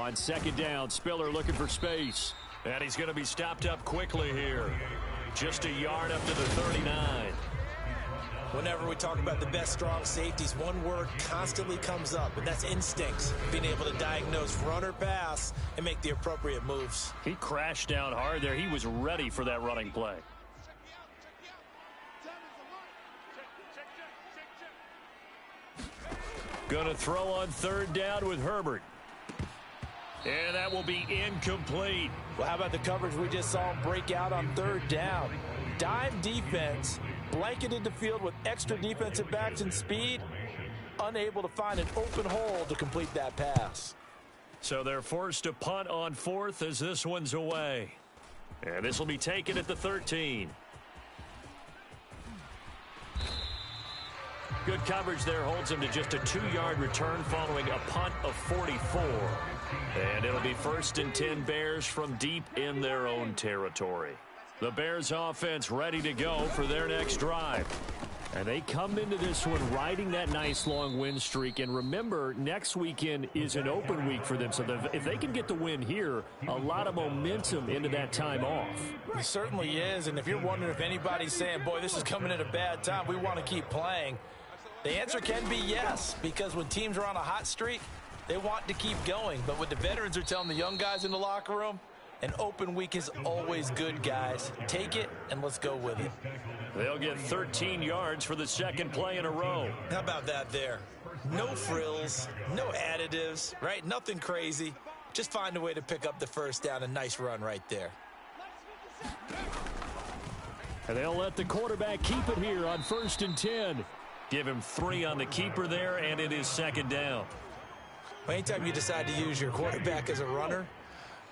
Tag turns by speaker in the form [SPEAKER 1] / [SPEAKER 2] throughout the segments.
[SPEAKER 1] on second down. Spiller looking for space.
[SPEAKER 2] And he's going to be stopped up quickly here. Just a yard up to the 39.
[SPEAKER 3] Whenever we talk about the best strong safeties, one word constantly comes up, and that's instincts. Being able to diagnose run or pass and make the appropriate moves.
[SPEAKER 1] He crashed down hard there. He was ready for that running play.
[SPEAKER 2] Going to throw on third down with Herbert. And that will be incomplete.
[SPEAKER 3] Well, how about the coverage we just saw him break out on third down? Dime defense, blanketed the field with extra defensive backs and speed, unable to find an open hole to complete that pass.
[SPEAKER 2] So they're forced to punt on fourth as this one's away. And this will be taken at the 13. Good coverage there holds him to just a 2-yard return following a punt of 44. And it'll be 1st and 10 Bears from deep in their own territory. The Bears offense ready to go for their next drive.
[SPEAKER 1] And they come into this one riding that nice long win streak. And remember, next weekend is an open week for them. So if they can get the win here, a lot of momentum into that time off.
[SPEAKER 3] It certainly is. And if you're wondering if anybody's saying, boy, this is coming at a bad time, we want to keep playing, the answer can be yes. Because when teams are on a hot streak, they want to keep going. But what the veterans are telling the young guys in the locker room, an open week is always good, guys. Take it, and let's go with it.
[SPEAKER 2] They'll get 13 yards for the second play in a row.
[SPEAKER 3] How about that there? No frills, no additives, right? Nothing crazy. Just find a way to pick up the first down. A nice run right there.
[SPEAKER 1] And they'll let the quarterback keep it here on 1st and 10.
[SPEAKER 2] Give him 3 on the keeper there, and it is second down.
[SPEAKER 3] Anytime you decide to use your quarterback as a runner,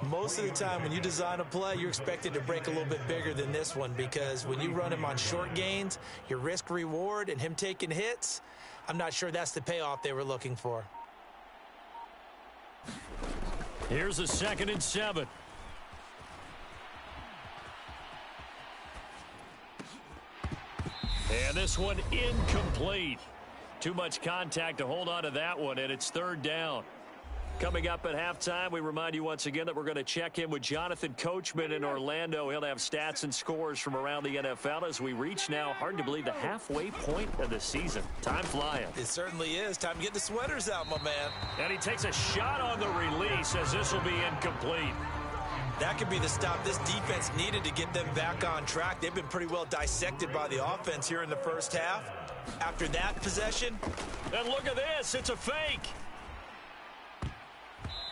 [SPEAKER 3] most of the time when you design a play, you're expected to break a little bit bigger than this one, because when you run him on short gains, your risk reward and him taking hits, I'm not sure that's the payoff they were looking for.
[SPEAKER 2] Here's a 2nd and 7. And this one incomplete. Too much contact to hold on to that one, and it's 3rd down. Coming up at halftime, we remind you once again that we're going to check in with Jonathan Coachman in Orlando. He'll have stats and scores from around the NFL as we reach now, hard to believe, the halfway point of the season. Time flying.
[SPEAKER 3] It certainly is. Time to get the sweaters out, my man.
[SPEAKER 2] And he takes a shot on the release as this will be incomplete.
[SPEAKER 3] That could be the stop this defense needed to get them back on track. They've been pretty well dissected by the offense here in the first half. After that possession.
[SPEAKER 2] And look at this. It's a fake.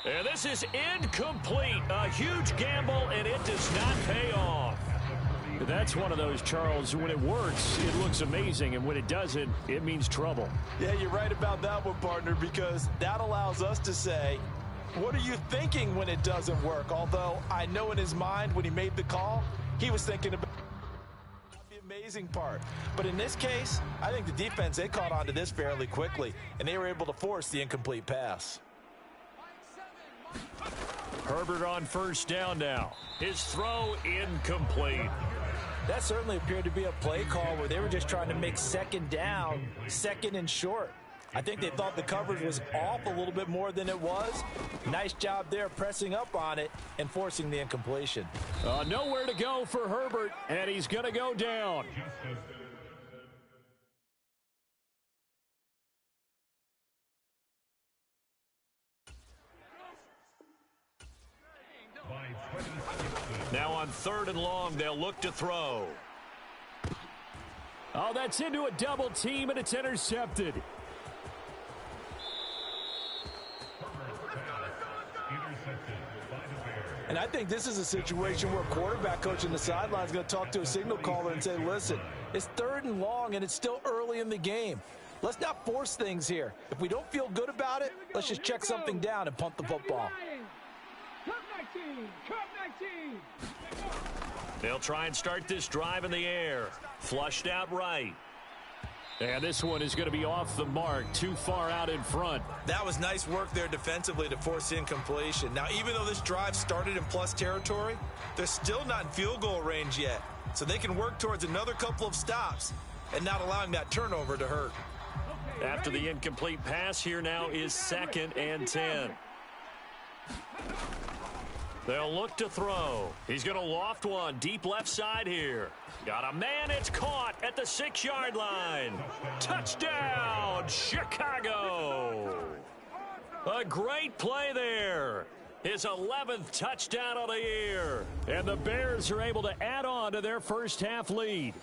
[SPEAKER 2] And this is incomplete. A huge gamble, and it does not pay off.
[SPEAKER 1] That's one of those, Charles, when it works, it looks amazing, and when it doesn't, it means trouble.
[SPEAKER 3] Yeah, you're right about that one, partner, because that allows us to say, what are you thinking when it doesn't work? Although I know in his mind when he made the call, he was thinking about the amazing part. But in this case, I think the defense, they caught on to this fairly quickly, and they were able to force the incomplete pass.
[SPEAKER 2] Herbert on 1st down now. His throw incomplete.
[SPEAKER 3] That certainly appeared to be a play call where they were just trying to make 2nd down, 2nd and short. I think they thought the coverage was off a little bit more than it was. Nice job there pressing up on it and forcing the incompletion.
[SPEAKER 1] Nowhere to go for Herbert, and he's going to go down.
[SPEAKER 2] Now on 3rd and long, they'll look to throw.
[SPEAKER 1] Oh, that's into a double team, and it's intercepted.
[SPEAKER 3] And I think this is a situation where a quarterback coach in the sideline is going to talk to a signal caller and say, listen, it's 3rd and long, and it's still early in the game. Let's not force things here. If we don't feel good about it, let's just check something down and punt the football.
[SPEAKER 2] They'll try and start this drive in the air. Flushed out right.
[SPEAKER 1] And this one is going to be off the mark, too far out in front.
[SPEAKER 3] That was nice work there defensively to force incompletion. Now, even though this drive started in plus territory, they're still not in field goal range yet. So they can work towards another couple of stops and not allowing that turnover to hurt.
[SPEAKER 2] After the incomplete pass, here now is 2nd and 10. They'll look to throw. He's going to loft one deep left side here. Got a man. It's caught at the 6-yard line. Touchdown, Chicago. A great play there. His 11th touchdown of the year. And the Bears are able to add on to their first half lead.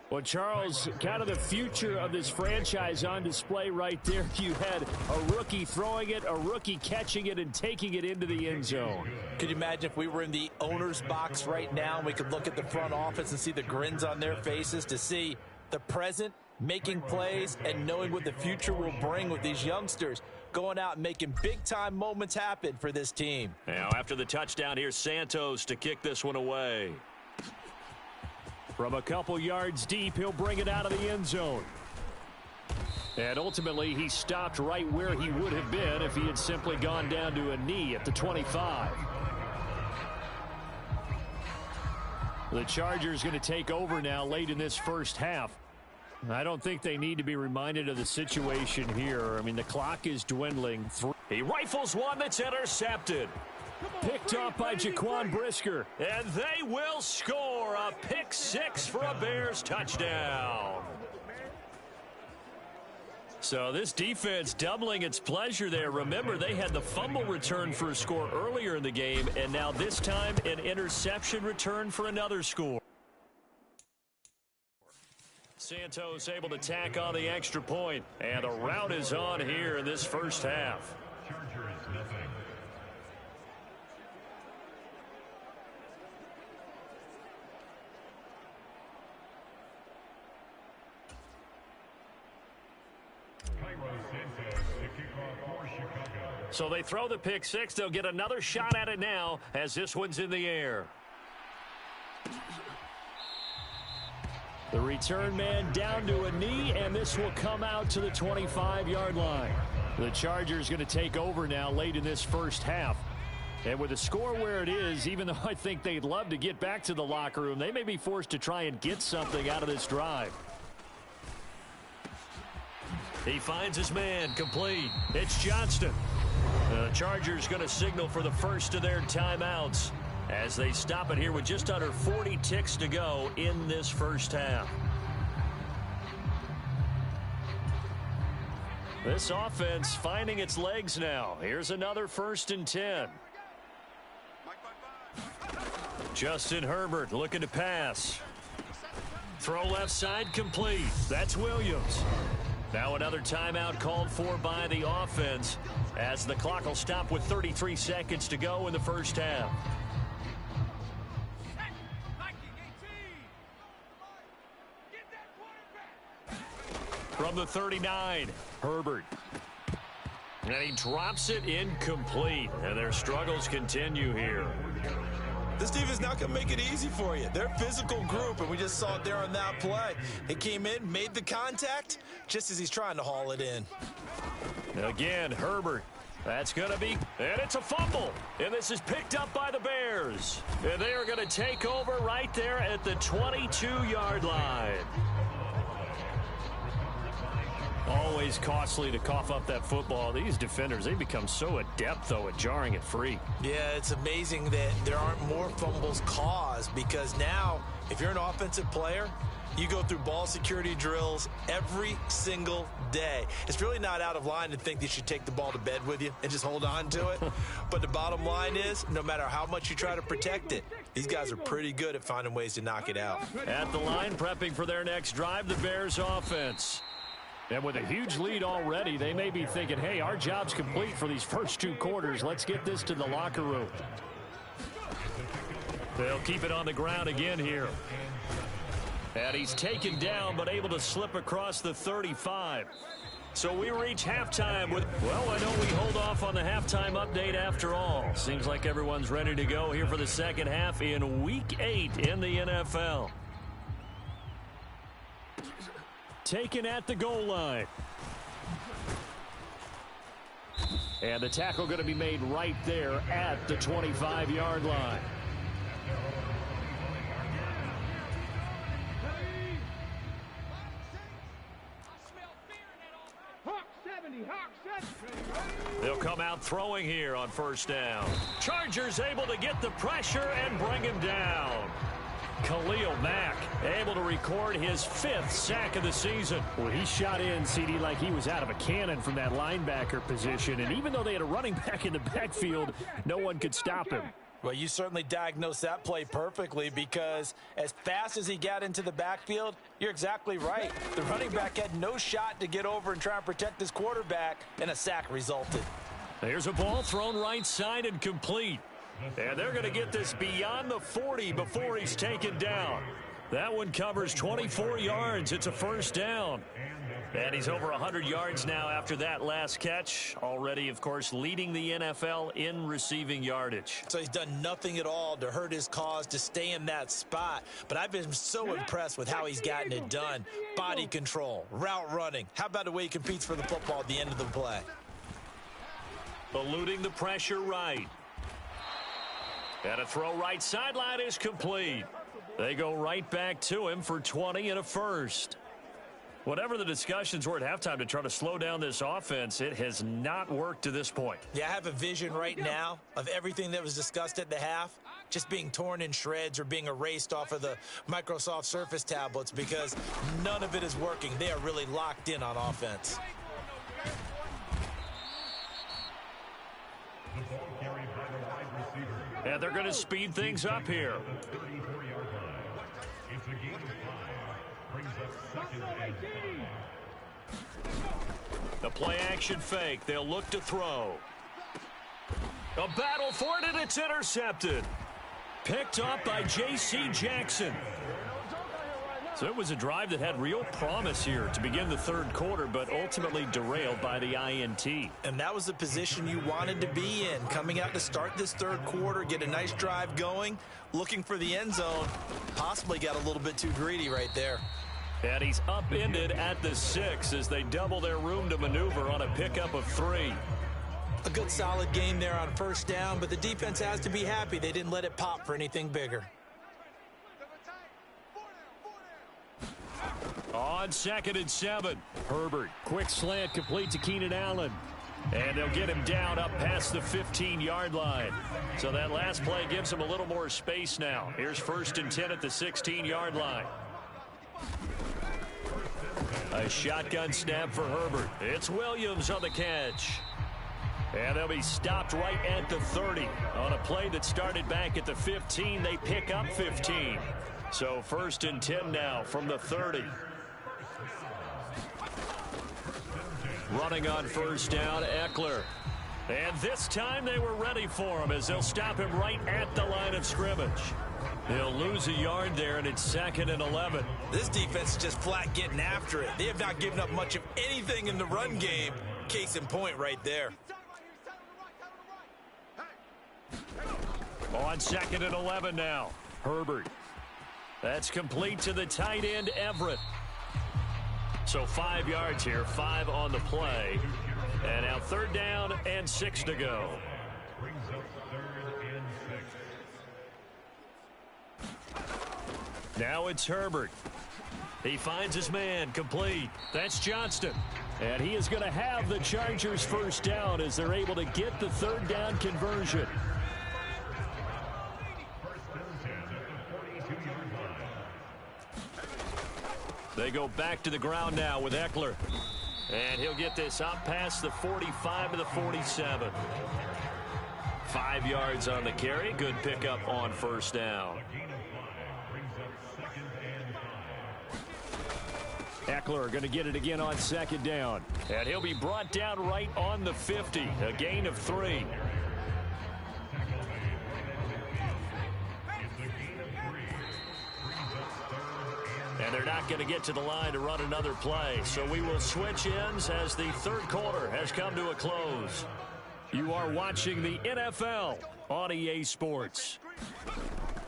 [SPEAKER 2] Well, Charles, kind of the future of this franchise on display right there. You had a rookie throwing it, a rookie catching it, and taking it into the end zone.
[SPEAKER 3] Could you imagine if we were in the owner's box right now and we could look at the front office and see the grins on their faces, to see the present making plays and knowing what the future will bring with these youngsters going out and making big-time moments happen for this team.
[SPEAKER 2] Now, after the touchdown, here's Santos to kick this one away.
[SPEAKER 1] From a couple yards deep, he'll bring it out of the end zone. And ultimately, he stopped right where he would have been if he had simply gone down to a knee at the 25. The Chargers going to take over now late in this first half. I don't think they need to be reminded of the situation here. I mean, the clock is dwindling.
[SPEAKER 2] He rifles one that's intercepted.
[SPEAKER 1] Picked off by Jaquan Brisker.
[SPEAKER 2] And they will score a pick six for a Bears touchdown. So this defense doubling its pleasure there. Remember, they had the fumble return for a score earlier in the game, and now this time an interception return for another score. Santos able to tack on the extra point, and the route is on here in this first half. So they throw the pick six. They'll get another shot at it now as this one's in the air.
[SPEAKER 1] The return man down to a knee, and this will come out to the 25-yard line. The Chargers going to take over now late in this first half. And with the score where it is, even though I think they'd love to get back to the locker room, they may be forced to try and get something out of this drive.
[SPEAKER 2] He finds his man, complete. It's Johnston. The Chargers going to signal for the first of their timeouts as they stop it here with just under 40 ticks to go in this first half. This offense finding its legs now. Here's another 1st and 10. Justin Herbert looking to pass. Throw left side complete. That's Williams. Now another timeout called for by the offense as the clock will stop with 33 seconds to go in the first half. From the 39, Herbert. And he drops it incomplete. And their struggles continue here.
[SPEAKER 3] This team is not going to make it easy for you. They're a physical group, and we just saw it there on that play. He came in, made the contact, just as he's trying to haul it in.
[SPEAKER 2] Again, Herbert. That's going to be, and it's a fumble. And this is picked up by the Bears. And they are going to take over right there at the 22-yard line. Always costly to cough up that football. These defenders, they become so adept, though, at jarring it free.
[SPEAKER 3] Yeah, it's amazing that there aren't more fumbles caused, because now, if you're an offensive player, you go through ball security drills every single day. It's really not out of line to think that you should take the ball to bed with you and just hold on to it. But the bottom line is, no matter how much you try to protect it, these guys are pretty good at finding ways to knock it out.
[SPEAKER 2] At the line, prepping for their next drive, the Bears offense.
[SPEAKER 1] And with a huge lead already, they may be thinking, hey, our job's complete for these first 2 quarters. Let's get this to the locker room.
[SPEAKER 2] They'll keep it on the ground again here. And he's taken down, but able to slip across the 35. So we reach halftime with, well, I know we hold off on the halftime update after all. Seems like everyone's ready to go here for the second half in Week 8 in the NFL.
[SPEAKER 1] Taken at the goal line. And the tackle going to be made right there at the 25-yard line.
[SPEAKER 2] They'll come out throwing here on first down. Chargers able to get the pressure and bring him down. Khalil Mack able to record his 5th sack of the season.
[SPEAKER 1] Well, he shot in, CD, like he was out of a cannon from that linebacker position. And even though they had a running back in the backfield, no one could stop him.
[SPEAKER 3] Well, you certainly diagnosed that play perfectly, because as fast as he got into the backfield, you're exactly right. The running back had no shot to get over and try and protect his quarterback, and a sack resulted.
[SPEAKER 2] There's a ball thrown right side and complete. And they're going to get this beyond the 40 before he's taken down. That one covers 24 yards. It's a first down. And he's over 100 yards now after that last catch. Already, of course, leading the NFL in receiving yardage.
[SPEAKER 3] So he's done nothing at all to hurt his cause to stay in that spot. But I've been so impressed with how he's gotten it done. Body control, route running. How about the way he competes for the football at the end of the play?
[SPEAKER 2] Eluding the pressure right. And a throw right sideline is complete. They go right back to him for 20 and a first. Whatever the discussions were at halftime to try to slow down this offense, it has not worked to this point.
[SPEAKER 3] Yeah, I have a vision right now of everything that was discussed at the half just being torn in shreds or being erased off of the Microsoft Surface tablets, because none of it is working. They are really locked in on offense.
[SPEAKER 2] And they're going to speed things up here. The play action fake. They'll look to throw. A battle for it, and it's intercepted. Picked up by J.C. Jackson. So it was a drive that had real promise here to begin the third quarter, but ultimately derailed by the INT.
[SPEAKER 3] And that was the position you wanted to be in, coming out to start this third quarter, get a nice drive going, looking for the end zone. Possibly got a little bit too greedy right there.
[SPEAKER 2] And he's upended at the 6 as they double their room to maneuver on a pickup of 3.
[SPEAKER 3] A good solid game there on first down, but the defense has to be happy they didn't let it pop for anything bigger.
[SPEAKER 2] On 2nd and 7.
[SPEAKER 1] Herbert, quick slant complete to Keenan Allen.
[SPEAKER 2] And they'll get him down up past the 15-yard line. So that last play gives him a little more space now. Here's 1st and 10 at the 16-yard line. A shotgun snap for Herbert. It's Williams on the catch. And they'll be stopped right at the 30. On a play that started back at the 15, they pick up 15. So 1st and 10 now from the 30. Running on first down, Eckler. And this time they were ready for him as they'll stop him right at the line of scrimmage. They'll lose a yard there, and it's 2nd and 11.
[SPEAKER 3] This defense is just flat getting after it. They have not given up much of anything in the run game. Case in point right there.
[SPEAKER 2] On 2nd and 11 now, Herbert. That's complete to the tight end, Everett. So 5 yards here, 5 on the play. And now 3rd down and 6 to go. Now it's Herbert. He finds his man, complete. That's Johnston.
[SPEAKER 1] And he is going to have the Chargers first down as they're able to get the 3rd down conversion.
[SPEAKER 2] They go back to the ground now with Eckler. And he'll get this up past the 45 to the 47. 5 yards on the carry. Good pickup on first down.
[SPEAKER 1] Eckler going to get it again on 2nd down.
[SPEAKER 2] And he'll be brought down right on the 50. A gain of 3. And they're not going to get to the line to run another play. So we will switch ends as the third quarter has come to a close. You are watching the NFL on EA Sports.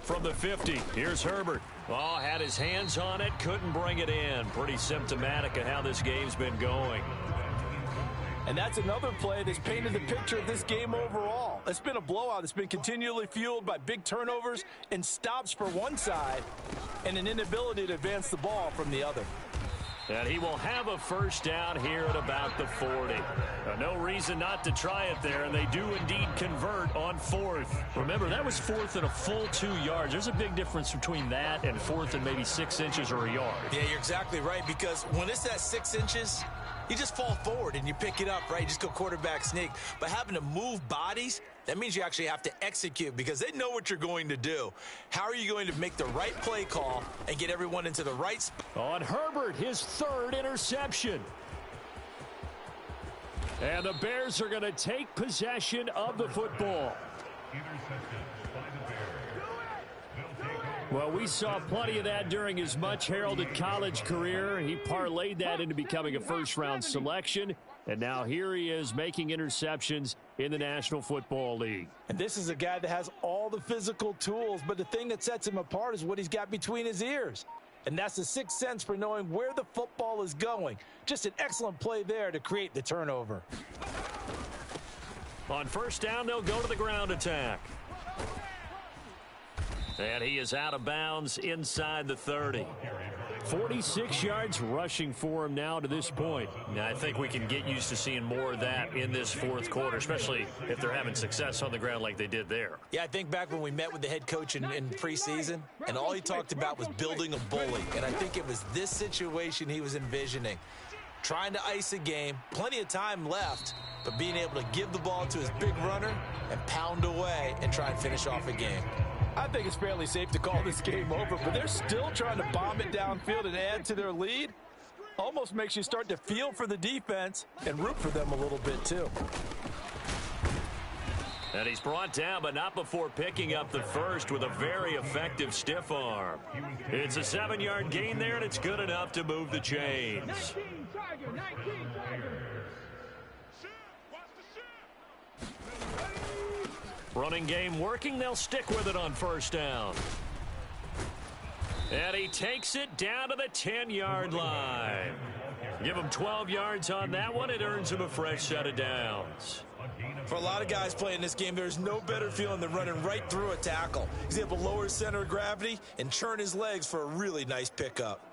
[SPEAKER 2] From the 50, here's Herbert. Oh, had his hands on it, couldn't bring it in. Pretty symptomatic of how this game's been going.
[SPEAKER 3] And that's another play that's painted the picture of this game overall. It's been a blowout. It's been continually fueled by big turnovers and stops for one side and an inability to advance the ball from the other.
[SPEAKER 2] And he will have a first down here at about the 40. No reason not to try it there, and they do indeed convert on fourth.
[SPEAKER 1] Remember, that was fourth and a full 2 yards. There's a big difference between that and fourth and maybe 6 inches or a yard.
[SPEAKER 3] Yeah, you're exactly right, because when it's at 6 inches, you just fall forward and you pick it up, right? You just go quarterback sneak. But having to move bodies, that means you actually have to execute because they know what you're going to do. How are you going to make the right play call and get everyone into the right spot?
[SPEAKER 1] On Herbert, his third interception. And the Bears are going to take possession of the football. Well, we saw plenty of that during his much-heralded college career. He parlayed that into becoming a first-round selection, and now here he is making interceptions in the National Football League.
[SPEAKER 3] And this is a guy that has all the physical tools, but the thing that sets him apart is what he's got between his ears. And that's the sixth sense for knowing where the football is going. Just an excellent play there to create the turnover.
[SPEAKER 2] On first down, they'll go to the ground attack. And he is out of bounds inside the 30.
[SPEAKER 1] 46 yards rushing for him now to this point.
[SPEAKER 2] Now, I think we can get used to seeing more of that in this fourth quarter, especially if they're having success on the ground like they did there.
[SPEAKER 3] Yeah, I think back when we met with the head coach in preseason, and all he talked about was building a bully. And I think it was this situation he was envisioning. Trying to ice a game, plenty of time left, but being able to give the ball to his big runner and pound away and try and finish off a game. I think it's fairly safe to call this game over, but they're still trying to bomb it downfield and add to their lead. Almost makes you start to feel for the defense and root for them a little bit too.
[SPEAKER 2] And he's brought down, but not before picking up the first with a very effective stiff arm. It's a 7-yard gain there, and it's good enough to move the chains. Running game working. They'll stick with it on first down. And he takes it down to the 10-yard line. Give him 12 yards on that one. It earns him a fresh set of downs.
[SPEAKER 3] For a lot of guys playing this game, there's no better feeling than running right through a tackle. He's able to lower his center of gravity and churn his legs for a really nice pickup.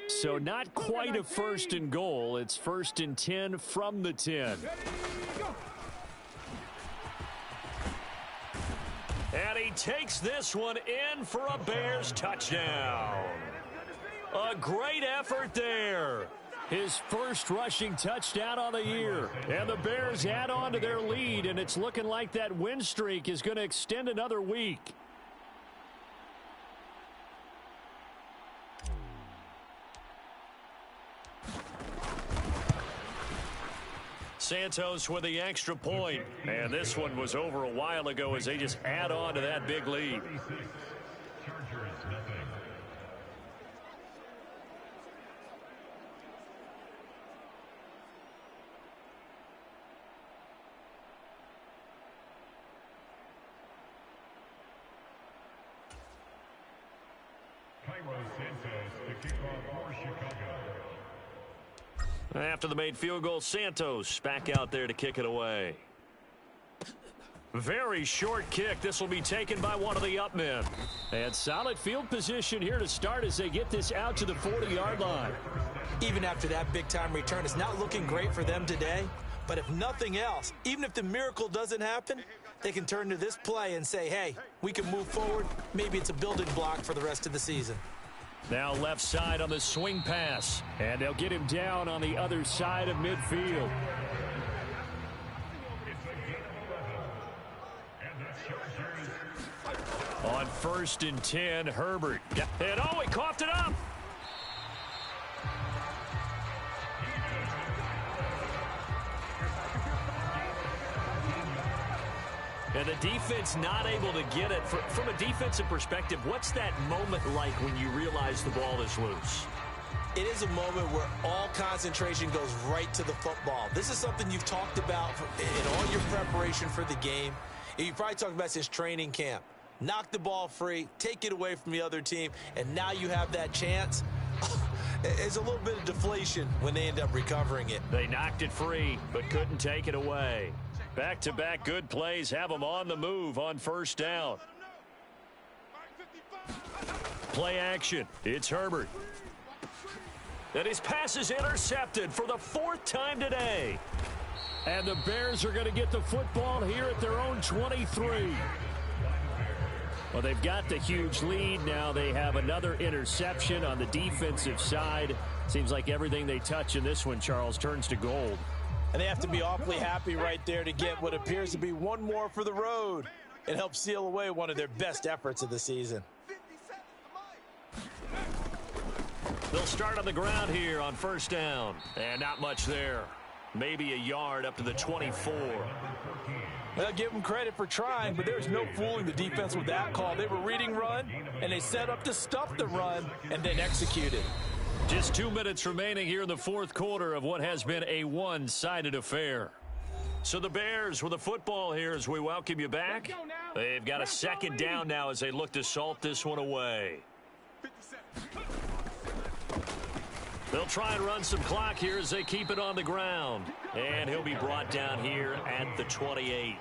[SPEAKER 1] So not quite a first and goal. It's first and 10 from the 10.
[SPEAKER 2] And he takes this one in for a Bears touchdown. A great effort there.
[SPEAKER 1] His first rushing touchdown on the year. And the Bears add on to their lead, and it's looking like that win streak is going to extend another week.
[SPEAKER 2] Santos with the extra point. And this one was over a while ago as they just add on to that big lead. After the made field goal, Santos back out there to kick it away. Very short kick. This will be taken by one of the up men.
[SPEAKER 1] And solid field position here to start as they get this out to the 40-yard line.
[SPEAKER 3] Even after that big-time return, it's not looking great for them today. But if nothing else, even if the miracle doesn't happen, they can turn to this play and say, hey, we can move forward. Maybe it's a building block for the rest of the season.
[SPEAKER 1] Now left side on the swing pass. And they'll get him down on the other side of midfield. On first and 10, Herbert.
[SPEAKER 2] And oh, he coughed it up. And the defense not able to get it. From a defensive perspective, what's that moment like when you realize the ball is loose?
[SPEAKER 3] It is a moment where all concentration goes right to the football. This is something you've talked about in all your preparation for the game. And you've probably talked about since training camp. Knock the ball free, take it away from the other team, and now you have that chance. It's a little bit of deflation when they end up recovering it.
[SPEAKER 2] They knocked it free, but couldn't take it away. Back-to-back good plays have them on the move on first down. Play action. It's Herbert. And his pass is intercepted for the 4th time today.
[SPEAKER 1] And the Bears are going to get the football here at their own 23. Well, they've got the huge lead. Now they have another interception on the defensive side. Seems like everything they touch in this one, Charles, turns to gold.
[SPEAKER 3] And they have to be awfully happy right there to get what appears to be one more for the road. It helps seal away one of their best efforts of the season.
[SPEAKER 2] They'll start on the ground here on 1st down. And not much there. Maybe a yard up to the 24.
[SPEAKER 3] Well, give them credit for trying, but there's no fooling the defense with that call. They were reading run, and they set up to stuff the run and then executed.
[SPEAKER 2] Just 2 minutes remaining here in the 4th quarter of what has been a one-sided affair. So the Bears with the football here as we welcome you back. They've got a 2nd down now as they look to salt this one away. They'll try and run some clock here as they keep it on the ground. And he'll be brought down here at the 28.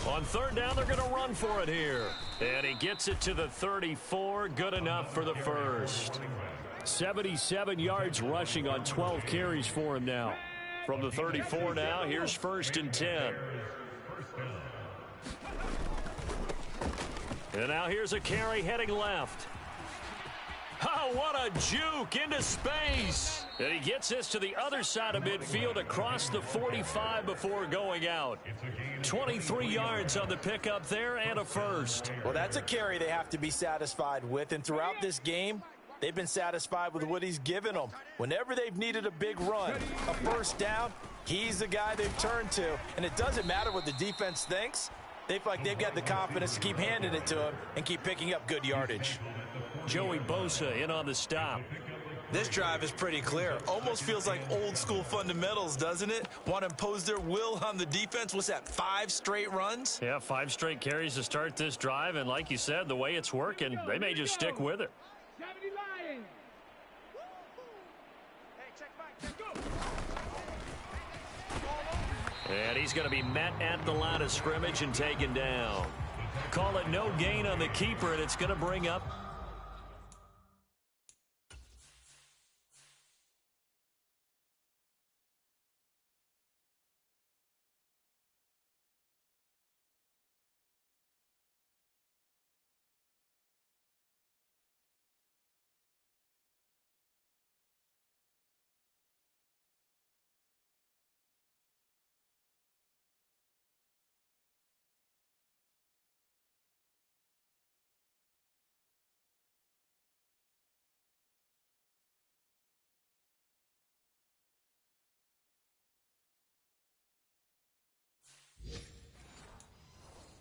[SPEAKER 2] On 3rd down, they're going to run for it here. And he gets it to the 34. Good enough for the 1st.
[SPEAKER 1] 77 yards rushing on 12 carries for him now.
[SPEAKER 2] From the 34 now, here's 1st and 10. And now here's a carry heading left. Oh, what a juke into space. And he gets this to the other side of midfield across the 45 before going out. 23 yards on the pickup there and a 1st.
[SPEAKER 3] Well, that's a carry they have to be satisfied with. And throughout this game, they've been satisfied with what he's given them. Whenever they've needed a big run, a 1st down, he's the guy they've turned to. And it doesn't matter what the defense thinks. They feel like they've got the confidence to keep handing it to him and keep picking up good yardage.
[SPEAKER 2] Joey Bosa in on the stop.
[SPEAKER 3] This drive is pretty clear. Almost feels like old school fundamentals, doesn't it? Want to impose their will on the defense. What's that, 5 straight runs?
[SPEAKER 2] Yeah, 5 straight carries to start this drive. And like you said, the way it's working, they may just stick with it. And he's going to be met at the line of scrimmage and taken down. Call it no gain on the keeper, and it's going to bring up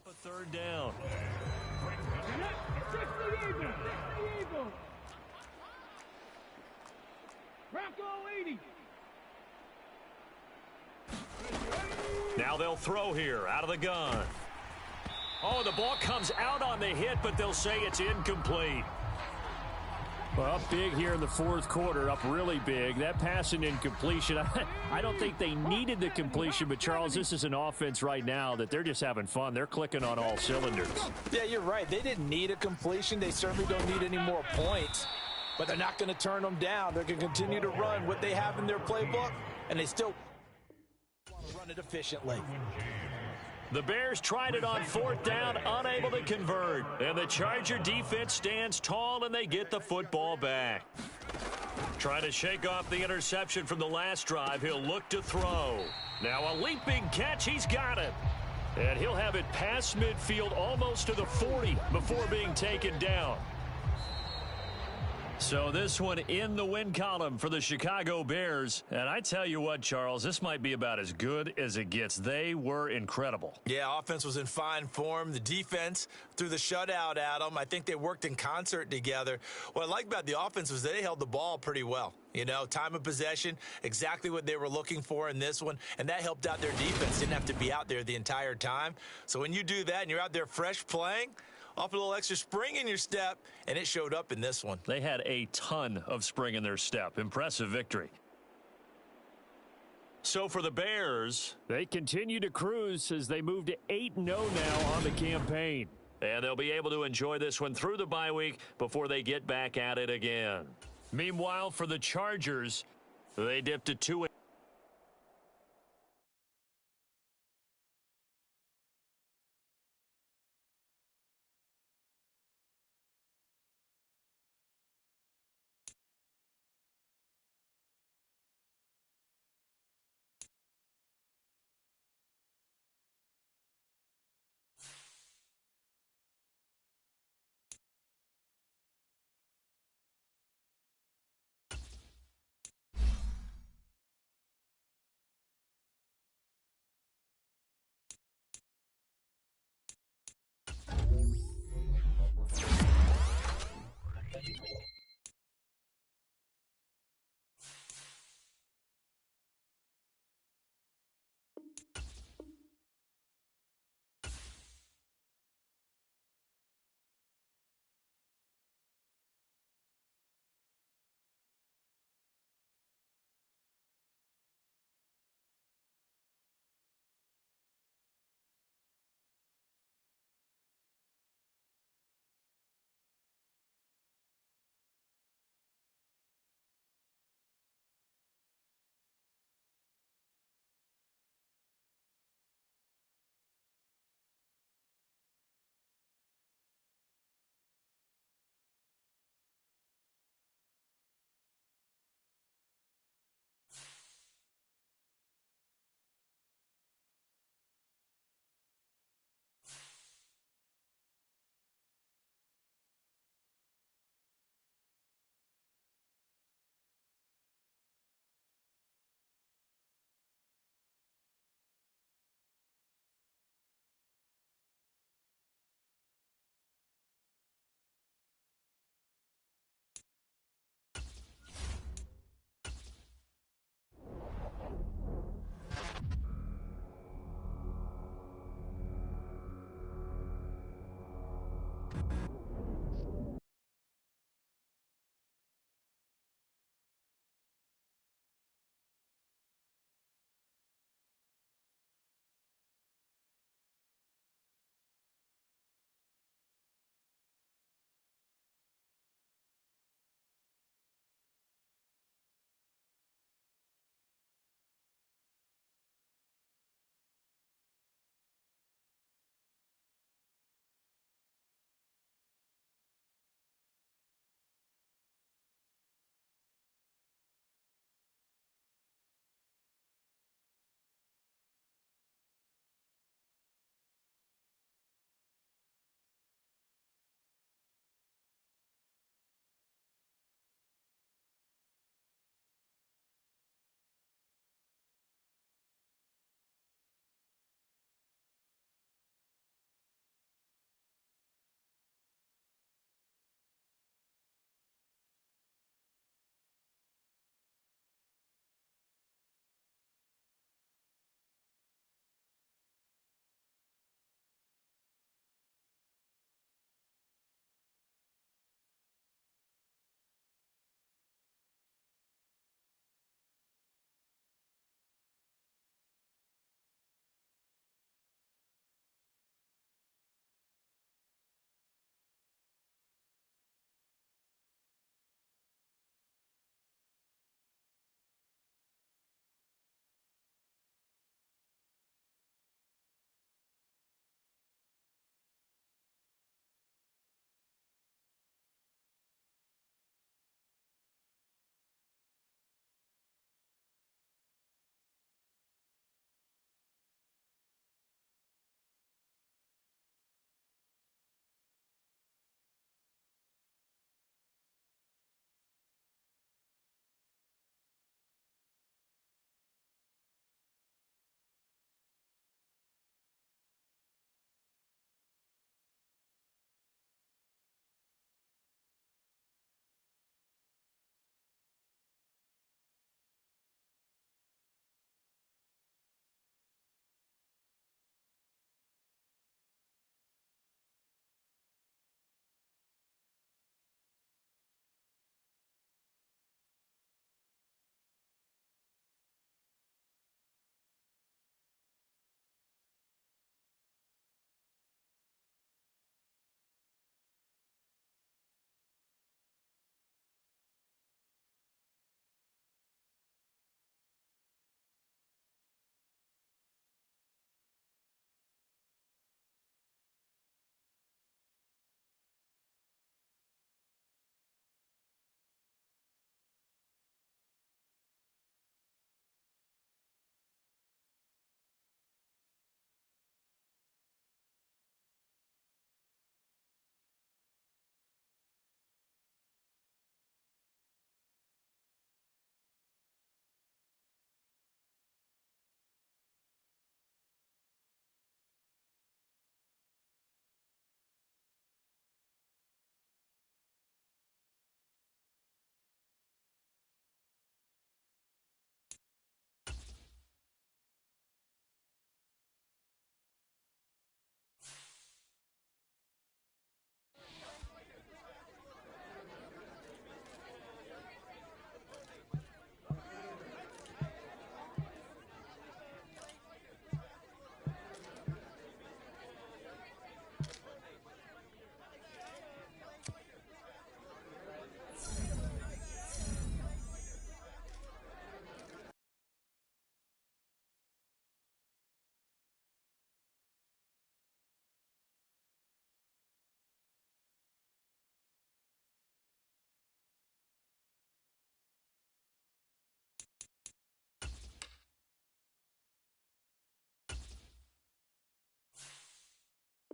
[SPEAKER 2] a 3rd down. Now they'll throw here out of the gun. Oh, the ball comes out on the hit, but they'll say it's incomplete.
[SPEAKER 1] Well, up big here in the 4th quarter, up really big. That pass and incompletion, I don't think they needed the completion, but Charles, this is an offense right now that they're just having fun. They're clicking on all cylinders.
[SPEAKER 3] Yeah, you're right. They didn't need a completion. They certainly don't need any more points, but they're not going to turn them down. They're going to continue to run what they have in their playbook, and they still want to run it efficiently.
[SPEAKER 2] The Bears tried it on 4th down, unable to convert. And the Charger defense stands tall, and they get the football back. Trying to shake off the interception from the last drive. He'll look to throw. Now a leaping catch. He's got it. And he'll have it past midfield almost to the 40 before being taken down. So this one in the win column for the Chicago Bears. And I tell you what, Charles, this might be about as good as it gets. They were incredible.
[SPEAKER 3] Yeah, offense was in fine form. The defense threw the shutout at them. I think they worked in concert together. What I like about the offense was they held the ball pretty well. You know, time of possession, exactly what they were looking for in this one, and that helped out their defense. Didn't have to be out there the entire time. So when you do that and you're out there fresh playing, off a little extra spring in your step, and it showed up in this one.
[SPEAKER 2] They had a ton of spring in their step. Impressive victory. So for the Bears,
[SPEAKER 1] they continue to cruise as they move to 8-0 now on the campaign.
[SPEAKER 2] And they'll be able to enjoy this one through the bye week before they get back at it again. Meanwhile, for the Chargers, they dipped to 2.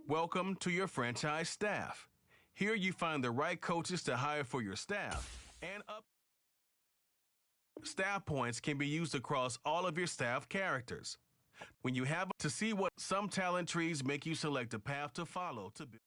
[SPEAKER 4] Welcome to your franchise staff. Here you find the right coaches to hire for your staff, and staff points can be used across all of your staff characters. When you have to see what some talent trees make you select a path to follow to build.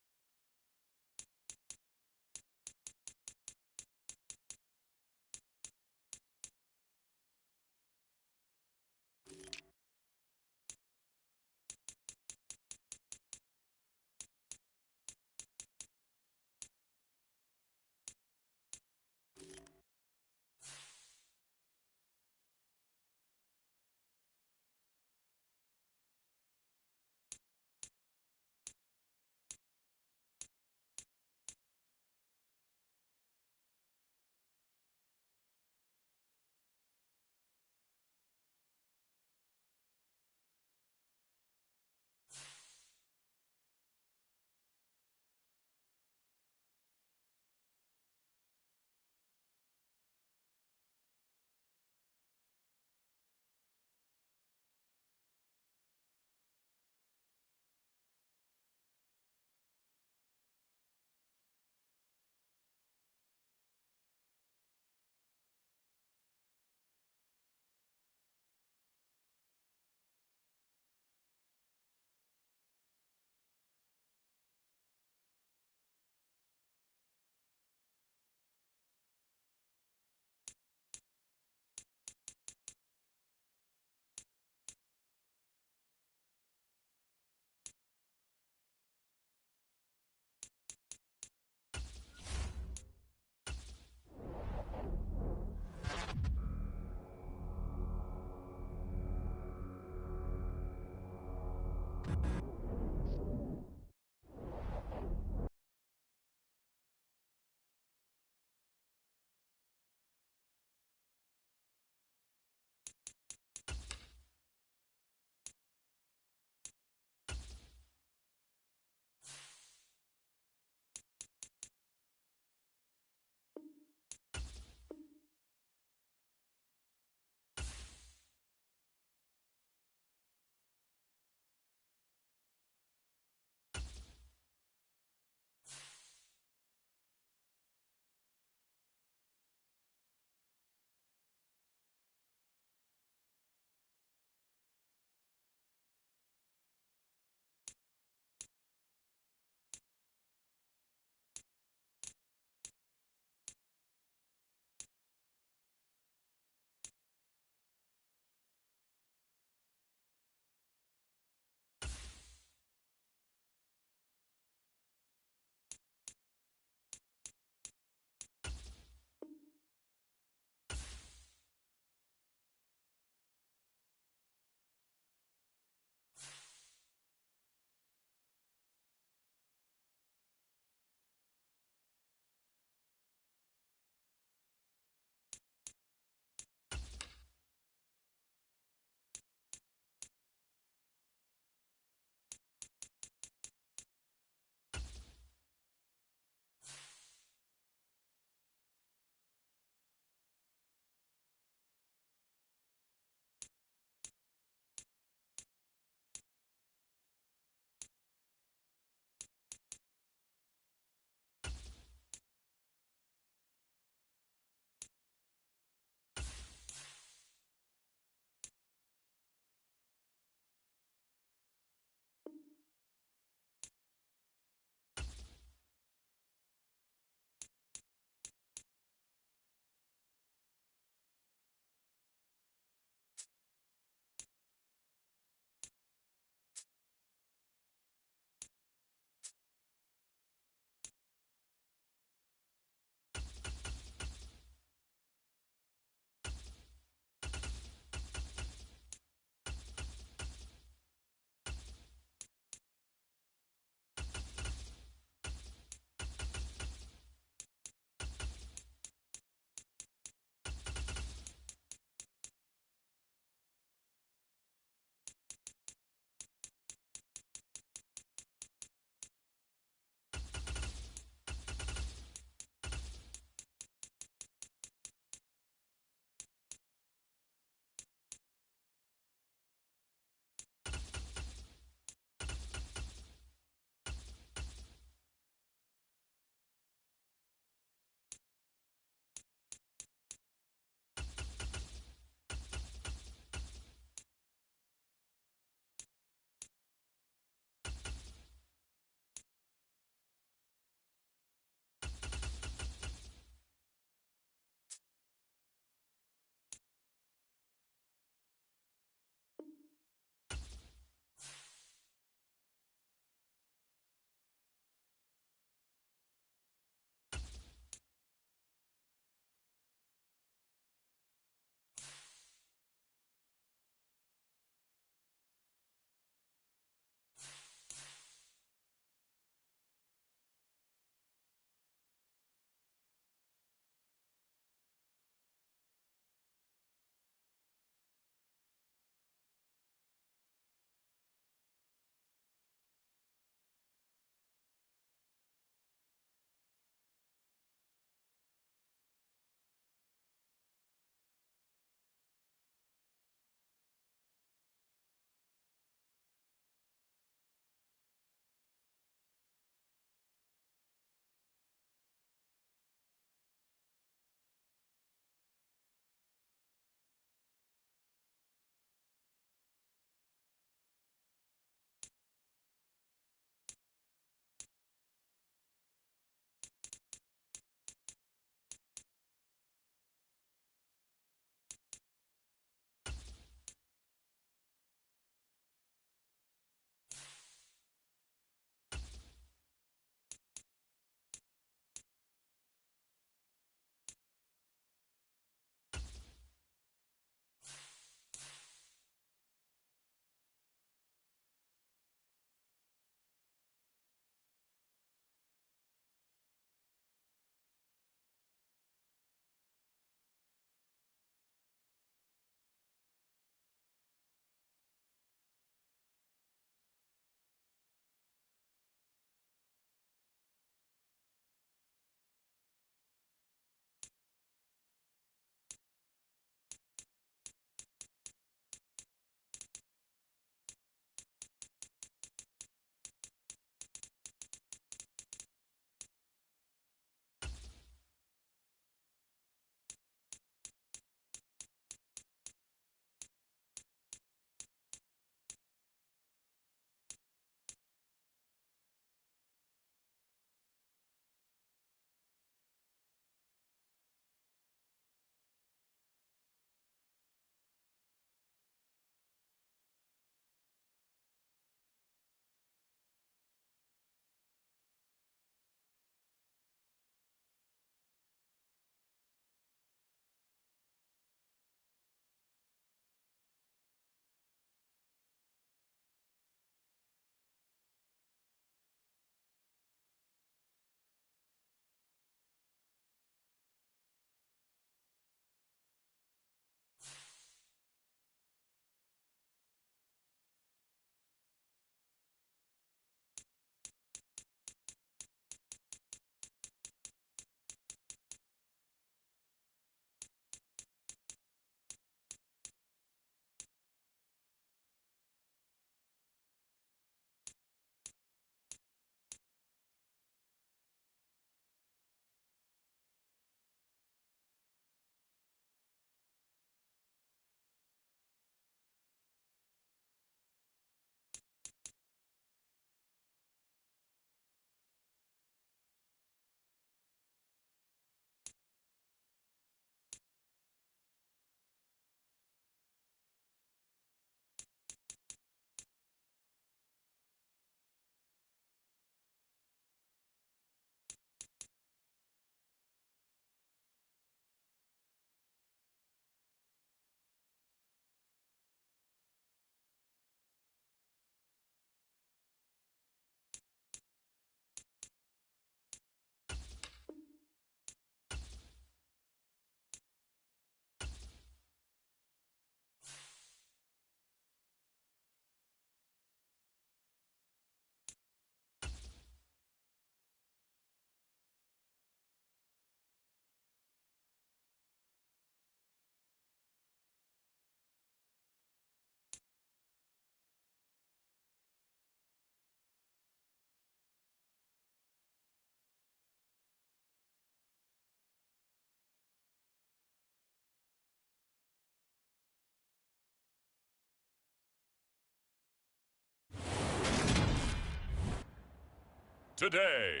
[SPEAKER 5] today,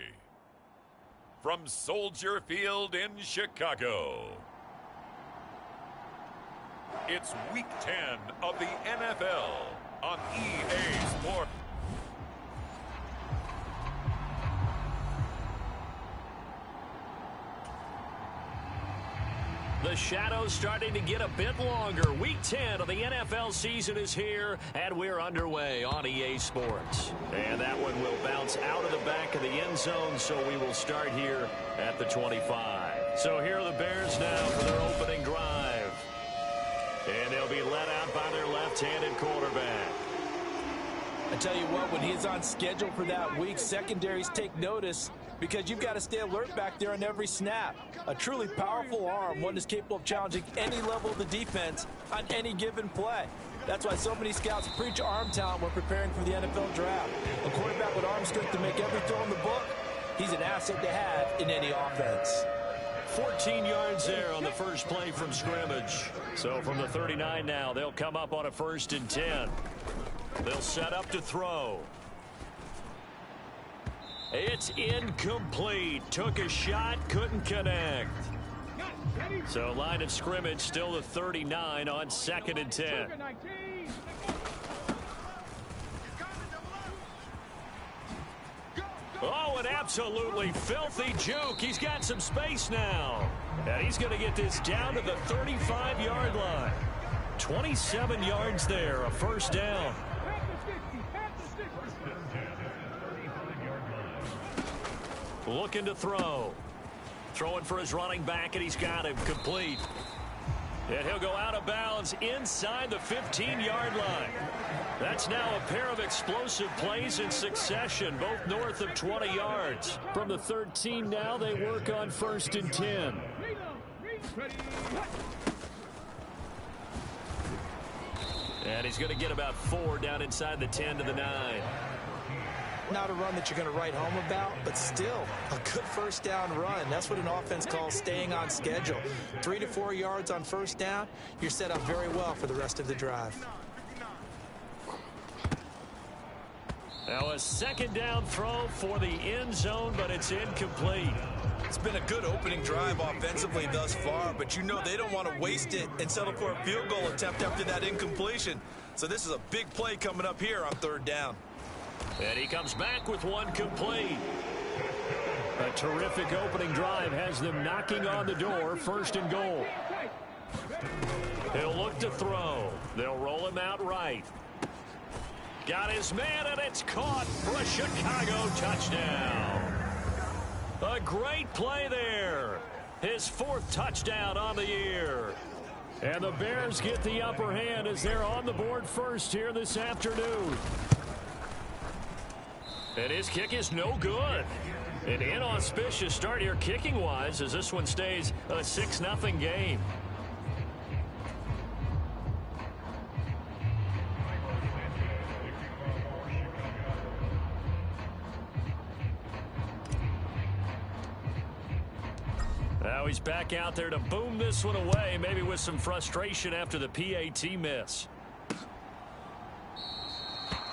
[SPEAKER 5] from Soldier Field in Chicago, it's Week 10 of the NFL on EA Sports.
[SPEAKER 2] The shadow's starting to get a bit longer. Week 10 of the NFL season is here, and we're underway on EA Sports. And that one will bounce out of the back of the end zone, so we will start here at the 25. So here are the Bears now for their opening drive. And they'll be led out by their left-handed quarterback.
[SPEAKER 3] I tell you what, when he's on schedule for that week, secondaries take notice because you've got to stay alert back there on every snap. A truly powerful arm, one is capable of challenging any level of the defense on any given play. That's why so many scouts preach arm talent when preparing for the NFL draft. A quarterback with arm strength to make every throw in the book, he's an asset to have in any offense.
[SPEAKER 2] 14 yards there on the first play from scrimmage. So from the 39 now, they'll come up on a 1st and 10. They'll set up to throw. It's incomplete. Took a shot, couldn't connect. So line of scrimmage still the 39 on 2nd and 10. Oh, an absolutely filthy juke. He's got some space now. And he's going to get this down to the 35-yard line. 27 yards there, a 1st down. Looking to throw. Throwing for his running back, and he's got him complete. And he'll go out of bounds inside the 15-yard line. That's now a pair of explosive plays in succession, both north of 20 yards.
[SPEAKER 1] From the 13 now, they work on 1st and 10.
[SPEAKER 2] And he's going to get about 4 down inside the 10 to the 9.
[SPEAKER 3] Not a run that you're going to write home about, but still a good 1st down run. That's what an offense calls staying on schedule. 3 to 4 yards on 1st down, you're set up very well for the rest of the drive.
[SPEAKER 2] Now a 2nd down throw for the end zone, but it's incomplete.
[SPEAKER 3] It's been a good opening drive offensively thus far, but you know they don't want to waste it and settle for a field goal attempt after that incompletion. So this is a big play coming up here on 3rd down.
[SPEAKER 2] And he comes back with one complete.
[SPEAKER 1] A terrific opening drive has them knocking on the door, 1st and goal.
[SPEAKER 2] He'll look to throw. They'll roll him out right. Got his man, and it's caught for a Chicago touchdown. A great play there. His 4th touchdown on the year.
[SPEAKER 1] And the Bears get the upper hand as they're on the board first here this afternoon.
[SPEAKER 2] And his kick is no good. An inauspicious start here kicking-wise as this one stays a 6-0 game. Now he's back out there to boom this one away, maybe with some frustration after the PAT miss.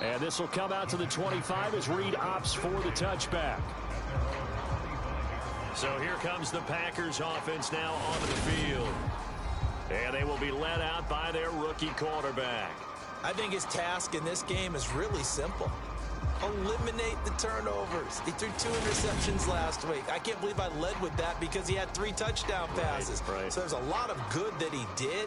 [SPEAKER 1] And this will come out to the 25 as Reed opts for the touchback.
[SPEAKER 2] So here comes the Packers offense now onto the field. And they will be led out by their rookie quarterback.
[SPEAKER 3] I think his task in this game is really simple. Eliminate the turnovers. He threw 2 interceptions last week. I can't believe I led with that because he had 3 touchdown passes.
[SPEAKER 2] Right.
[SPEAKER 3] So there's a lot of good that he did.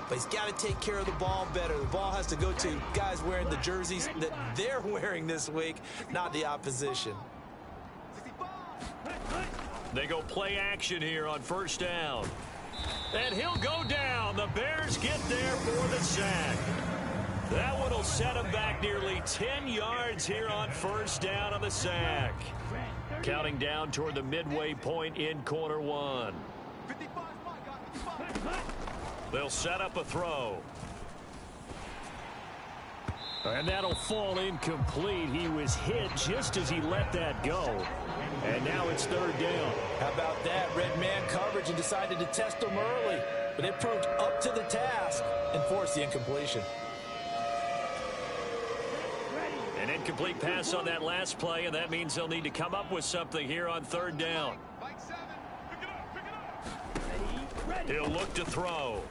[SPEAKER 3] But he's got to take care of the ball better. The ball has to go to guys wearing the jerseys that they're wearing this week, not the opposition.
[SPEAKER 2] They go play action here on 1st down. And he'll go down. The Bears get there for the sack. That one will set him back nearly 10 yards here on 1st down on the sack. Counting down toward the midway point in quarter 1. They'll set up a throw.
[SPEAKER 1] And that'll fall incomplete. He was hit just as he let that go. And now it's 3rd down.
[SPEAKER 3] How about that? Red man coverage and decided to test him early. But it proved up to the task and forced the incompletion.
[SPEAKER 2] An incomplete pass on that last play, and that means they'll need to come up with something here on third down. He'll look to throw.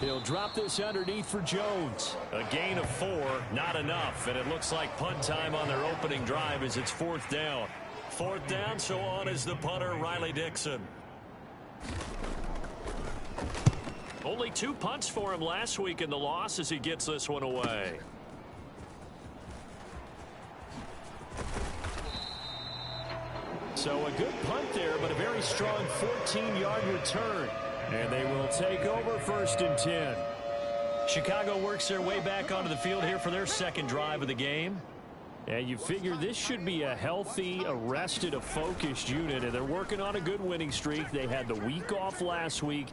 [SPEAKER 1] He'll drop this underneath for Jones.
[SPEAKER 2] A gain of 4, not enough, and it looks like punt time on their opening drive as it's fourth down. Fourth down, so on is the punter, Riley Dixon. Only 2 punts for him last week in the loss as he gets this one away.
[SPEAKER 1] So a good punt there, but a very strong 14-yard return. And they will take over first and 10.
[SPEAKER 2] Chicago works their way back onto the field here for their second drive of the game.
[SPEAKER 1] And you figure this should be a healthy, arrested, a focused unit. And they're working on a good winning streak. They had the week off last week.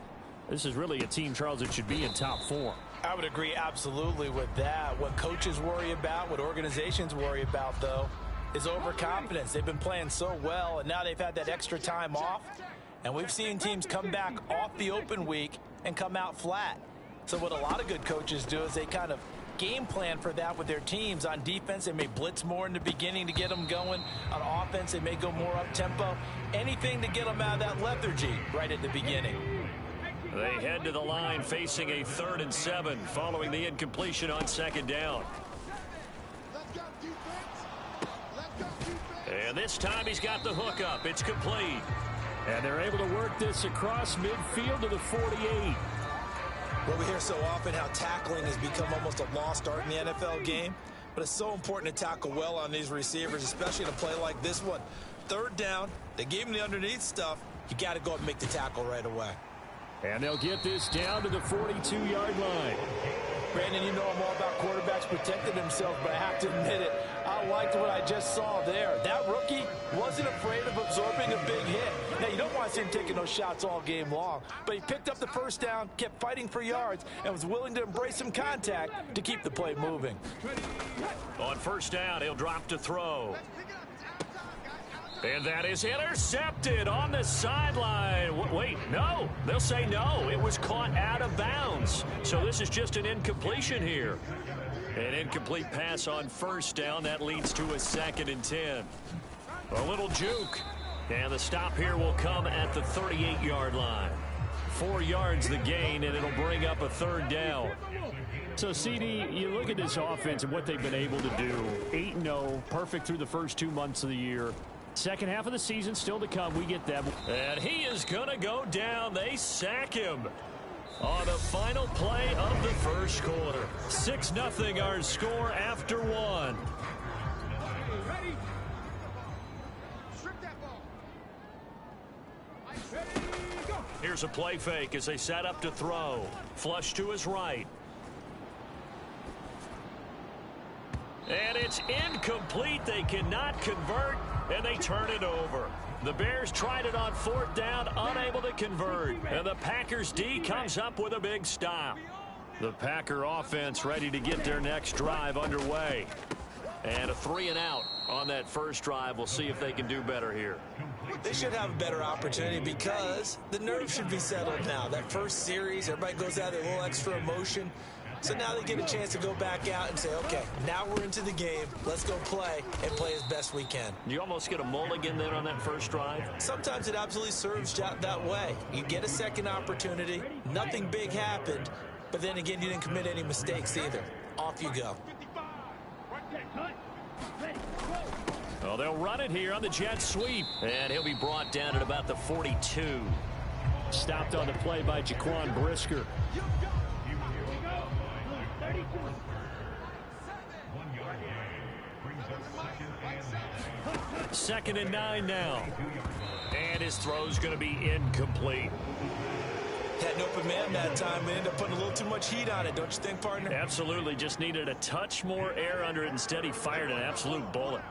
[SPEAKER 1] This is really a team, Charles, that should be in top form.
[SPEAKER 3] I would agree absolutely with that. What coaches worry about, what organizations worry about, though, is overconfidence. They've been playing so well, and now they've had that extra time off. And we've seen teams come back off the open week and come out flat. So what a lot of good coaches do is they kind of game plan for that with their teams. On defense, they may blitz more in the beginning to get them going. On offense, they may go more up-tempo. Anything to get them out of that lethargy right at the beginning.
[SPEAKER 2] They head to the line facing a 3rd and 7 following the incompletion on second down. And this time he's got the hook up. It's complete.
[SPEAKER 1] And they're able to work this across midfield to the 48.
[SPEAKER 3] Well, we hear so often how tackling has become almost a lost art in the NFL game. But it's so important to tackle well on these receivers, especially in a play like this one. Third down, they gave him the underneath stuff. You got to go up and make the tackle right away.
[SPEAKER 1] And they'll get this down to the 42-yard line.
[SPEAKER 3] Brandon, you know I'm all about quarterbacks protecting themselves, but I have to admit it. I liked what I just saw there. That rookie wasn't afraid of absorbing a big hit. Now, you don't want to see him taking those shots all game long, but he picked up the first down, kept fighting for yards, and was willing to embrace some contact to keep the play moving.
[SPEAKER 2] On first down, he'll drop to throw. And that is intercepted on the sideline. Wait, no. They'll say no. It was caught out of bounds. So this is just an incompletion here. An incomplete pass on first down. That leads to a 2nd and 10. A little juke. And the stop here will come at the 38-yard line. 4 yards the gain, and it'll bring up a 3rd down.
[SPEAKER 1] So, CD, you look at this offense and what they've been able to do. 8-0, perfect through the first 2 months of the year. Second half of the season still to come. We get that.
[SPEAKER 2] And he is going to go down. They sack him on the final play of the first quarter. 6-0 our score after 1. Here's a play fake as they set up to throw. Flush to his right. And it's incomplete. They cannot convert, and they turn it over. The Bears tried it on 4th down, unable to convert. And the Packers D comes up with a big stop. The Packer offense ready to get their next drive underway. And a 3 and out on that first drive. We'll see if they can do better here.
[SPEAKER 3] They should have a better opportunity because the nerves should be settled now. That first series, everybody goes out with a little extra emotion. So now they get a chance to go back out and say, okay, now we're into the game. Let's go play and play as best we can.
[SPEAKER 2] You almost get a mulligan there on that first drive.
[SPEAKER 3] Sometimes it absolutely serves that way. You get a second opportunity. Nothing big happened. But then again, you didn't commit any mistakes either. Off you go.
[SPEAKER 2] Well, they'll run it here on the jet sweep. And he'll be brought down at about the 42.
[SPEAKER 1] Stopped on the play by Jaquan Brisker.
[SPEAKER 2] 2nd and 9 now. And his throw's going to be incomplete.
[SPEAKER 3] Had an open man that time. They ended up putting a little too much heat on it, don't you think, partner?
[SPEAKER 2] Absolutely. Just needed a touch more air under it. Instead, he fired an absolute bullet.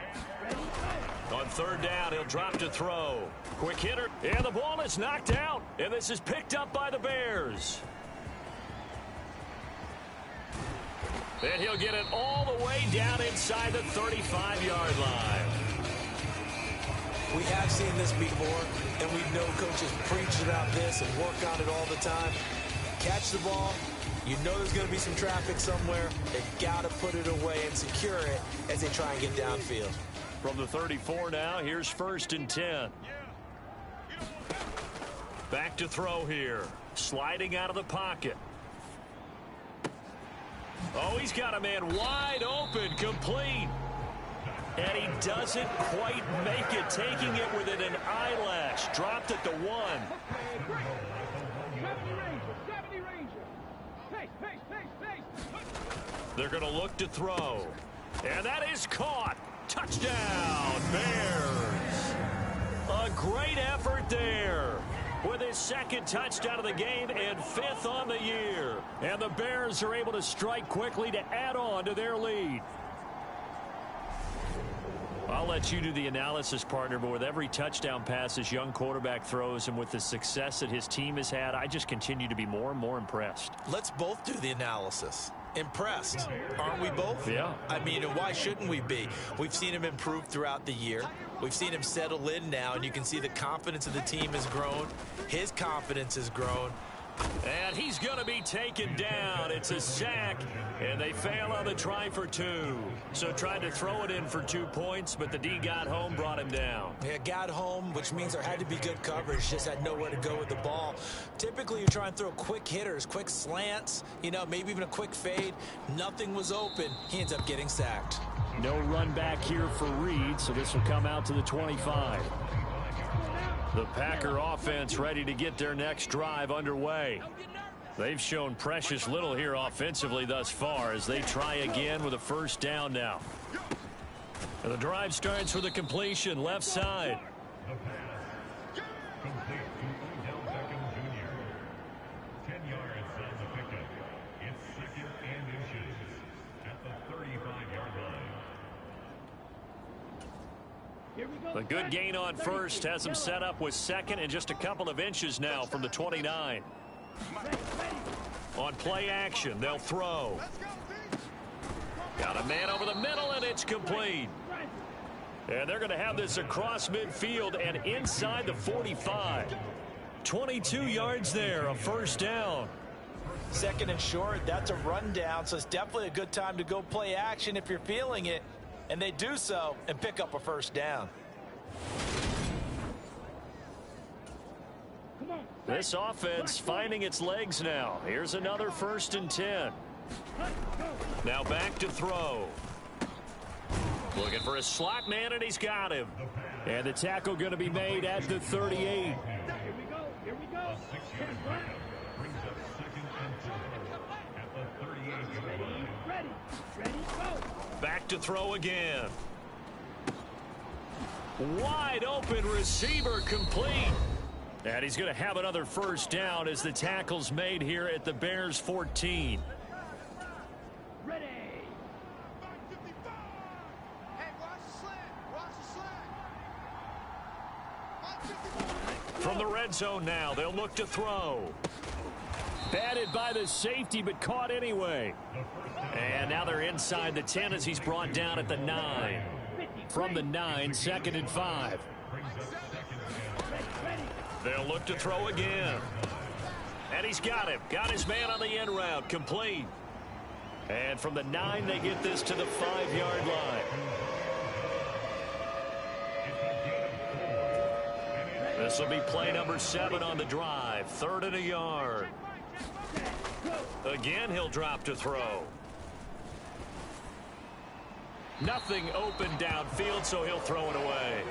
[SPEAKER 2] On 3rd down, he'll drop to throw. Quick hitter. And the ball is knocked out. And this is picked up by the Bears. And he'll get it all the way down inside the 35-yard line.
[SPEAKER 3] We have seen this before, and we know coaches preach about this and work on it all the time. Catch the ball, You know there's going to be some traffic somewhere. They've got to put it away and secure it as they try and get downfield.
[SPEAKER 2] From the 34 now, here's 1st and 10. Back to throw here. Sliding out of the pocket. Oh, he's got a man wide open, complete. And he doesn't quite make it, taking it within an eyelash. Dropped at the 1. They're going to look to throw. And that is caught. Touchdown, Bears. A great effort there with his 2nd touchdown of the game and 5th on the year. And the Bears are able to strike quickly to add on to their lead. I'll let you do the analysis, partner, but with every touchdown pass this young quarterback throws and with the success that his team has had, I just continue to be more and more impressed.
[SPEAKER 3] Let's both do the analysis. Impressed, aren't we both?
[SPEAKER 2] Yeah.
[SPEAKER 3] I mean, and why shouldn't we be? We've seen him improve throughout the year. We've seen him settle in now, and you can see the confidence of the team has grown. His confidence has grown.
[SPEAKER 2] And he's going to be taken down. It's a sack, and they fail on the try for 2. So tried to throw it in for 2 points, but the D got home, brought him down.
[SPEAKER 3] Yeah, got home, which means there had to be good coverage. Just had nowhere to go with the ball. Typically, you try and throw quick hitters, quick slants, you know, maybe even a quick fade. Nothing was open. He ends up getting sacked.
[SPEAKER 1] No run back here for Reed, so this will come out to the 25.
[SPEAKER 2] The Packer offense ready to get their next drive underway. They've shown precious little here offensively thus far as they try again with a 1st down now. And the drive starts with a completion left side. A good gain on 1st has him set up with 2nd and just a couple of inches now from the 29. On play action, they'll throw. Got a man over the middle, and it's complete. And they're going to have this across midfield and inside the 45. 22 yards there, a 1st down.
[SPEAKER 3] 2nd and short, that's a rundown, so it's definitely a good time to go play action if you're feeling it. And they do so and pick up a 1st down.
[SPEAKER 2] This offense finding its legs now. Here's another 1st and 10. Now back to throw. Looking for a slot man, and he's got him.
[SPEAKER 1] And the tackle going to be made at the 38.
[SPEAKER 6] Here we go. Ready, go.
[SPEAKER 2] Back to throw again. Wide open receiver, complete. And he's going to have another 1st down as the tackle's made here at the Bears 14.
[SPEAKER 6] Ready.
[SPEAKER 2] From the red zone now, they'll look to throw.
[SPEAKER 1] Batted by the safety, but caught anyway.
[SPEAKER 2] And now they're inside the 10 as he's brought down at the 9.
[SPEAKER 1] From the 9, 2nd and 5.
[SPEAKER 2] They'll look to throw again. And he's got him. Got his man on the end route. Complete. And from the 9, they get this to the 5-yard line. This will be play number 7 on the drive. 3rd and a yard. Again, he'll drop to throw. Nothing open downfield, so he'll throw it away.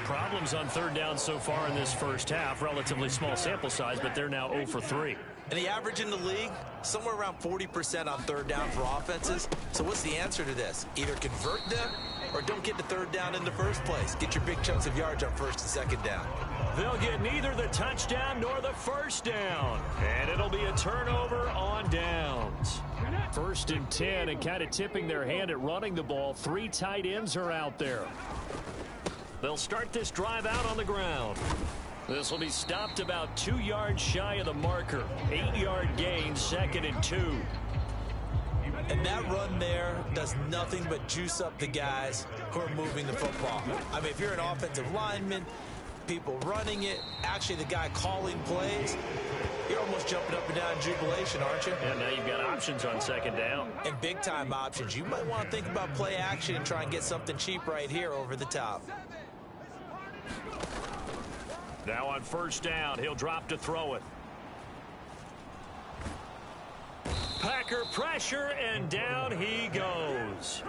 [SPEAKER 2] Problems on 3rd down so far in this 1st half. Relatively small sample size, but they're now 0 for 3.
[SPEAKER 3] And the average in the league, somewhere around 40% on 3rd down for offenses. So what's the answer to this? Either convert them or don't get the 3rd down in the first place. Get your big chunks of yards on 1st and 2nd down.
[SPEAKER 2] They'll get neither the touchdown nor the 1st down. And it'll be a turnover on downs.
[SPEAKER 1] 1st and 10, and kind of tipping their hand at running the ball. 3 tight ends are out there.
[SPEAKER 2] They'll start this drive out on the ground. This will be stopped about 2 yards shy of the marker. 8-yard gain, 2nd and 2.
[SPEAKER 3] And that run there does nothing but juice up the guys who are moving the football. I mean, if you're an offensive lineman, people running it, actually the guy calling plays. You're almost jumping up and down in jubilation, aren't you?
[SPEAKER 2] And now you've got options on second down.
[SPEAKER 3] And big-time options. You might want to think about play action and try and get something cheap right here over the top.
[SPEAKER 2] Now on first down, he'll drop to throw it. Packer pressure, and down he goes.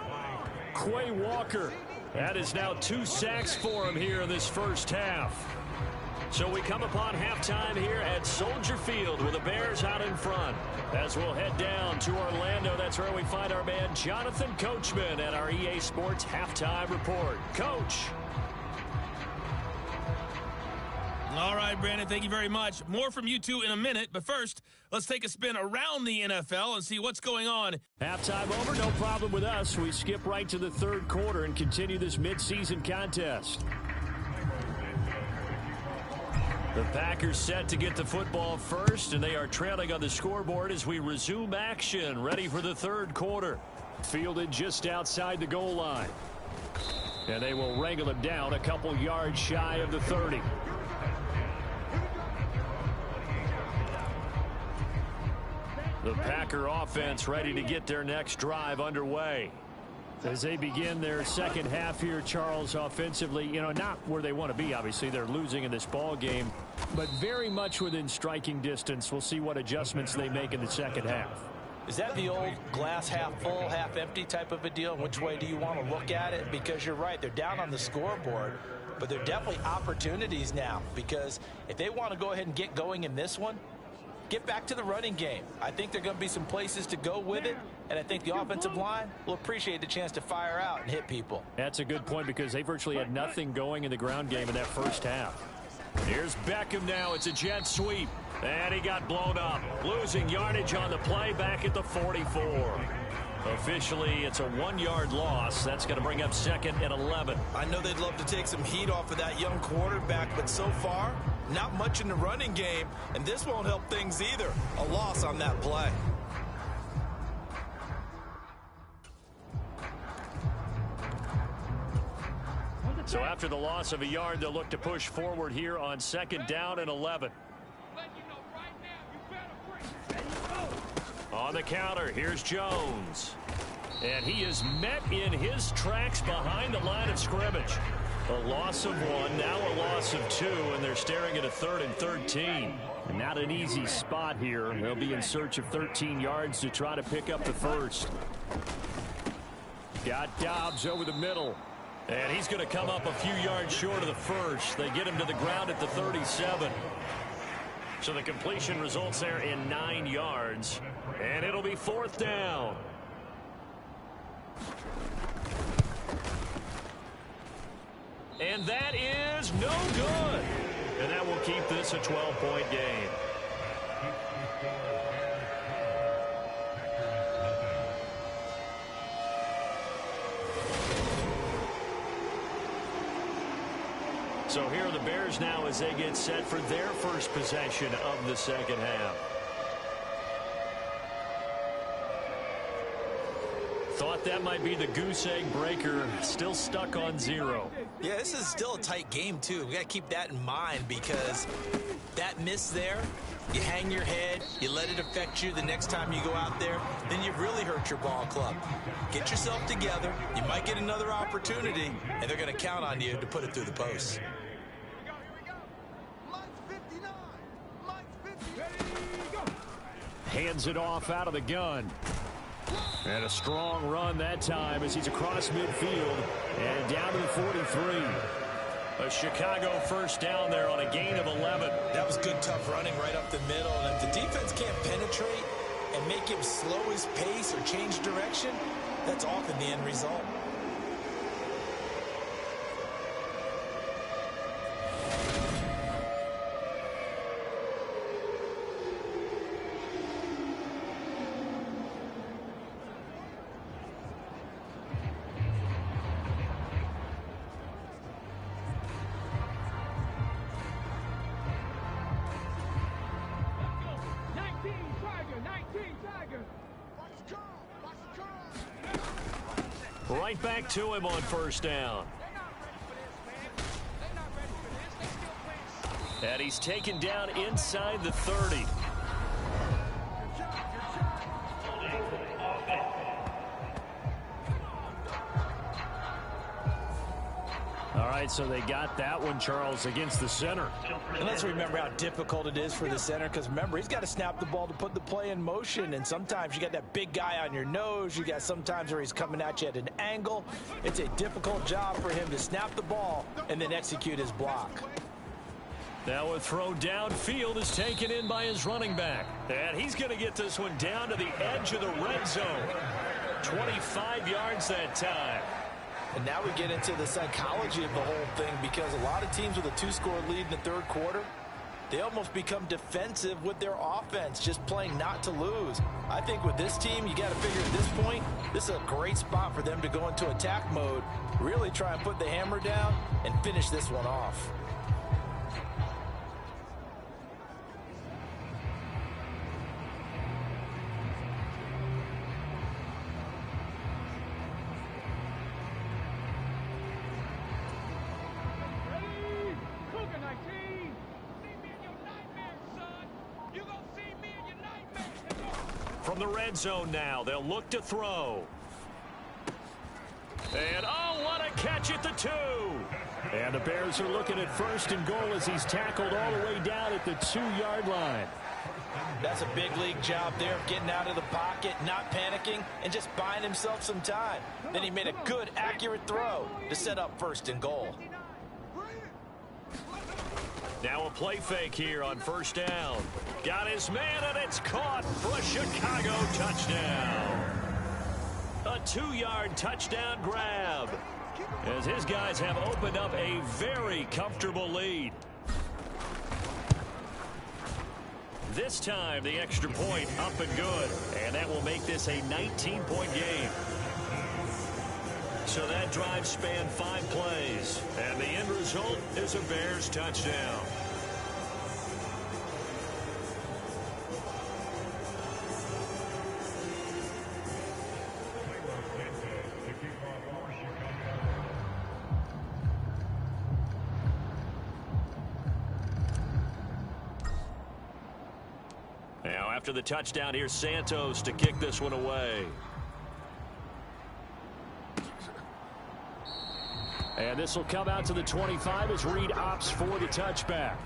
[SPEAKER 1] Quay Walker.
[SPEAKER 2] That is now 2 sacks for him here in this first half. So we come upon halftime here at Soldier Field with the Bears out in front. As we'll head down to Orlando, that's where we find our man Jonathan Coachman at our EA Sports Halftime Report. Coach.
[SPEAKER 7] All right, Brandon, thank you very much. More from you two in a minute, but first, let's take a spin around the NFL and see what's going on.
[SPEAKER 1] Halftime over, no problem with us. We skip right to the third quarter and continue this midseason contest.
[SPEAKER 2] The Packers set to get the football first, and they are trailing on the scoreboard as we resume action, ready for the third quarter.
[SPEAKER 1] Fielded just outside the goal line. And they will wrangle him down a couple yards shy of the 30.
[SPEAKER 2] The Packer offense ready to get their next drive underway.
[SPEAKER 1] As they begin their second half here, Charles, offensively, not where they want to be, obviously. They're losing in this ball game, but very much within striking distance. We'll see what adjustments they make in the second half.
[SPEAKER 3] Is that the old glass half full, half empty type of a deal? Which way do you want to look at it? Because you're right, they're down on the scoreboard, but they're definitely opportunities now, because if they want to go ahead and get going in this one, get back to the running game. I think there are going to be some places to go with it, and I think the offensive line will appreciate the chance to fire out and hit people.
[SPEAKER 1] That's a good point, because they virtually had nothing going in the ground game in that first half.
[SPEAKER 2] Here's Beckham now. It's a jet sweep, and he got blown up. Losing yardage on the play back at the 44. Officially, it's a 1-yard loss. That's going to bring up 2nd and 11.
[SPEAKER 3] I know they'd love to take some heat off of that young quarterback, but so far, not much in the running game, and this won't help things either. A loss on that play.
[SPEAKER 2] So after the loss of a yard, they'll look to push forward here on 2nd down and 11. On the counter, here's Jones. And he is met in his tracks behind the line of scrimmage. A loss of 1, now a loss of 2, and they're staring at a 3rd and 13.
[SPEAKER 1] And not an easy spot here. They'll be in search of 13 yards to try to pick up the first. Got Dobbs over the middle.
[SPEAKER 2] And he's going to come up a few yards short of the first. They get him to the ground at the 37. So the completion results there in 9 yards. And it'll be 4th down. And that is no good. And that will keep this a 12-point game. So here are the Bears now as they get set for their first possession of the second half. Thought that might be the goose egg breaker. Still stuck on 0.
[SPEAKER 3] Yeah, this is still a tight game, too. We got to keep that in mind, because that miss there, you hang your head, you let it affect you the next time you go out there, then you've really hurt your ball club. Get yourself together. You might get another opportunity, and they're going to count on you to put it through the post.
[SPEAKER 1] Hands it off out of the gun. And a strong run that time as he's across midfield and down to the 43.
[SPEAKER 2] A Chicago first down there on a gain of 11.
[SPEAKER 3] That was good, tough running right up the middle. And if the defense can't penetrate and make him slow his pace or change direction, that's often the end result.
[SPEAKER 2] Right back to him on first down. And he's taken down inside the 30.
[SPEAKER 1] All right, so they got that one, Charles, against the center.
[SPEAKER 3] And let's remember how difficult it is for the center, because remember, he's got to snap the ball to put the play in motion, and sometimes you got that big guy on your nose. You got sometimes where he's coming at you at an angle. It's a difficult job for him to snap the ball and then execute his block.
[SPEAKER 2] Now a throw downfield is taken in by his running back. And he's going to get this one down to the edge of the red zone. 25 yards that time.
[SPEAKER 3] And now we get into the psychology of the whole thing, because a lot of teams with a 2-score lead in the third quarter, they almost become defensive with their offense, just playing not to lose. I think with this team, you got to figure at this point, this is a great spot for them to go into attack mode, really try and put the hammer down and finish this one off.
[SPEAKER 2] From the red zone now, they'll look to throw. And, oh, what a catch at the 2.
[SPEAKER 1] And the Bears are looking at 1st and goal as he's tackled all the way down at the 2-yard line.
[SPEAKER 3] That's a big league job there of getting out of the pocket, not panicking, and just buying himself some time. Then he made a good, accurate throw to set up 1st and goal.
[SPEAKER 2] Now a play fake here on 1st down. Got his man, and it's caught for a Chicago touchdown. A 2-yard touchdown grab, as his guys have opened up a very comfortable lead. This time, the extra point up and good, and that will make this a 19-point game. So that drive spanned 5 plays, and the end result is a Bears touchdown. Now after the touchdown, here's Santos to kick this one away.
[SPEAKER 1] And this will come out to the 25 as Reed opts for the touchback.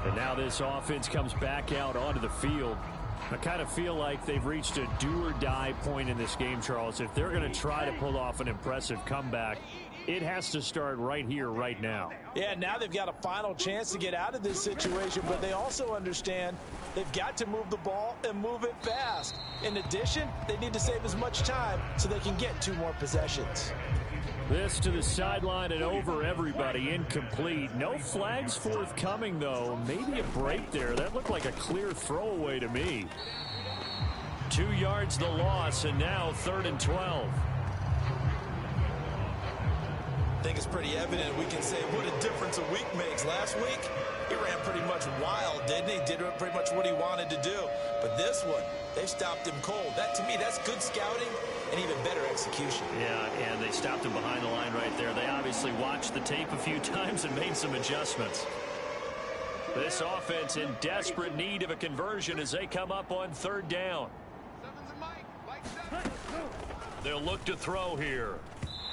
[SPEAKER 1] And now this offense comes back out onto the field. I kind of feel like they've reached a do-or-die point in this game, Charles. If they're going to try to pull off an impressive comeback, it has to start right here, right now.
[SPEAKER 3] Yeah, now they've got a final chance to get out of this situation, but they also understand they've got to move the ball and move it fast. In addition, they need to save as much time so they can get 2 more possessions.
[SPEAKER 1] This to the sideline and over everybody, incomplete. No flags forthcoming, though. Maybe a break there. That looked like a clear throwaway to me.
[SPEAKER 2] 2 yards the loss, and now 3rd and 12.
[SPEAKER 3] I think it's pretty evident. We can say what a difference a week makes. Last week, he ran pretty much wild, didn't he? Did pretty much what he wanted to do. But this one, they stopped him cold. That, to me, that's good scouting and even better execution.
[SPEAKER 2] Yeah, and they stopped him behind the line right there. They obviously watched the tape a few times and made some adjustments. This offense in desperate need of a conversion as they come up on 3rd down. They'll look to throw here.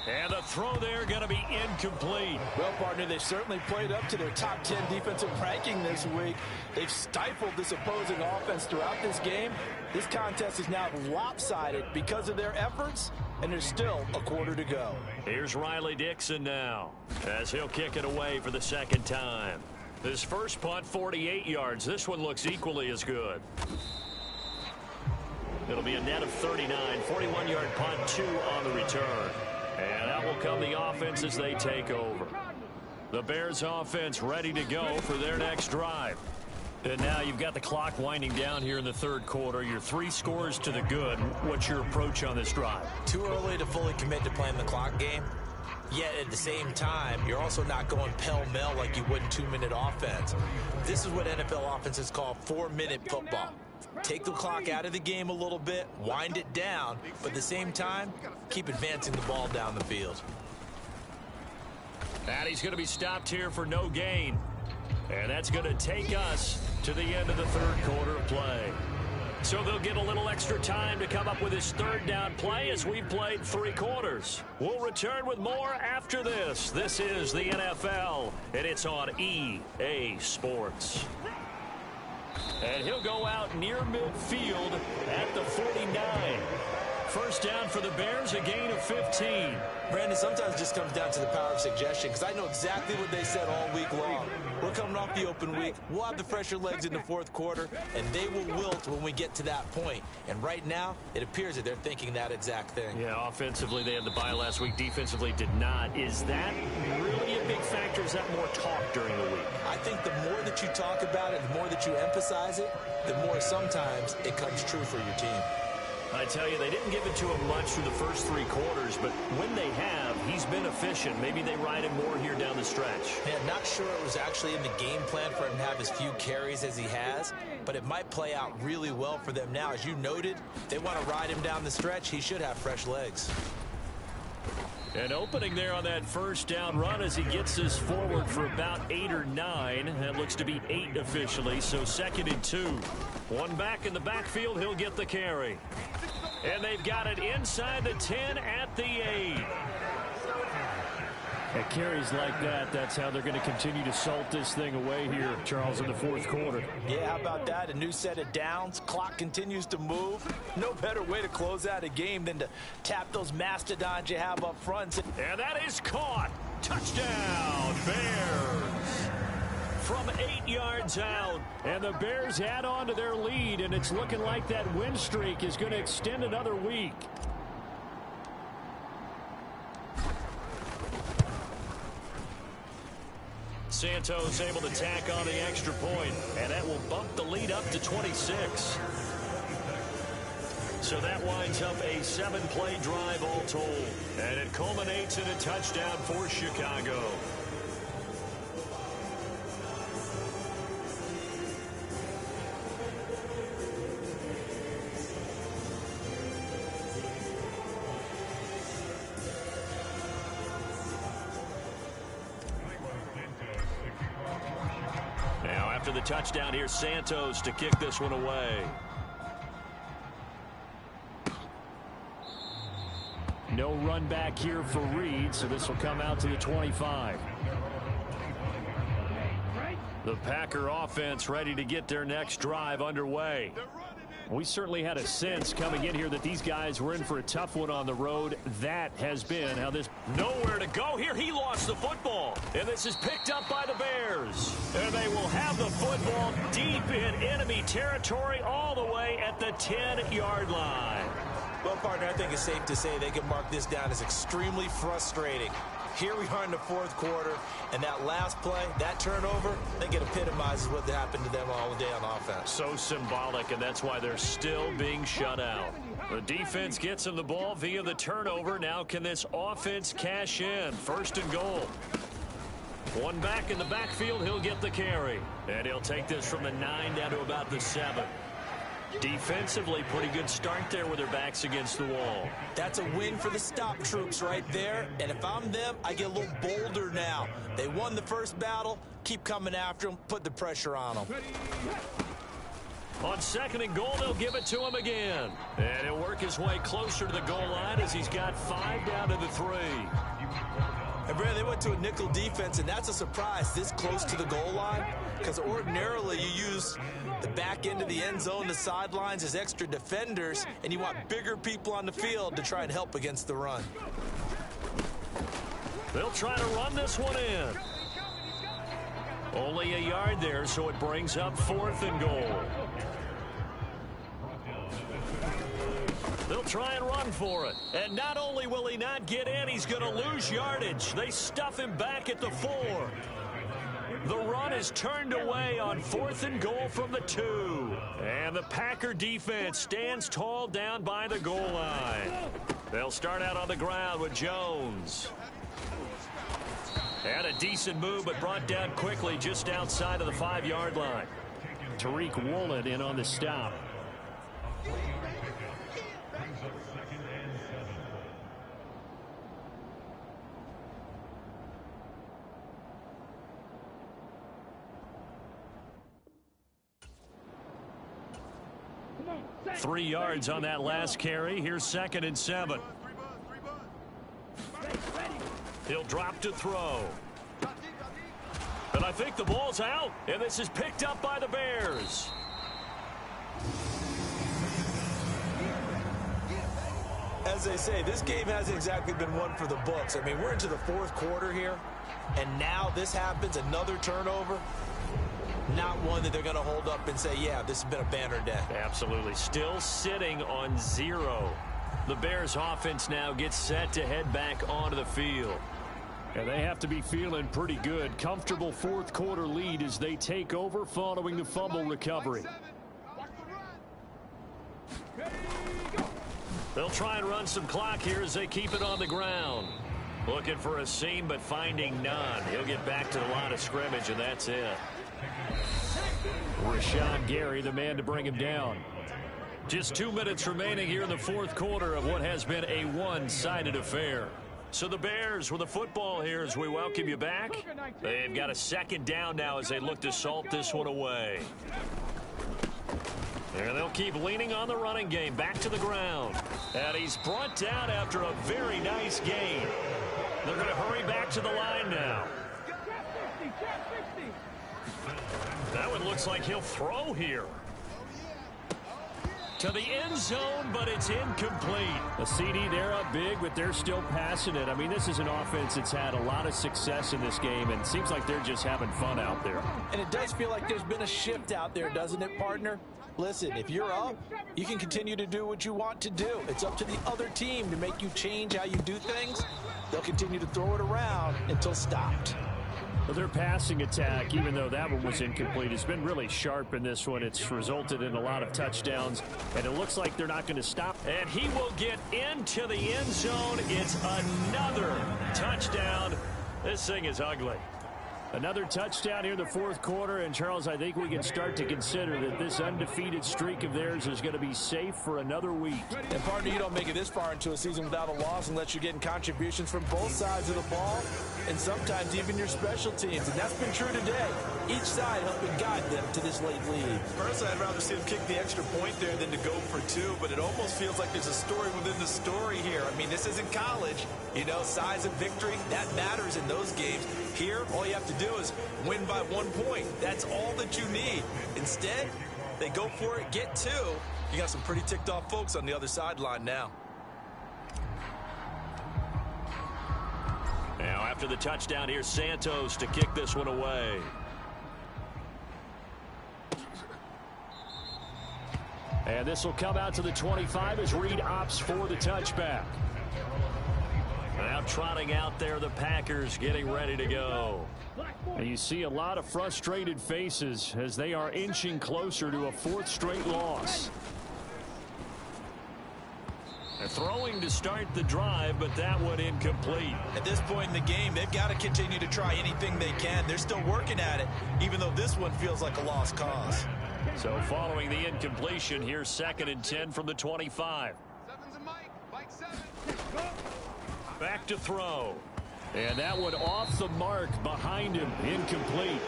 [SPEAKER 2] And the throw there going to be incomplete.
[SPEAKER 3] Well, partner, they certainly played up to their top 10 defensive ranking this week. They've stifled this opposing offense throughout this game. This contest is now lopsided because of their efforts, and there's still a quarter to go.
[SPEAKER 2] Here's Riley Dixon now, as he'll kick it away for the 2nd time. His first punt, 48 yards. This one looks equally as good. It'll be a net of 39, 41-yard punt, 2 on the return. And out will come the offense as they take over. The Bears offense ready to go for their next drive. And now you've got the clock winding down here in the 3rd quarter. You're 3 scores to the good. What's your approach on this drive?
[SPEAKER 3] Too early to fully commit to playing the clock game. Yet at the same time, you're also not going pell-mell like you would in 2-minute offense. This is what NFL offenses call 4-minute football. Take the clock out of the game a little bit, wind it down, but at the same time, keep advancing the ball down the field.
[SPEAKER 2] And he's going to be stopped here for no gain. And that's going to take us to the end of the third quarter of play. So they'll get a little extra time to come up with his third down play as we've played 3 quarters. We'll return with more after this. This is the NFL, and it's on EA Sports. And he'll go out near midfield at the 49. First down for the Bears, a gain of 15.
[SPEAKER 3] Brandon, sometimes it just comes down to the power of suggestion, because I know exactly what they said all week long. We're coming off the open week. We'll have the fresher legs in the fourth quarter, and they will wilt when we get to that point. And right now, it appears that they're thinking that exact thing.
[SPEAKER 2] Yeah, offensively, they had the bye last week. Defensively, did not. Is that really a big factor? Is that more talk during the week?
[SPEAKER 3] I think the more that you talk about it, the more that you emphasize it, the more sometimes it comes true for your team.
[SPEAKER 2] I tell you, they didn't give it to him much through the first 3 quarters, but when they have, he's been efficient. Maybe they ride him more here down the stretch.
[SPEAKER 3] Yeah, not sure it was actually in the game plan for him to have as few carries as he has, but it might play out really well for them now. As you noted, if they want to ride him down the stretch, he should have fresh legs.
[SPEAKER 2] An opening there on that first down run as he gets us forward for about 8 or 9. That looks to be 8 officially, so 2nd and 2. One back in the backfield, he'll get the carry. And they've got it inside the 10 at the 8.
[SPEAKER 1] At carries like that, that's how they're going to continue to salt this thing away here, Charles, in the fourth quarter.
[SPEAKER 3] Yeah, how about that? A new set of downs. Clock continues to move. No better way to close out a game than to tap those mastodons you have up front.
[SPEAKER 2] And that is caught. Touchdown, Bears. From 8 yards out.
[SPEAKER 1] And the Bears add on to their lead, and it's looking like that win streak is going to extend another week.
[SPEAKER 2] Santos able to tack on the extra point, and that will bump the lead up to 26. So that winds up a 7-play drive all told, and it culminates in a touchdown for Chicago. After the touchdown, here's Santos to kick this one away.
[SPEAKER 1] No run back here for Reed, so this will come out to the 25.
[SPEAKER 2] The Packer offense ready to get their next drive underway.
[SPEAKER 1] We certainly had a sense coming in here that these guys were in for a tough one on the road. That has been how this...
[SPEAKER 2] Nowhere to go here. He lost the football. And this is picked up by the Bears. And they will have the football deep in enemy territory all the way at the 10-yard line.
[SPEAKER 3] Well, partner, I think it's safe to say they can mark this down as extremely frustrating. Here we are in the fourth quarter, and that last play, that turnover, I think it epitomizes what happened to them all day on offense.
[SPEAKER 2] So symbolic, and that's why they're still being shut out. The defense gets them the ball via the turnover. Now can this offense cash in? 1st and goal. One back in the backfield, he'll get the carry. And he'll take this from the 9 down to about the 7. Defensively, pretty good start there with their backs against the wall.
[SPEAKER 3] That's a win for the stop troops right there. And if I'm them, I get a little bolder now. They won the first battle. Keep coming after them. Put the pressure on them.
[SPEAKER 2] On 2nd and goal, they'll give it to him again. And he'll work his way closer to the goal line as he's got 5 down to the 3.
[SPEAKER 3] And Brad, they went to a nickel defense, and that's a surprise this close to the goal line, because ordinarily you use the back end of the end zone, the sidelines as extra defenders, and you want bigger people on the field to try and help against the run.
[SPEAKER 2] They'll try to run this one in. Only a yard there, so it brings up 4th and goal. They'll try and run for it. And not only will he not get in, he's going to lose yardage. They stuff him back at the 4. The run is turned away on 4th and goal from the 2. And the Packer defense stands tall down by the goal line. They'll start out on the ground with Jones. And a decent move, but brought down quickly just outside of the 5-yard line.
[SPEAKER 1] Tariq Woolen in on the stop.
[SPEAKER 2] 3 yards on that last carry. Here's 2nd and 7. He'll drop to throw. And I think the ball's out, and this is picked up by the Bears.
[SPEAKER 3] As they say, this game hasn't exactly been one for the books. I mean, we're into the 4th quarter here, and now this happens, another turnover. Not one that they're going to hold up and say, yeah, this has been a banner day.
[SPEAKER 2] Absolutely. Still sitting on 0. The Bears offense now gets set to head back onto the field.
[SPEAKER 1] And they have to be feeling pretty good. Comfortable 4th quarter lead as they take over following the fumble recovery.
[SPEAKER 2] They'll try and run some clock here as they keep it on the ground. Looking for a seam, but finding none. He'll get back to the line of scrimmage, and that's it.
[SPEAKER 1] Rashawn Gary, the man to bring him down.
[SPEAKER 2] Just 2 minutes remaining here in the 4th quarter of what has been a one-sided affair. So the Bears with the football here as we welcome you back. They've got a 2nd down now as they look to salt this one away. And they'll keep leaning on the running game. Back to the ground. And he's brought down after a very nice gain. They're going to hurry back to the line now. That one looks like he'll throw here. To the end zone, but it's incomplete.
[SPEAKER 1] A CD, they're up big, but they're still passing it. I mean, this is an offense that's had a lot of success in this game, and it seems like they're just having fun out there.
[SPEAKER 3] And it does feel like there's been a shift out there, doesn't it, partner? Listen, if you're up, you can continue to do what you want to do. It's up to the other team to make you change how you do things. They'll continue to throw it around until stopped.
[SPEAKER 1] Well, their passing attack, even though that one was incomplete, has been really sharp in this one. It's resulted in a lot of touchdowns, and it looks like they're not going to stop.
[SPEAKER 2] And he will get into the end zone. It's another touchdown. This thing is ugly.
[SPEAKER 1] Another touchdown here in the 4th quarter, and Charles, I think we can start to consider that this undefeated streak of theirs is going to be safe for another week.
[SPEAKER 3] And partner, you don't make it this far into a season without a loss unless you're getting contributions from both sides of the ball, and sometimes even your special teams, and that's been true today. Each side helping guide them to this late lead.
[SPEAKER 8] Personally, I'd rather see them kick the extra point there than to go for 2, but it almost feels like there's a story within the story here. I mean, this isn't college. You know, size of victory, that matters in those games. Here, all you have to do is win by 1 point. That's all that you need. Instead, they go for it, get 2. You got some pretty ticked off folks on the other sideline now.
[SPEAKER 2] Now, after the touchdown, here's Santos to kick this one away.
[SPEAKER 1] And this will come out to the 25 as Reed opts for the touchback.
[SPEAKER 2] Now trotting out there, the Packers getting ready to go.
[SPEAKER 1] And you see a lot of frustrated faces as they are inching closer to a 4th straight loss.
[SPEAKER 2] They're throwing to start the drive, but that one incomplete.
[SPEAKER 8] At this point in the game, they've got to continue to try anything they can. They're still working at it, even though this one feels like a lost cause.
[SPEAKER 2] So following the incompletion, here's 2nd and 10 from the 25. Back to throw.
[SPEAKER 1] And that one off the mark behind him, incomplete.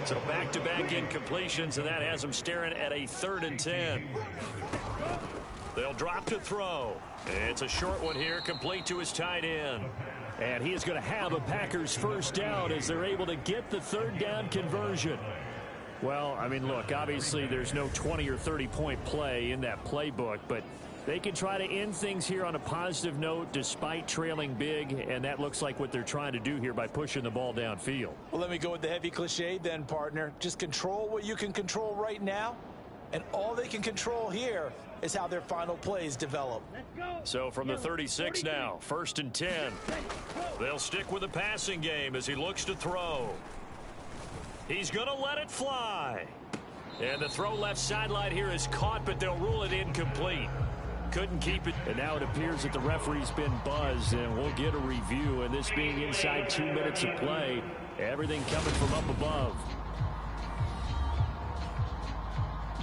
[SPEAKER 2] So back-to-back incompletions, and that has them staring at a 3rd and 10. They'll drop to throw. It's a short one here, complete to his tight end.
[SPEAKER 1] And he is going to have a Packers 1st down as they're able to get the 3rd down conversion. Well, I mean, look, obviously there's no 20 or 30-point play in that playbook, but they can try to end things here on a positive note despite trailing big, and that looks like what they're trying to do here by pushing the ball downfield.
[SPEAKER 3] Well, let me go with the heavy cliche then, partner. Just control what you can control right now, and all they can control here is how their final plays develop.
[SPEAKER 2] So from the 36 now, 1st and 10. They'll stick with the passing game as he looks to throw. He's going to let it fly. And the throw left sideline here is caught, but they'll rule it incomplete. Couldn't keep it.
[SPEAKER 1] And now it appears that the referee's been buzzed, and we'll get a review. And this being inside 2 minutes of play, everything coming from up above.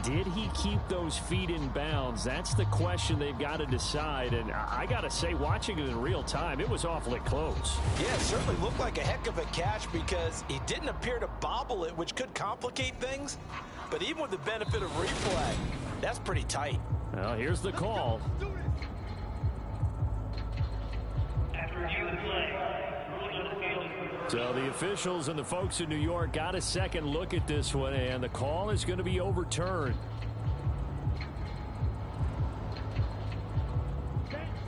[SPEAKER 1] Did he keep those feet in bounds? That's the question they've got to decide. And I got to say, watching it in real time, it was awfully close.
[SPEAKER 3] Yeah, it certainly looked like a heck of a catch because he didn't appear to bobble it, which could complicate things. But even with the benefit of replay, that's pretty tight.
[SPEAKER 1] Well, here's the call. So the officials and the folks in New York got a second look at this one, and the call is going to be overturned.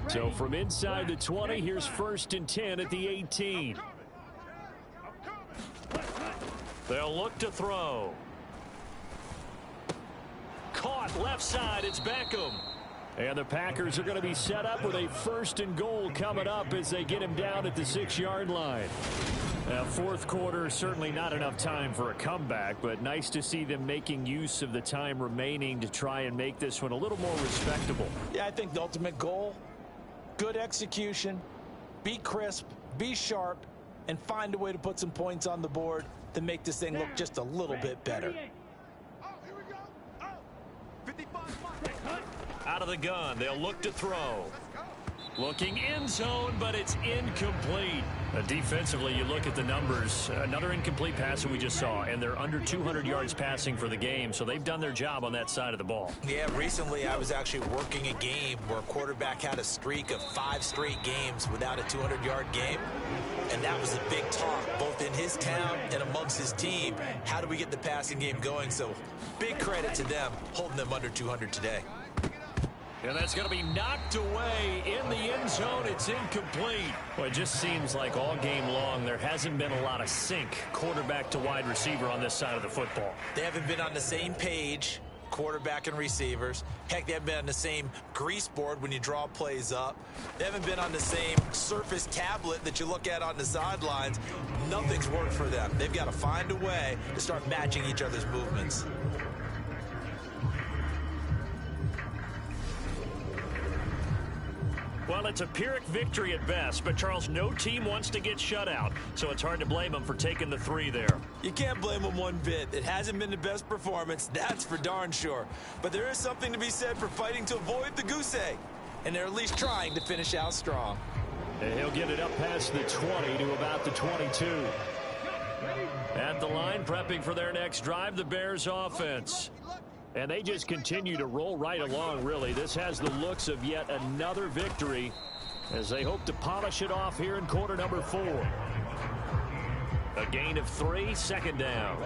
[SPEAKER 1] So from inside the 20, here's 1st and 10 at the 18.
[SPEAKER 2] They'll look to throw. Caught left side. It's Beckham.
[SPEAKER 1] And the Packers are going to be set up with a 1st and goal coming up as they get him down at the 6-yard line. Now, 4th quarter, certainly not enough time for a comeback, but nice to see them making use of the time remaining to try and make this one a little more respectable.
[SPEAKER 3] Yeah, I think the ultimate goal, good execution, be crisp, be sharp, and find a way to put some points on the board to make this thing look just a little bit better.
[SPEAKER 2] Out of the gun. They'll look to throw. Looking end zone, but it's incomplete.
[SPEAKER 1] Defensively, you look at the numbers. Another incomplete pass that we just saw, and they're under 200 yards passing for the game, so they've done their job on that side of the ball.
[SPEAKER 8] Yeah, recently I was actually working a game where a quarterback had a streak of 5 straight games without a 200-yard game, and that was a big talk, both in his town and amongst his team. How do we get the passing game going? So big credit to them, holding them under 200 today.
[SPEAKER 2] And that's going to be knocked away in the end zone. It's incomplete.
[SPEAKER 1] Well, it just seems like all game long there hasn't been a lot of sync quarterback to wide receiver on this side of the football.
[SPEAKER 8] They haven't been on the same page, quarterback and receivers. Heck, they haven't been on the same grease board when you draw plays up. They haven't been on the same Surface tablet that you look at on the sidelines. Nothing's worked for them. They've got to find a way to start matching each other's movements.
[SPEAKER 2] Well, it's a Pyrrhic victory at best, but Charles, no team wants to get shut out, so it's hard to blame them for taking the 3 there.
[SPEAKER 8] You can't blame them one bit. It hasn't been the best performance, that's for darn sure. But there is something to be said for fighting to avoid the goose egg, and they're at least trying to finish out strong.
[SPEAKER 1] And he'll get it up past the 20 to about the 22.
[SPEAKER 2] At the line, prepping for their next drive, the Bears offense.
[SPEAKER 1] And they just continue to roll right along, really. This has the looks of yet another victory as they hope to polish it off here in quarter number 4.
[SPEAKER 2] A gain of 3, 2nd down.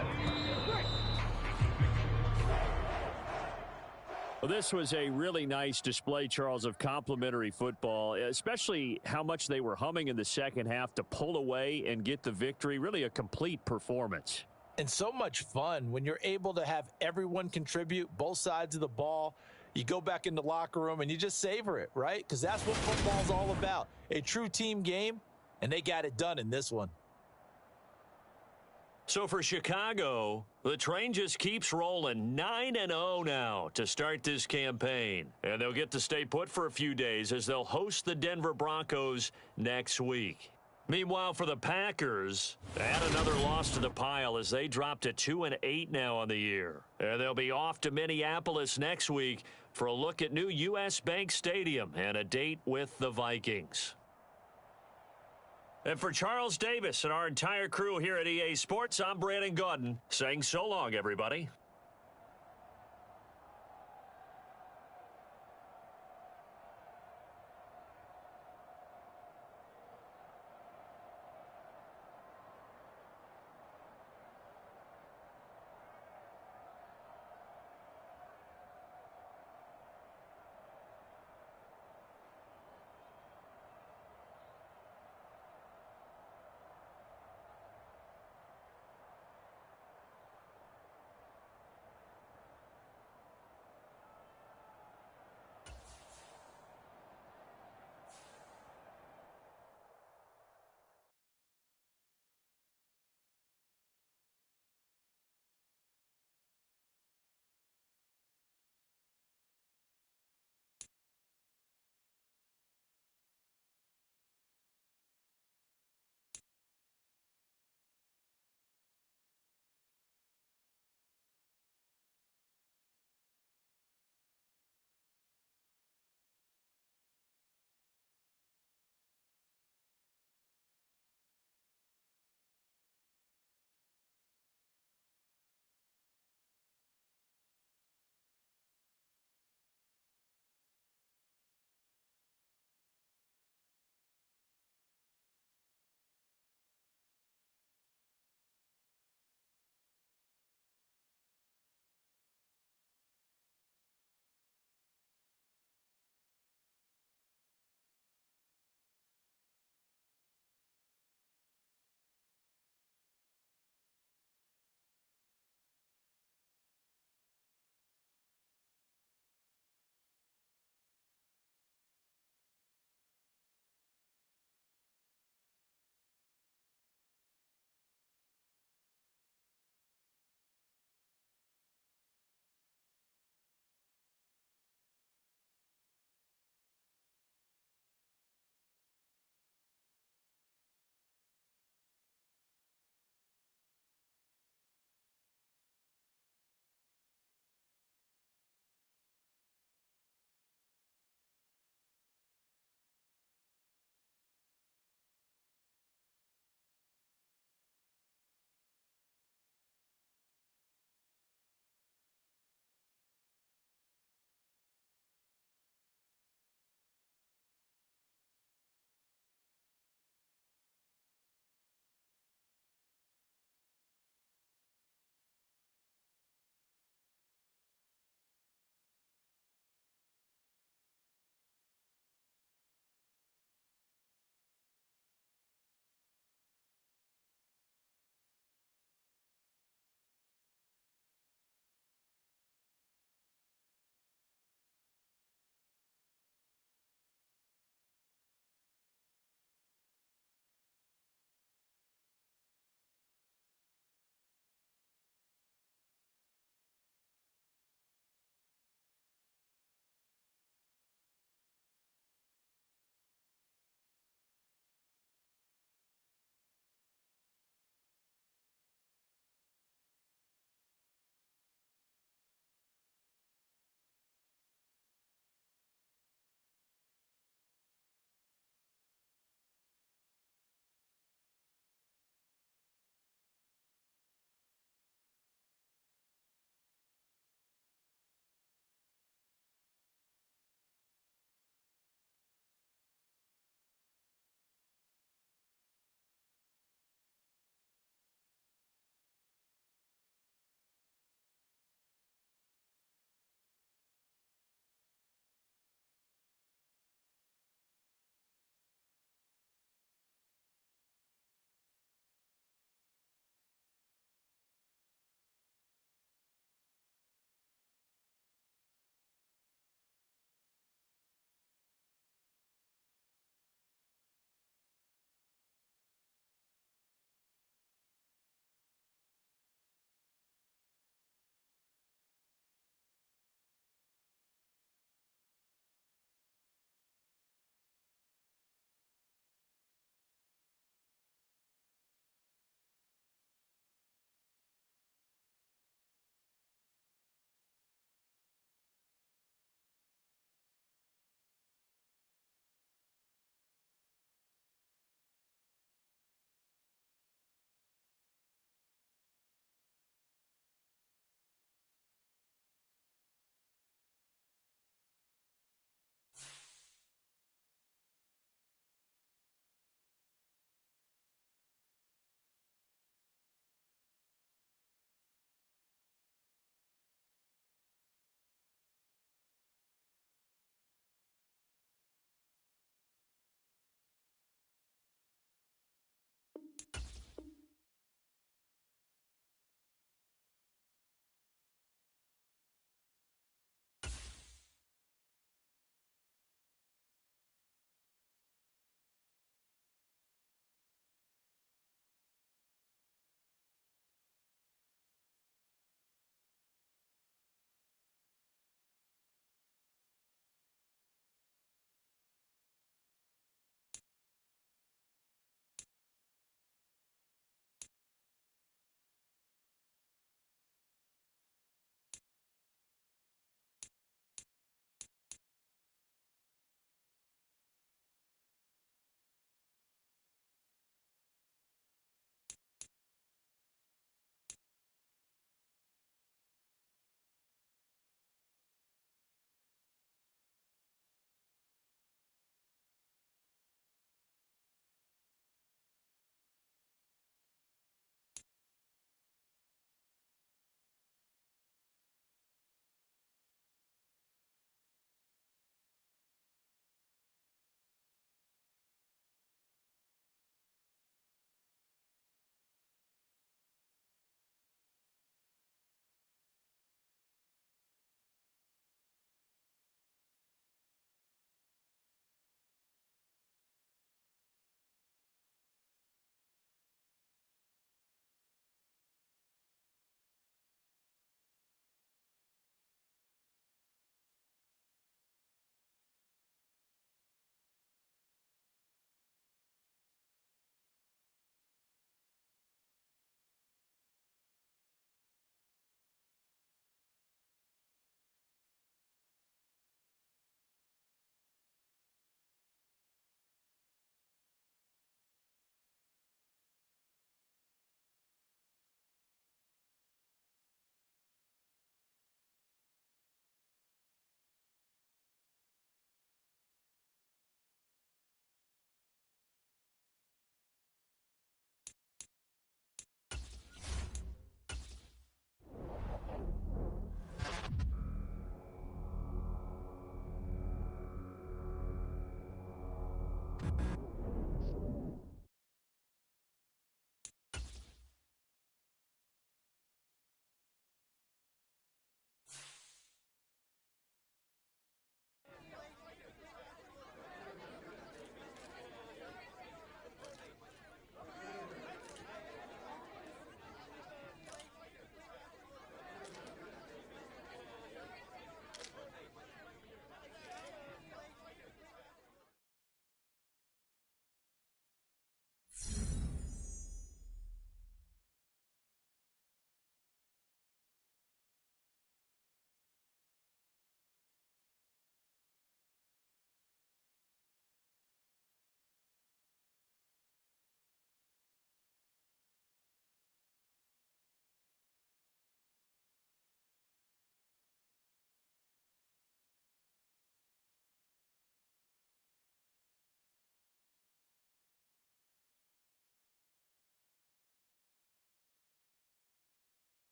[SPEAKER 1] Well, this was a really nice display, Charles, of complimentary football, especially how much they were humming in the second half to pull away and get the victory. Really a complete performance.
[SPEAKER 3] And so much fun when you're able to have everyone contribute, both sides of the ball. You go back in the locker room and you just savor it, right? Because that's what football's all about. A true team game, and they got it done in this one.
[SPEAKER 2] So for Chicago, the train just keeps rolling 9-0 now to start this campaign. And they'll get to stay put for a few days as they'll host the Denver Broncos next week. Meanwhile, for the Packers, add another loss to the pile as they drop to 2-8 now on the year. And they'll be off to Minneapolis next week for a look at new U.S. Bank Stadium and a date with the Vikings. And for Charles Davis and our entire crew here at EA Sports, I'm Brandon Gaudin saying so long, everybody.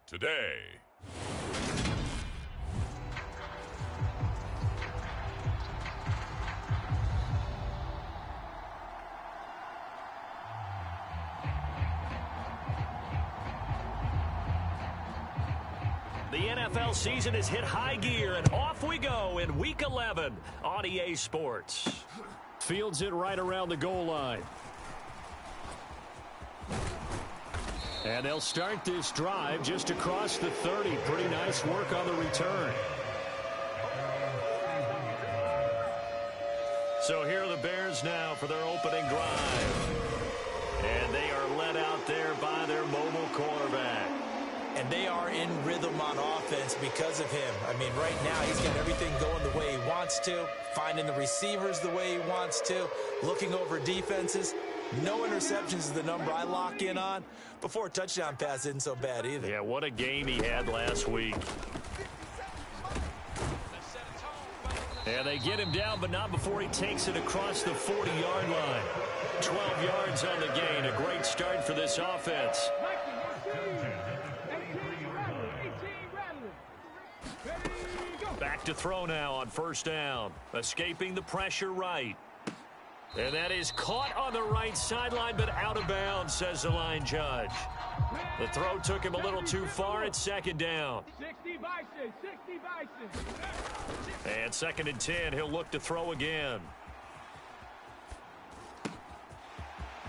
[SPEAKER 5] today.
[SPEAKER 2] The NFL season has hit high gear, and off we go in Week 11 on EA Sports.
[SPEAKER 1] Fields it right around the goal line. And they'll start this drive just across the 30. Pretty nice work on the return.
[SPEAKER 2] So here are the Bears now for their opening drive. And they are led out there by their mobile quarterback.
[SPEAKER 8] And they are in rhythm on offense because of him. I mean, right now he's got everything going the way he wants to, finding the receivers the way he wants to, looking over defenses. No interceptions is the number I lock in on. Before a touchdown pass isn't so bad either.
[SPEAKER 2] Yeah, what a game he had last week. And they get him down, but not before he takes it across the 40-yard line. 12 yards on the gain. A great start for this offense. Back to throw now on first down. Escaping the pressure right. And that is caught on the right sideline, but out of bounds, says the line judge. The throw took him a little too far. It's second down.
[SPEAKER 6] 60 Bison, 60 Bison.
[SPEAKER 2] And second and 10, he'll look to throw again.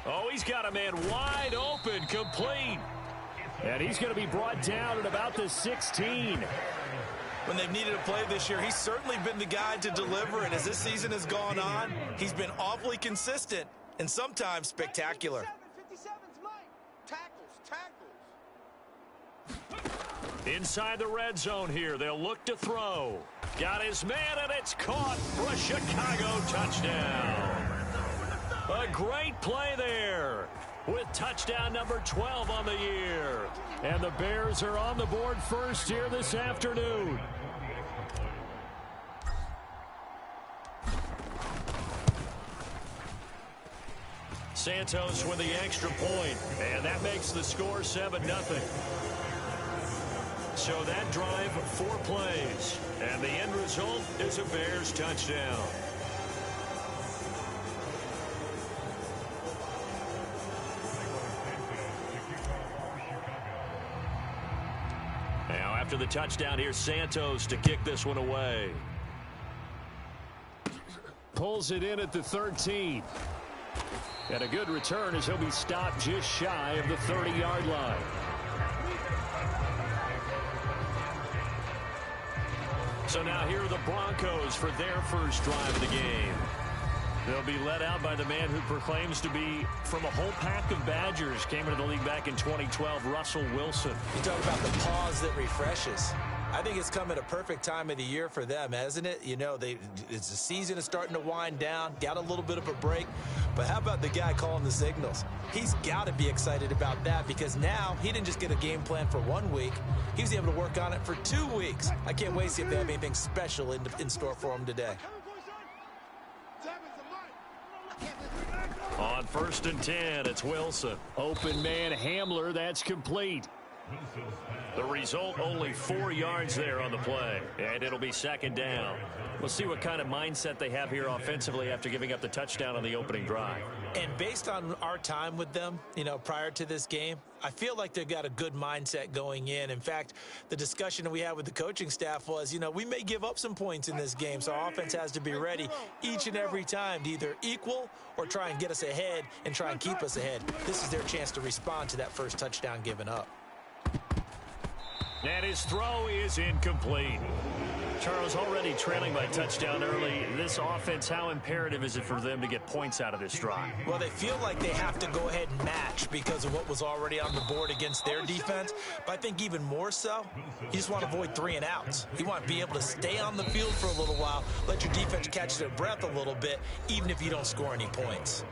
[SPEAKER 2] Oh, he's got a man wide open, complete.
[SPEAKER 1] And he's going to be brought down at about the 16.
[SPEAKER 8] When they've needed a play this year, he's certainly been the guy to deliver, and as this season has gone on, he's been awfully consistent and sometimes spectacular.
[SPEAKER 6] 57's Mike. Tackles.
[SPEAKER 2] Inside the red zone here, they'll look to throw. Got his man, and it's caught for a Chicago touchdown. A great play there with touchdown number 12 on the year.
[SPEAKER 1] And the Bears are on the board first here this afternoon.
[SPEAKER 2] Santos with the extra point, and that makes the score 7-0. So that drive, 4 plays, and the end result is a Bears touchdown. Now after the touchdown, here's Santos to kick this one away.
[SPEAKER 1] Pulls it in at the 13. And a good return as he'll be stopped just shy of the 30-yard line.
[SPEAKER 2] So now here are the Broncos for their first drive of the game. They'll be led out by the man who proclaims to be from a whole pack of Badgers. Came into the league back in 2012, Russell Wilson.
[SPEAKER 8] You talk about the pause that refreshes. I think it's come at a perfect time of the year for them, hasn't it? You know, the season is starting to wind down, got a little bit of a break. But how about the guy calling the signals? He's got to be excited about that because now he didn't just get a game plan for 1 week. He was able to work on it for 2 weeks. I can't wait to see if they have anything special in store for him today.
[SPEAKER 2] On first and 10, it's Wilson.
[SPEAKER 1] Open man Hamler, that's complete.
[SPEAKER 2] The result, only 4 yards there on the play, and it'll be second down. We'll see what kind of mindset they have here offensively after giving up the touchdown on the opening drive.
[SPEAKER 8] And based on our time with them, you know, prior to this game, I feel like they've got a good mindset going in. In fact, the discussion that we had with the coaching staff was, you know, we may give up some points in this game, so our offense has to be ready each and every time to either equal or try and get us ahead and try and keep us ahead. This is their chance to respond to that first touchdown given up.
[SPEAKER 2] And his throw is incomplete. Charles, already trailing by touchdown early. This offense, how imperative is it for them to get points out of this drive?
[SPEAKER 8] Well, they feel like they have to go ahead and match because of what was already on the board against their defense. But I think even more so, you just want to avoid 3 and outs. You want to be able to stay on the field for a little while, let your defense catch their breath a little bit, even if you don't score any points.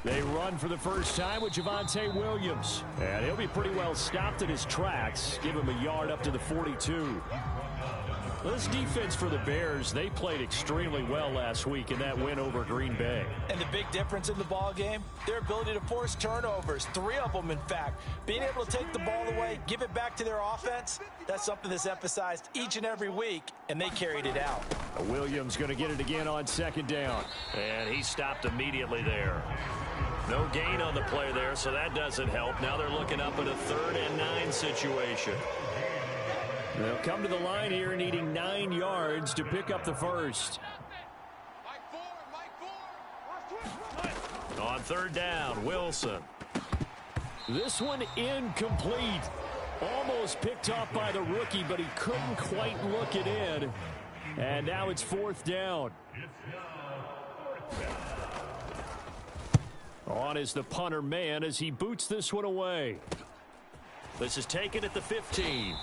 [SPEAKER 1] They run for the first time with Javonte Williams. And he'll be pretty well stopped in his tracks. Give him a yard up to the 42. This defense for the Bears, they played extremely well last week in that win over Green Bay.
[SPEAKER 3] And the big difference in the ball game, their ability to force turnovers, 3 of them in fact. Being able to take the ball away, give it back to their offense, that's something that's emphasized each and every week, and they carried it out.
[SPEAKER 1] Williams going to get it again on 2nd down.
[SPEAKER 2] And he stopped immediately there. No gain on the play there, so that doesn't help. Now they're looking up at a 3rd and 9 situation.
[SPEAKER 1] They'll come to the line here needing 9 yards to pick up the first.
[SPEAKER 2] On 3rd down, Wilson.
[SPEAKER 1] This one incomplete. Almost picked off by the rookie, but he couldn't quite look it in. And now it's 4th down. On is the punter man as he boots this one away.
[SPEAKER 2] This is taken at the 15.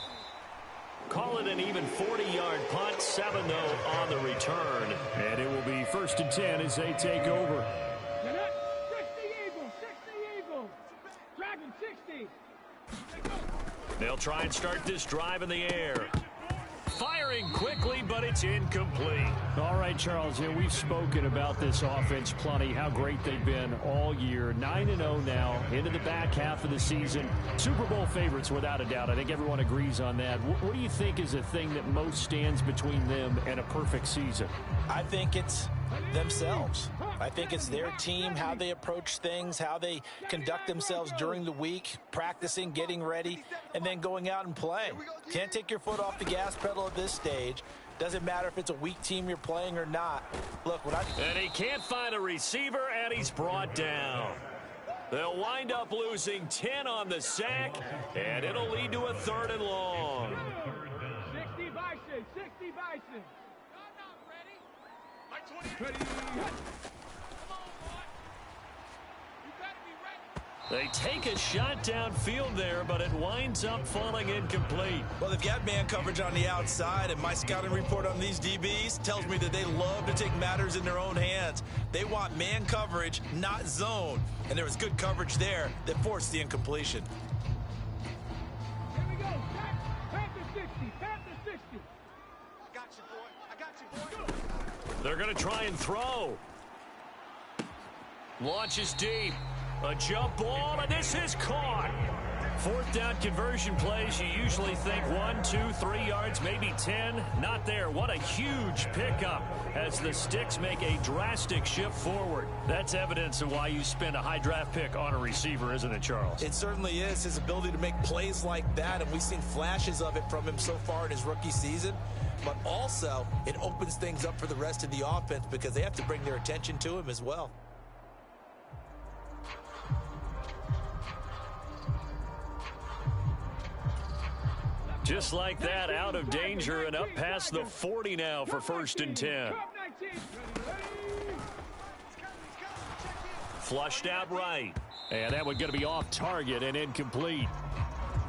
[SPEAKER 2] Call it an even 40-yard punt. 7, though, on the return.
[SPEAKER 1] And it will be 1st and 10 as they take over.
[SPEAKER 6] 60 Eagles. Dragon 60.
[SPEAKER 2] They'll try and start this drive in the air. Firing quickly, but it's incomplete.
[SPEAKER 1] All right, Charles, we've spoken about this offense plenty, how great they've been all year. 9-0 now, into the back half of the season. Super Bowl favorites, without a doubt. I think everyone agrees on that. What do you think is the thing that most stands between them and a perfect season?
[SPEAKER 3] I think it's themselves. I think it's their team, how they approach things, how they conduct themselves during the week, practicing, getting ready, and then going out and playing. Can't take your foot off the gas pedal at this stage. Doesn't matter if it's a weak team you're playing or not. Look,
[SPEAKER 2] and he can't find a receiver, and he's brought down. They'll wind up losing 10 on the sack, and it'll lead to a 3rd and long.
[SPEAKER 6] 60 Bison. 60 Bison.
[SPEAKER 2] They take a shot downfield there, but it winds up falling incomplete.
[SPEAKER 8] Well, they've got man coverage on the outside, and my scouting report on these DBs tells me that they love to take matters in their own hands. They want man coverage, not zone. And there was good coverage there that forced the incompletion.
[SPEAKER 6] Here we go. Panther 60. Panther 60. I got you, boy. I got you, boy.
[SPEAKER 2] They're going to try and throw. Launches deep. A jump ball, and this is caught. 4th down conversion plays, you usually think 1, 2, 3 yards, maybe 10. Not there. What a huge pickup as the Sticks make a drastic shift forward. That's evidence of why you spend a high draft pick on a receiver, isn't it, Charles?
[SPEAKER 8] It certainly is. His ability to make plays like that, and we've seen flashes of it from him so far in his rookie season. But also, it opens things up for the rest of the offense because they have to bring their attention to him as well.
[SPEAKER 2] Just like that, out of danger and up past the 40 now for 1st and 10. Flushed out right.
[SPEAKER 1] And that one going to be off target and incomplete.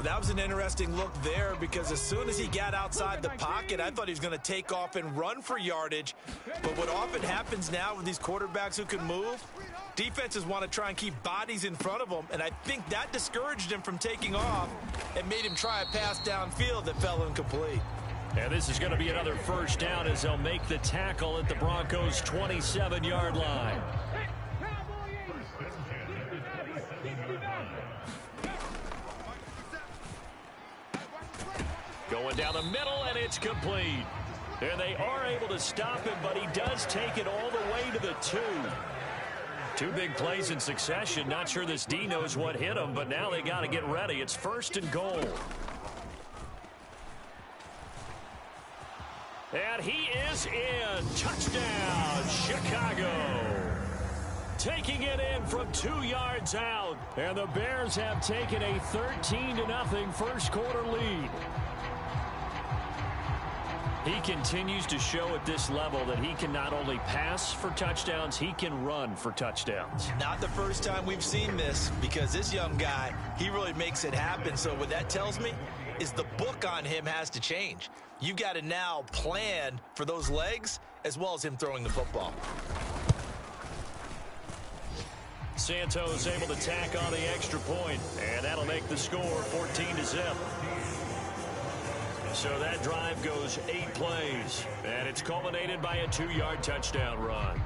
[SPEAKER 8] That was an interesting look there because as soon as he got outside the pocket, I thought he was going to take off and run for yardage. But what often happens now with these quarterbacks who can move, defenses want to try and keep bodies in front of them, and I think that discouraged him from taking off and made him try a pass downfield that fell incomplete.
[SPEAKER 2] And this is going to be another 1st down as they'll make the tackle at the Broncos' 27-yard line. Going down the middle, and it's complete. And they are able to stop him, but he does take it all the way to the 2. 2 big plays in succession. Not sure this D knows what hit him, but now they got to get ready. It's 1st and goal. And he is in. Touchdown, Chicago. Taking it in from 2 yards out.
[SPEAKER 1] And the Bears have taken a 13-0 first quarter lead.
[SPEAKER 2] He continues to show at this level that he can not only pass for touchdowns, he can run for touchdowns.
[SPEAKER 8] Not the first time we've seen this because this young guy, he really makes it happen. So what that tells me is the book on him has to change. You got to now plan for those legs as well as him throwing the football.
[SPEAKER 2] Santos able to tack on the extra point, and that'll make the score 14-0. So that drive goes 8 plays, and it's culminated by a 2-yard touchdown run.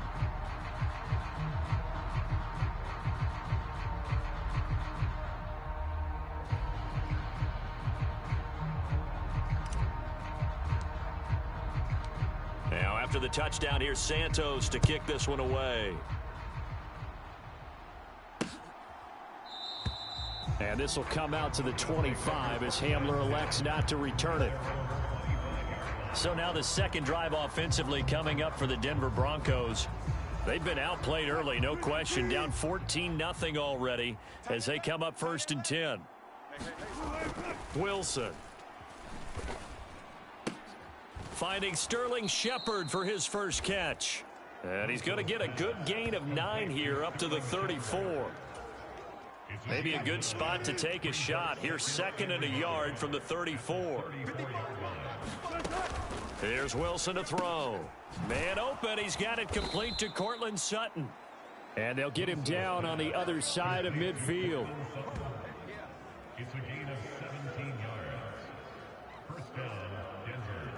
[SPEAKER 2] Now, after the touchdown, here's Santos to kick this one away.
[SPEAKER 1] And this will come out to the 25 as Hamler elects not to return it.
[SPEAKER 2] So now the second drive offensively coming up for the Denver Broncos. They've been outplayed early, no question. Down 14-0 already as they come up 1st and 10. Wilson. Finding Sterling Shepard for his first catch. And he's going to get a good gain of 9 here up to the 34. Maybe a good spot to take a shot. Here's 2nd and a yard from the 34. Here's Wilson to throw. Man open. He's got it complete to Cortland Sutton.
[SPEAKER 1] And they'll get him down on the other side of midfield.
[SPEAKER 6] It's a gain of 17 yards. First down, Denver.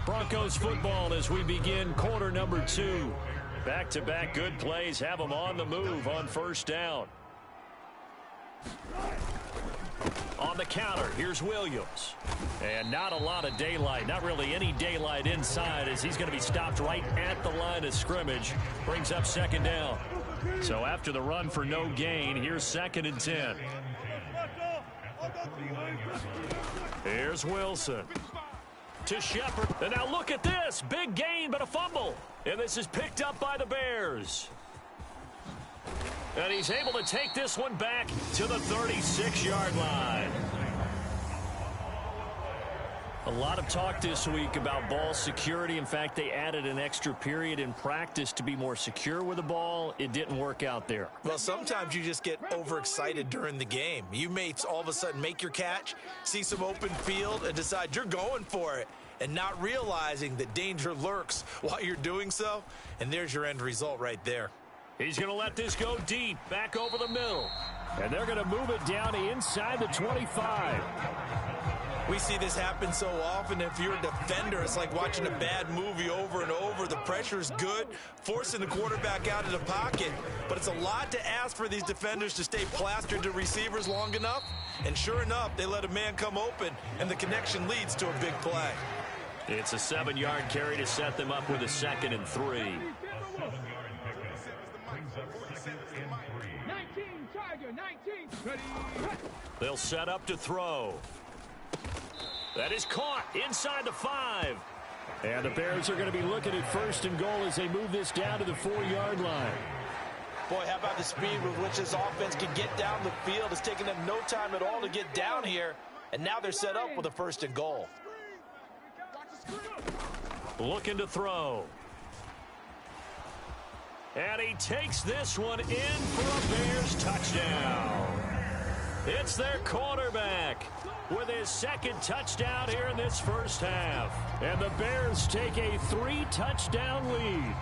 [SPEAKER 2] Broncos football as we begin quarter number 2. Back-to-back good plays have them on the move on 1st down. On the counter, here's Williams. And not a lot of daylight, not really any daylight inside as he's going to be stopped right at the line of scrimmage. Brings up 2nd down. So after the run for no gain, here's 2nd and 10. Here's Wilson. To Shepard. And now look at this. Big gain, but a fumble. And this is picked up by the Bears. And he's able to take this one back to the 36-yard line. A lot of talk this week about ball security. In fact, they added an extra period in practice to be more secure with the ball. It didn't work out there.
[SPEAKER 8] Well, sometimes you just get overexcited during the game. You may all of a sudden make your catch, see some open field, and decide you're going for it, and not realizing that danger lurks while you're doing so. And there's your end result right there.
[SPEAKER 2] He's going to let this go deep, back over the middle.
[SPEAKER 1] And they're going to move it down inside the 25.
[SPEAKER 8] We see this happen so often. If you're a defender, it's like watching a bad movie over and over. The pressure's good, forcing the quarterback out of the pocket. But it's a lot to ask for these defenders to stay plastered to receivers long enough. And sure enough, they let a man come open, and the connection leads to a big play.
[SPEAKER 2] It's a 7-yard carry to set them up with a 2nd and 3.
[SPEAKER 6] 19, Tiger, 19. Ready.
[SPEAKER 2] They'll set up to throw. That is caught inside the 5.
[SPEAKER 1] And the Bears are going to be looking at 1st and goal as they move this down to the 4-yard line.
[SPEAKER 3] Boy, how about the speed with which this offense can get down the field? It's taken them no time at all to get down here. And now they're set up with a 1st and goal.
[SPEAKER 2] Looking to throw. And he takes this one in for a Bears touchdown. It's their quarterback with his 2nd touchdown here in this first half.
[SPEAKER 1] And the Bears take a 3-touchdown lead.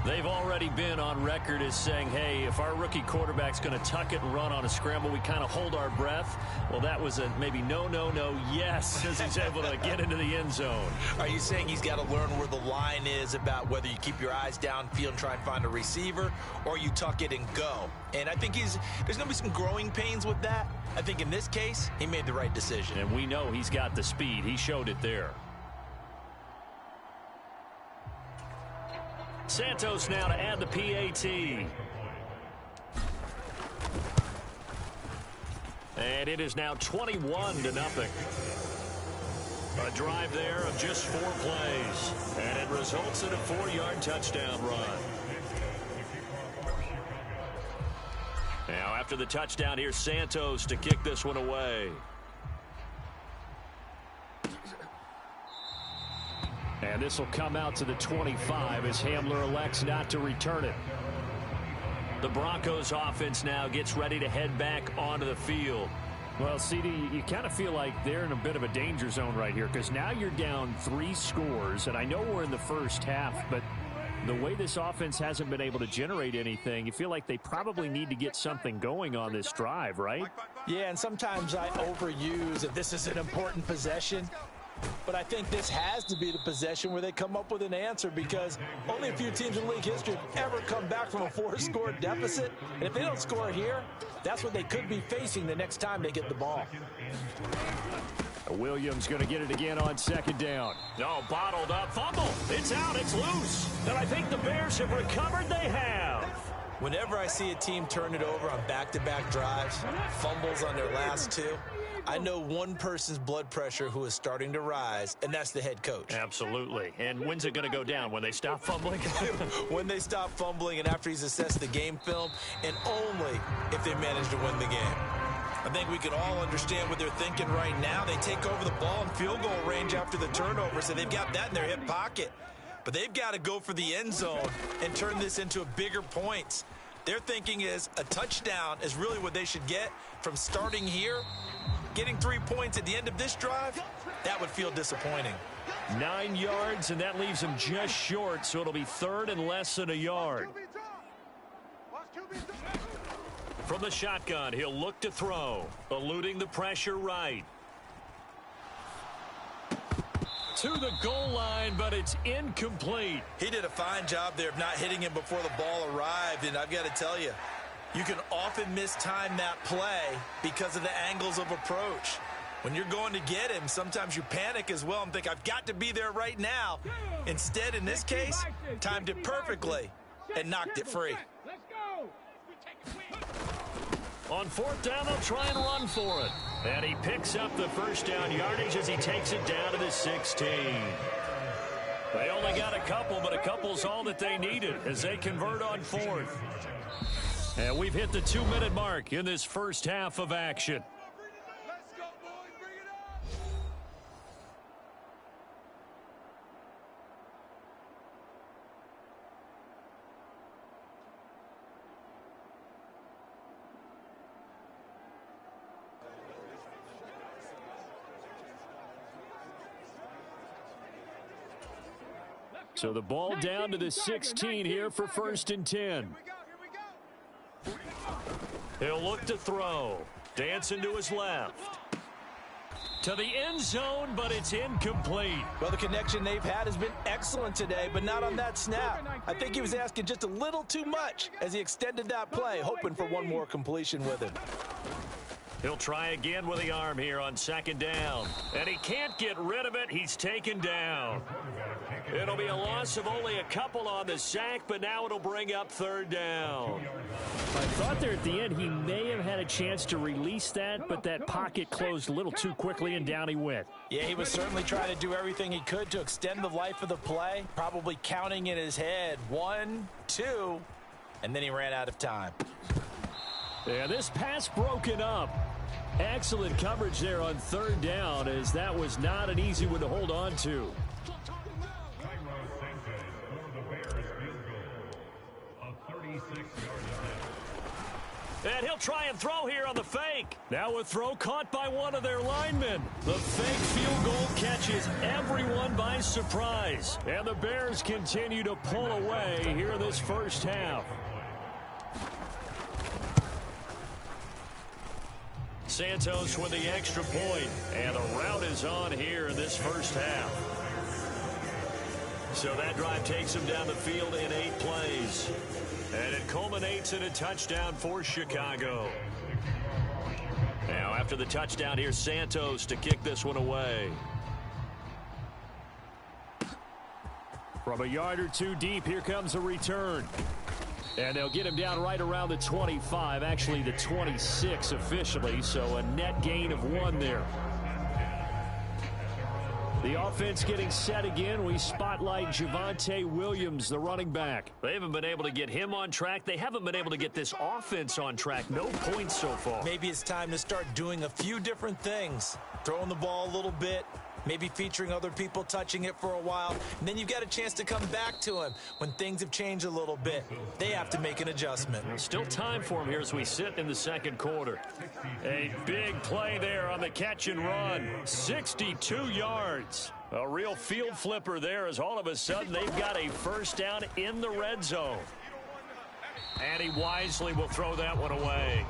[SPEAKER 2] They've already been on record as saying, hey, if our rookie quarterback's going to tuck it and run on a scramble, we kind of hold our breath. Well, that was a maybe no, yes, as he's able to get into the end zone.
[SPEAKER 8] Are you saying he's got to learn where the line is about whether you keep your eyes downfield and try and find a receiver, or you tuck it and go? And I think there's going to be some growing pains with that. I think in this case, he made the right decision.
[SPEAKER 2] And we know he's got the speed. He showed it there. Santos now to add the PAT. And it is now 21-0. A drive there of just 4 plays. And it results in a 4-yard touchdown run. Now after the touchdown, here's Santos to kick this one away.
[SPEAKER 1] And this will come out to the 25 as Hamler elects not to return it.
[SPEAKER 2] The Broncos offense now gets ready to head back onto the field.
[SPEAKER 1] Well, CD, you kind of feel like they're in a bit of a danger zone right here because now you're down 3 scores, and I know we're in the first half, but the way this offense hasn't been able to generate anything, you feel like they probably need to get something going on this drive, right?
[SPEAKER 3] Yeah, and sometimes I overuse if this is an important possession. But I think this has to be the possession where they come up with an answer because only a few teams in league history have ever come back from a 4-score deficit. And if they don't score here, that's what they could be facing the next time they get the ball.
[SPEAKER 1] Williams going to get it again on 2nd down.
[SPEAKER 2] No, bottled up. Fumble. It's out. It's loose. And I think the Bears have recovered. They have.
[SPEAKER 8] Whenever I see a team turn it over on back-to-back drives, fumbles on their last 2, I know one person's blood pressure who is starting to rise, and that's the head coach.
[SPEAKER 2] Absolutely. And when's it going to go down? When they stop fumbling?
[SPEAKER 8] When they stop fumbling and after he's assessed the game film, and only if they manage to win the game. I think we can all understand what they're thinking right now. They take over the ball in field goal range after the turnover, so they've got that in their hip pocket. But they've got to go for the end zone and turn this into a bigger points. Their thinking is a touchdown is really what they should get from starting here. Getting 3 points at the end of this drive, that would feel disappointing.
[SPEAKER 2] 9 yards, and that leaves them just short, so it'll be 3rd and less than a yard. From the shotgun, he'll look to throw, eluding the pressure right. To the goal line, but it's incomplete.
[SPEAKER 8] He did a fine job there of not hitting him before the ball arrived, and I've got to tell you, you can often mistime that play because of the angles of approach. When you're going to get him, sometimes you panic as well and think, I've got to be there right now. Instead, in this case, timed it perfectly and knocked it free.
[SPEAKER 6] Let's go.
[SPEAKER 2] On 4th down, they'll try and run for it. And he picks up the first down yardage as he takes it down to the 16. They only got a couple, but a couple's all that they needed as they convert on 4th. And we've hit the 2-minute mark in this first half of action.
[SPEAKER 6] Let's go, boys. Bring it up.
[SPEAKER 1] So the ball down to the 16 here for 1st and 10.
[SPEAKER 2] He'll look to throw. Dancing to his left. To the end zone, but it's incomplete.
[SPEAKER 3] Well, the connection they've had has been excellent today, but not on that snap. I think he was asking just a little too much as he extended that play, hoping for one more completion with him.
[SPEAKER 2] He'll try again with the arm here on 2nd down. And he can't get rid of it. He's taken down. It'll be a loss of only a couple on the sack, but now it'll bring up 3rd down.
[SPEAKER 1] I thought there at the end he may have had a chance to release that, but that pocket closed a little too quickly, and down he went.
[SPEAKER 3] Yeah, he was certainly trying to do everything he could to extend the life of the play, probably counting in his head 1, 2, and then he ran out of time.
[SPEAKER 1] Yeah, this pass broken up. Excellent coverage there on 3rd down, as that was not an easy one to hold on to.
[SPEAKER 2] And he'll try and throw here on the fake. Now a throw caught by one of their linemen. The fake field goal catches everyone by surprise. And the Bears continue to pull away here in this first half. Santos with the extra point, and the route is on here in this first half. So that drive takes him down the field in 8 plays. And it culminates in a touchdown for Chicago. Now after the touchdown, here's Santos to kick this one away.
[SPEAKER 1] From a yard or 2 deep, here comes a return. And they'll get him down right around the 25, actually the 26 officially, so a net gain of 1 there. The offense getting set again. We spotlight Javonte Williams, the running back.
[SPEAKER 2] They haven't been able to get him on track. They haven't been able to get this offense on track. No points so far.
[SPEAKER 8] Maybe it's time to start doing a few different things. Throwing the ball a little bit, maybe featuring other people touching it for a while, and then you've got a chance to come back to him when things have changed a little bit. They have to make an adjustment.
[SPEAKER 2] Still time for him here as we sit in the second quarter. A big play there on the catch and run. 62 yards. A real field flipper there as all of a sudden they've got a first down in the red zone. And he wisely will throw that one away.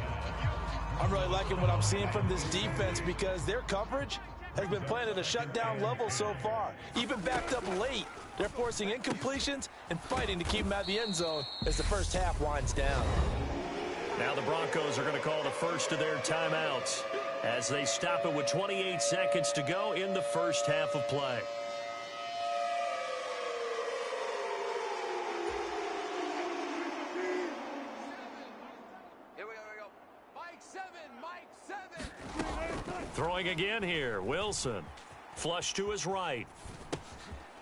[SPEAKER 3] I'm really liking what I'm seeing from this defense because their coverage has been playing at a shutdown level so far. Even backed up late, they're forcing incompletions and fighting to keep them out of the end zone as the first half winds down.
[SPEAKER 2] Now the Broncos are going to call the first of their timeouts as they stop it with 28 seconds to go in the first half of play. Throwing again here, Wilson. Flush to his right.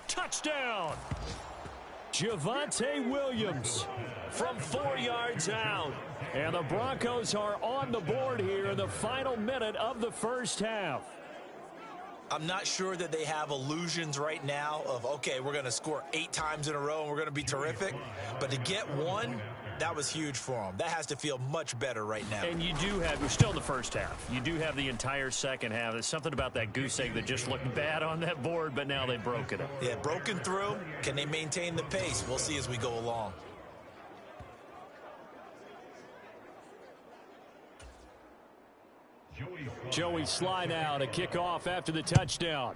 [SPEAKER 2] Touchdown!
[SPEAKER 1] Javonte Williams
[SPEAKER 2] From 4 yards out.
[SPEAKER 1] and the Broncos are on the board here in the final minute of the first half.
[SPEAKER 8] I'm not sure that they have illusions right now of, okay, we're going to score 8 times in a row and we're going to be terrific. But to get one, that was huge for them. That has to feel much better right now.
[SPEAKER 2] And you do have, we're still in the first half. You do have the entire second half. There's something about that goose egg that just looked bad on that board, but now they've broken it.
[SPEAKER 8] Yeah, broken through. Can they maintain the pace? We'll see as we go along.
[SPEAKER 1] Joey slide out, a kickoff after the touchdown.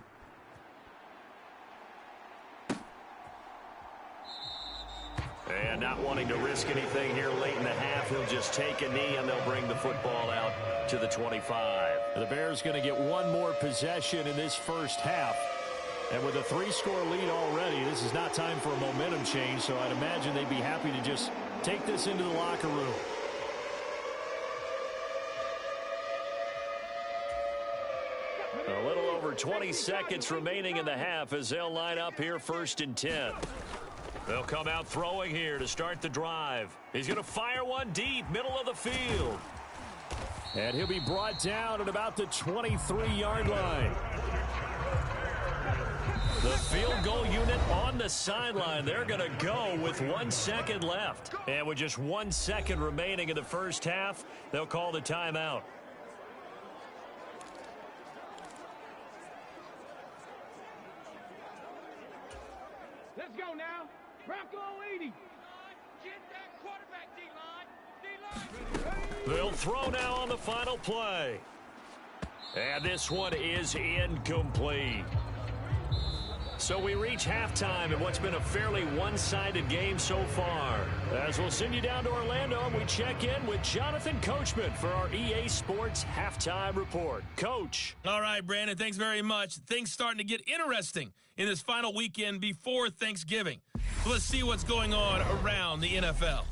[SPEAKER 2] And not wanting to risk anything here late in the half, he'll just take a knee and they'll bring the football out to the 25.
[SPEAKER 1] The Bears going to get one more possession in this first half. And with a 3-score lead already, this is not time for a momentum change, so I'd imagine they'd be happy to just take this into the locker room.
[SPEAKER 2] A little over 20 seconds remaining in the half as they'll line up here 1st and 10. They'll come out throwing here to start the drive. He's going to fire one deep, middle of the field.
[SPEAKER 1] And he'll be brought down at about the 23-yard line.
[SPEAKER 2] The field goal unit on the sideline. They're going to go with 1 second left. And with just 1 second remaining in the first half, they'll call the timeout.
[SPEAKER 6] Let's go now. Bronco 80. Get that quarterback, D-line.
[SPEAKER 2] They'll throw now on the final play. And this one is incomplete. So we reach halftime in what's been a fairly one-sided game so far. As we'll send you down to Orlando, and we check in with Jonathan Coachman for our EA Sports Halftime Report. Coach.
[SPEAKER 7] All right, Brandon, thanks very much. Things starting to get interesting in this final weekend before Thanksgiving. So let's see what's going on around the NFL.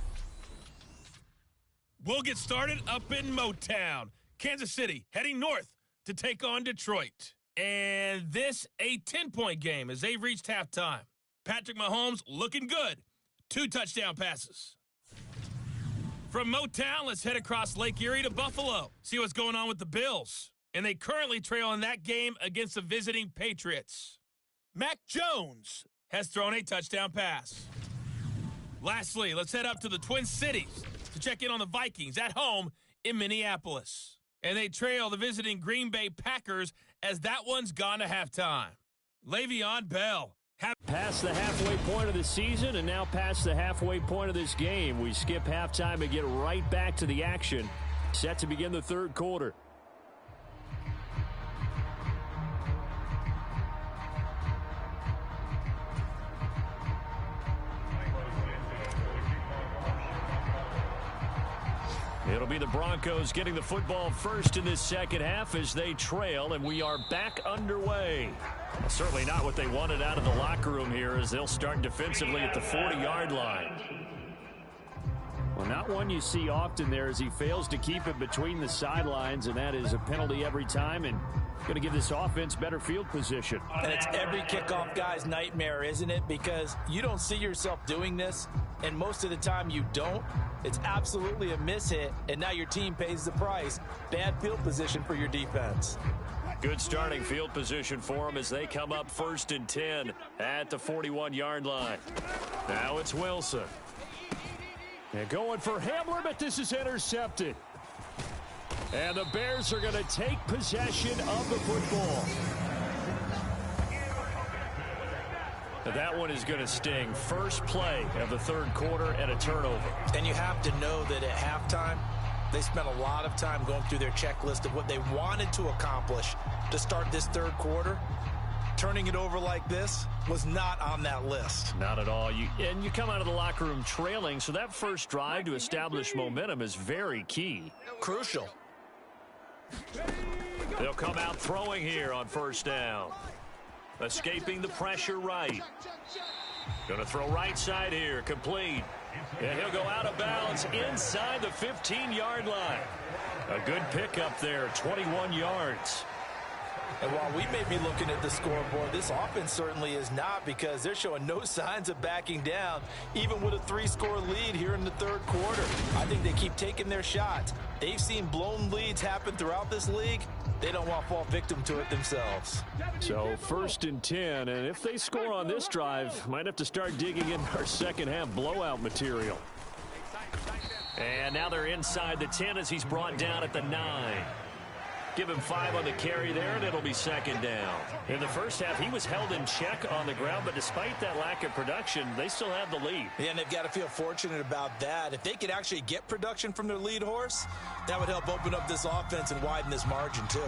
[SPEAKER 7] We'll get started up in Motown, Kansas City, heading north to take on Detroit. And this, a 10-point game as they've reached halftime. Patrick Mahomes looking good. 2 touchdown passes. From Motown, let's head across Lake Erie to Buffalo. See what's going on with the Bills. And they currently trail in that game against the visiting Patriots. Mac Jones has thrown a touchdown pass. Lastly, let's head up to the Twin Cities to check in on the Vikings at home in Minneapolis. And they trail the visiting Green Bay Packers as that one's gone to halftime. Le'Veon Bell.
[SPEAKER 1] Past the halfway point of the season and now past the halfway point of this game. We skip halftime and get right back to the action. Set to begin the third quarter.
[SPEAKER 2] It'll be the Broncos getting the football first in this second half as they trail, and we are back underway. Well, certainly not what they wanted out of the locker room here as they'll start defensively at the 40-yard line.
[SPEAKER 1] Well, not one you see often there as he fails to keep it between the sidelines, and that is a penalty every time, and going to give this offense better field position.
[SPEAKER 3] And it's every kickoff guy's nightmare, isn't it? Because you don't see yourself doing this, and most of the time you don't. It's absolutely a mishit, and now your team pays the price. Bad field position for your defense.
[SPEAKER 2] Good starting field position for them as they come up 1st and 10 at the 41-yard line. Now it's Wilson.
[SPEAKER 1] They're going for Hamler, but this is intercepted. And the Bears are going to take possession of the football.
[SPEAKER 2] That one is going to sting. First play of the third quarter and a turnover.
[SPEAKER 3] And you have to know that at halftime, they spent a lot of time going through their checklist of what they wanted to accomplish to start this third quarter. Turning it over like this was not on that list.
[SPEAKER 2] Not at all. You come out of the locker room trailing, so that first drive to establish momentum is very key.
[SPEAKER 3] Crucial.
[SPEAKER 2] They'll come out throwing here on first down. Escaping the pressure right. Going to throw right side here, complete. And he'll go out of bounds inside the 15-yard line. A good pickup there, 21 yards.
[SPEAKER 3] And while we may be looking at the scoreboard, this offense certainly is not, because they're showing no signs of backing down, even with a 3-score lead here in the third quarter. I think they keep taking their shots. They've seen blown leads happen throughout this league. They don't want to fall victim to it themselves.
[SPEAKER 1] So 1st and 10, and if they score on this drive, might have to start digging in our second half blowout material.
[SPEAKER 2] And now they're inside the 10 as he's brought down at the 9. Give him 5 on the carry there, and it'll be second down. In the first half, he was held in check on the ground, but despite that lack of production, they still have the lead.
[SPEAKER 3] Yeah, and they've got to feel fortunate about that. If they could actually get production from their lead horse, that would help open up this offense and widen this margin, too.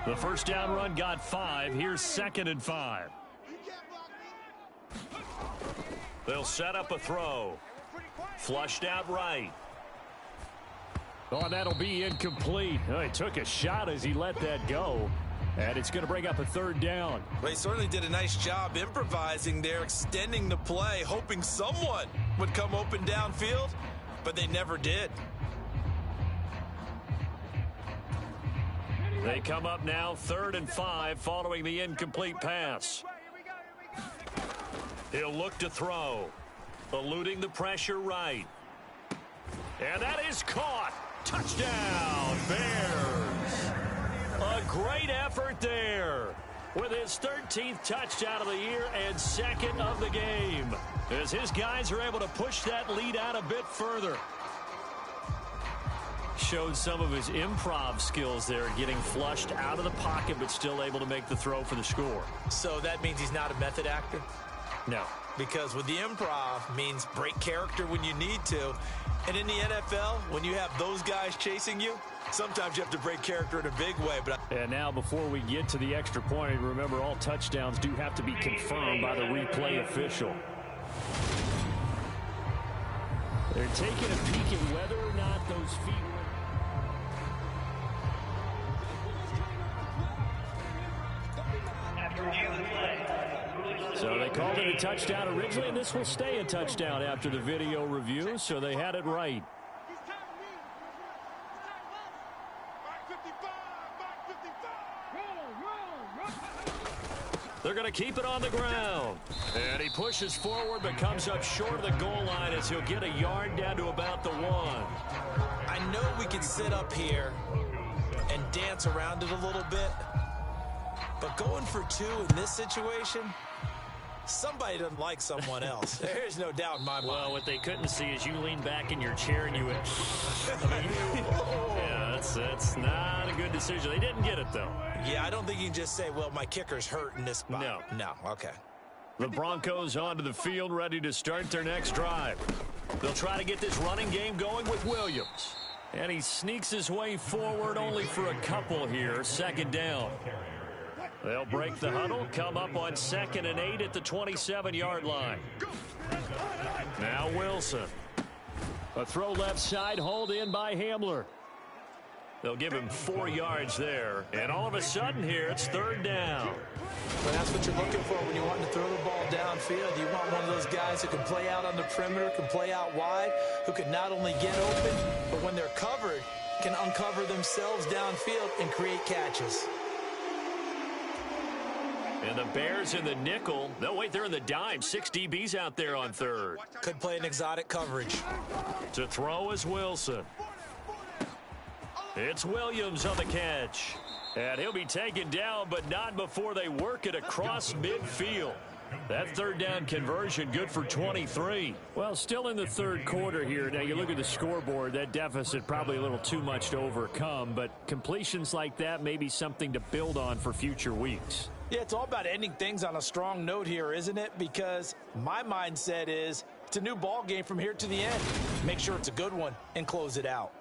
[SPEAKER 2] The first down run got 5. Here's 2nd and 5. They'll set up a throw. Flushed out right.
[SPEAKER 1] Oh, and that'll be incomplete. Oh, he took a shot as he let that go. And it's going to bring up a 3rd down.
[SPEAKER 3] Well, he certainly did a nice job improvising there, extending the play, hoping someone would come open downfield, but they never did.
[SPEAKER 2] They come up now 3rd and 5 following the incomplete pass. He'll look to throw. Eluding the pressure right. And that is caught. Touchdown, Bears. A great effort there with his 13th touchdown of the year and 2nd of the game, as his guys are able to push that lead out a bit further. Showed some of his improv skills there, getting flushed out of the pocket but still able to make the throw for the score.
[SPEAKER 3] So that means he's not a method actor?
[SPEAKER 2] No.
[SPEAKER 3] Because with the improv means break character when you need to. And in the NFL, when you have those guys chasing you, sometimes you have to break character in a big way.
[SPEAKER 1] And now before we get to the extra point, remember all touchdowns do have to be confirmed by the replay official. They're taking a peek at whether or not those feet were... So they called it a touchdown originally, and this will stay a touchdown after the video review, so they had it right.
[SPEAKER 2] They're going to keep it on the ground. And he pushes forward but comes up short of the goal line as he'll get a yard down to about the 1.
[SPEAKER 3] I know we can sit up here and dance around it a little bit, but going for 2 in this situation, somebody doesn't like someone else. There's no doubt in my mind.
[SPEAKER 2] Well, what they couldn't see is you lean back in your chair and you went, yeah, that's not a good decision. They didn't get it, though.
[SPEAKER 3] Yeah, I don't think you can just say, well, my kicker's hurt in this spot. No, okay.
[SPEAKER 2] The Broncos onto the field, ready to start their next drive. They'll try to get this running game going with Williams. And he sneaks his way forward only for a couple here. 2nd down. They'll break the huddle, come up on 2nd and 8 at the 27-yard line. Now Wilson.
[SPEAKER 1] A throw left side, hauled in by Hamler.
[SPEAKER 2] They'll give him 4 yards there. And all of a sudden here, it's 3rd down.
[SPEAKER 3] Well, that's what you're looking for when you want to throw the ball downfield. You want one of those guys who can play out on the perimeter, can play out wide, who can not only get open, but when they're covered, can uncover themselves downfield and create catches.
[SPEAKER 2] And the Bears in the nickel. No, wait, they're in the dime. 6 DBs out there on 3rd.
[SPEAKER 3] Could play an exotic coverage.
[SPEAKER 2] To throw is Wilson. It's Williams on the catch. And he'll be taken down, but not before they work it across midfield. That 3rd down conversion good for 23.
[SPEAKER 1] Well, still in the 3rd quarter here. Now, you look at the scoreboard, that deficit probably a little too much to overcome, but completions like that may be something to build on for future weeks.
[SPEAKER 3] Yeah, it's all about ending things on a strong note here, isn't it? Because my mindset is it's a new ball game from here to the end. Make sure it's a good one and close it out.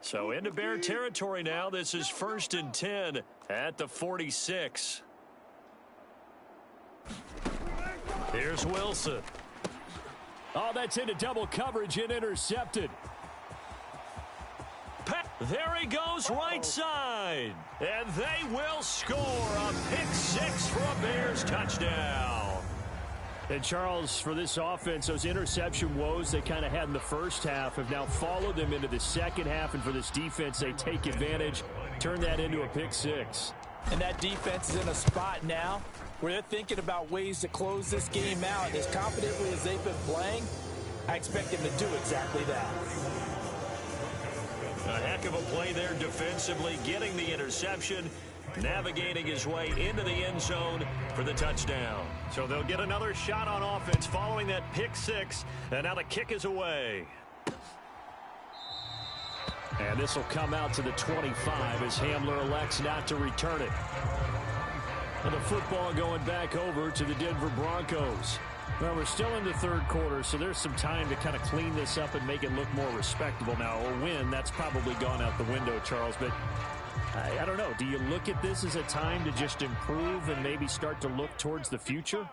[SPEAKER 2] So into Bear territory now. This is 1st and 10 at the 46. Here's Wilson.
[SPEAKER 1] Oh, that's into double coverage and intercepted.
[SPEAKER 2] There he goes, right side. And they will score a pick 6 for a Bears touchdown.
[SPEAKER 1] And Charles, for this offense, those interception woes they kind of had in the first half have now followed them into the second half. And for this defense, they take advantage, turn that into a pick 6.
[SPEAKER 3] And that defense is in a spot now where they're thinking about ways to close this game out. As confidently as they've been playing, I expect them to do exactly that.
[SPEAKER 2] A heck of a play there defensively, getting the interception, navigating his way into the end zone for the touchdown.
[SPEAKER 1] So they'll get another shot on offense following that pick 6, and now the kick is away. And this will come out to the 25 as Hamler elects not to return it. And the football going back over to the Denver Broncos. Well, we're still in the 3rd quarter, so there's some time to kind of clean this up and make it look more respectable. Now, a win, that's probably gone out the window, Charles, but I don't know. Do you look at this as a time to just improve and maybe start to look towards the future?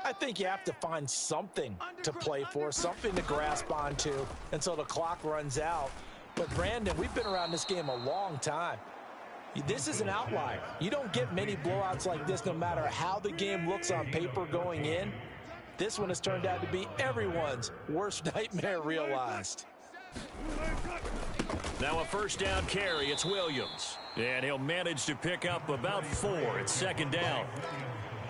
[SPEAKER 3] I think you have to find something to play for, something to grasp onto until the clock runs out. But, Brandon, we've been around this game a long time. This is an outlier. You don't get many blowouts like this no matter how the game looks on paper going in. This one has turned out to be everyone's worst nightmare realized.
[SPEAKER 2] Now a 1st down carry. It's Williams. And he'll manage to pick up about 4. It's 2nd down.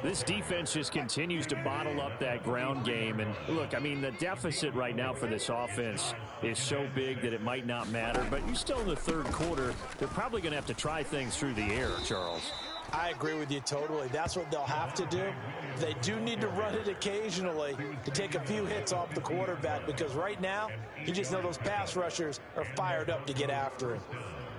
[SPEAKER 1] This defense just continues to bottle up that ground game. And look, I mean, the deficit right now for this offense is so big that it might not matter. But you're still in the 3rd quarter. They're probably going to have to try things through the air, Charles.
[SPEAKER 3] I agree with you totally. That's what they'll have to do. They do need to run it occasionally to take a few hits off the quarterback, because right now, you just know those pass rushers are fired up to get after him.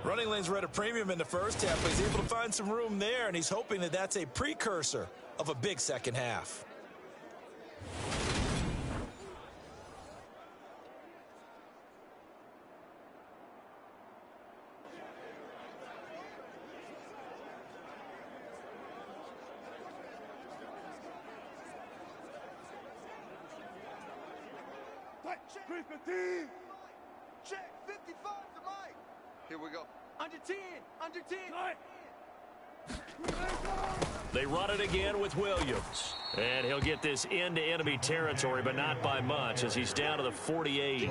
[SPEAKER 3] Running lanes were at a premium in the first half, but he's able to find some room there, and he's hoping that that's a precursor of a big second half.
[SPEAKER 6] Check 55 to Mike. Here we go. Under 10. Under 10.
[SPEAKER 2] They run it again with Williams. And he'll get this into enemy territory, but not by much, as he's down to the 48.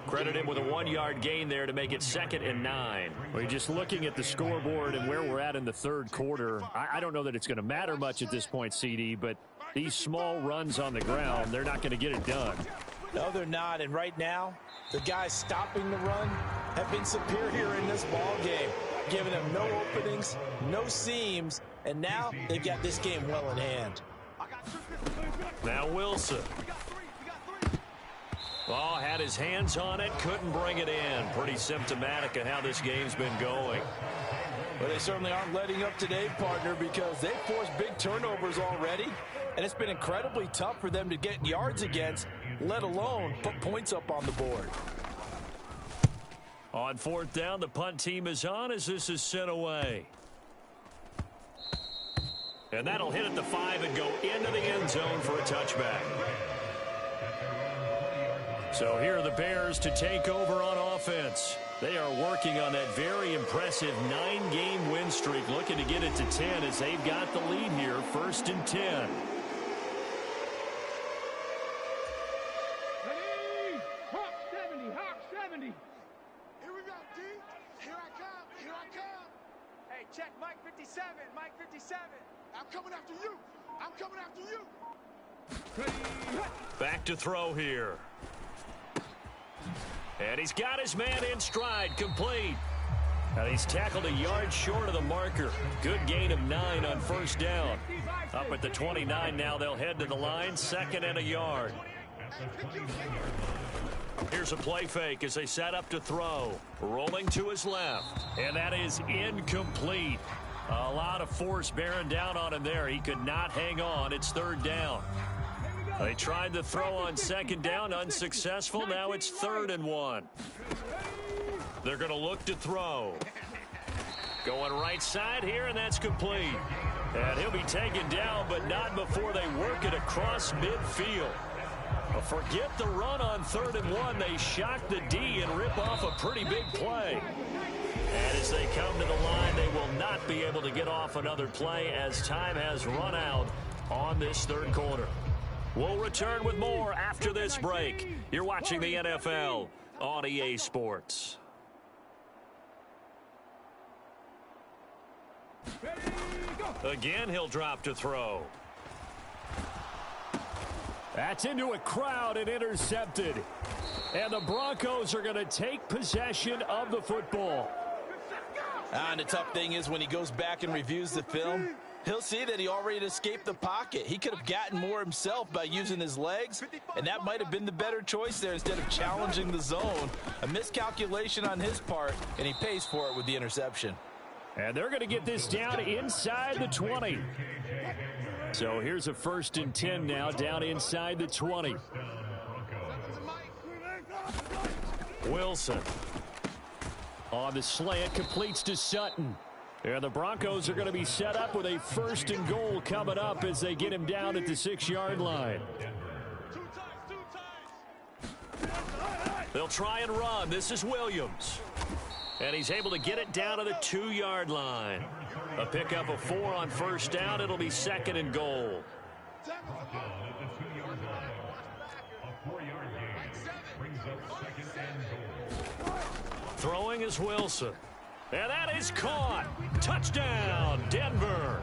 [SPEAKER 2] Credit him with a 1-yard gain there to make it 2nd and 9.
[SPEAKER 1] Well, you're just looking at the scoreboard and where we're at in the 3rd quarter. I don't know that it's going to matter much at this point, CD, but these small runs on the ground, they're not going to get it done.
[SPEAKER 3] No, they're not. And right now, the guys stopping the run have been superior in this ball game, giving them no openings, no seams, and now they've got this game well in hand.
[SPEAKER 2] Now Wilson. Oh, had his hands on it, couldn't bring it in. Pretty symptomatic of how this game's been going.
[SPEAKER 3] Well, they certainly aren't letting up today, partner, because they've forced big turnovers already, and it's been incredibly tough for them to get yards against, let alone put points up on the board.
[SPEAKER 2] On 4th down, the punt team is on as this is sent away. And that'll hit at the 5 and go into the end zone for a touchback. So here are the Bears to take over on offense. They are working on that very impressive 9-game win streak, looking to get it to 10 as they've got the lead here, 1st and 10.
[SPEAKER 6] Ready? Hawk 70, Hawk 70.
[SPEAKER 9] Here we go, D. Here I come, here I come.
[SPEAKER 10] Hey, check Mike 57, Mike 57.
[SPEAKER 9] I'm coming after you. I'm coming after you.
[SPEAKER 2] Back to throw here. And he's got his man in stride, complete. And he's tackled a yard short of the marker. Good gain of 9 on 1st down. Up at the 29 now, they'll head to the line, 2nd and a yard. Here's a play fake as they set up to throw. Rolling to his left. And that is incomplete. A lot of force bearing down on him there. He could not hang on. It's 3rd down. They tried to throw on 2nd down, unsuccessful. Now it's 3rd and 1. They're going to look to throw. Going right side here, and that's complete. And he'll be taken down, but not before they work it across midfield. Well, forget the run on 3rd and 1. They shock the D and rip off a pretty big play. And as they come to the line, they will not be able to get off another play as time has run out on this 3rd quarter. We'll return with more after this break. You're watching the NFL on EA Sports. Again, he'll drop to throw.
[SPEAKER 1] That's into a crowd and intercepted. And the Broncos are going to take possession of the football.
[SPEAKER 3] And the tough thing is when he goes back and reviews the film, he'll see that he already escaped the pocket. He could have gotten more himself by using his legs, and that might have been the better choice there instead of challenging the zone. A miscalculation on his part, and he pays for it with the interception.
[SPEAKER 1] And they're going to get this down inside the 20. So here's a 1st and 10 now, down inside the 20.
[SPEAKER 2] Wilson.
[SPEAKER 1] On the slant, completes to Sutton. And the Broncos are going to be set up with a 1st and goal coming up as they get him down at the 6-yard line.
[SPEAKER 2] They'll try and run. This is Williams. And he's able to get it down to the 2-yard line. A pickup of 4 on 1st down. It'll be 2nd and goal. Throwing is Wilson. And that is caught. Touchdown, Denver.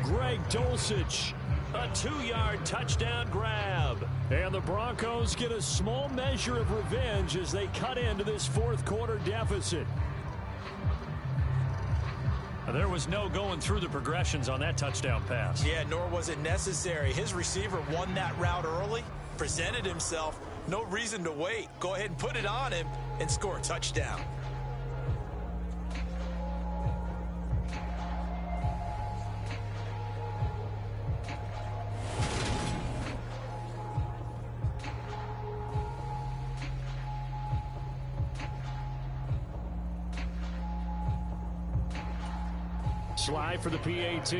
[SPEAKER 1] Greg Dulcich.
[SPEAKER 2] A 2-yard touchdown grab.
[SPEAKER 1] And the Broncos get a small measure of revenge as they cut into this 4th quarter deficit.
[SPEAKER 2] There was no going through the progressions on that touchdown pass.
[SPEAKER 3] Yeah, nor was it necessary. His receiver won that route early, presented himself. No reason to wait. Go ahead and put it on him and score a touchdown.
[SPEAKER 1] Slide for the PAT.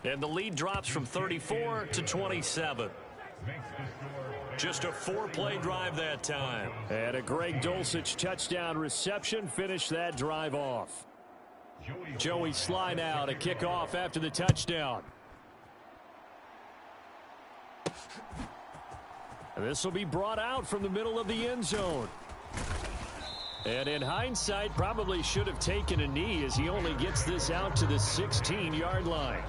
[SPEAKER 2] And the lead drops from 34 to 27. Just a 4-play drive that time.
[SPEAKER 1] And a Greg Dulcich touchdown reception finished that drive off. Joey Sly now to kick off after the touchdown. This will be brought out from the middle of the end zone. And in hindsight, probably should have taken a knee as he only gets this out to the 16-yard line.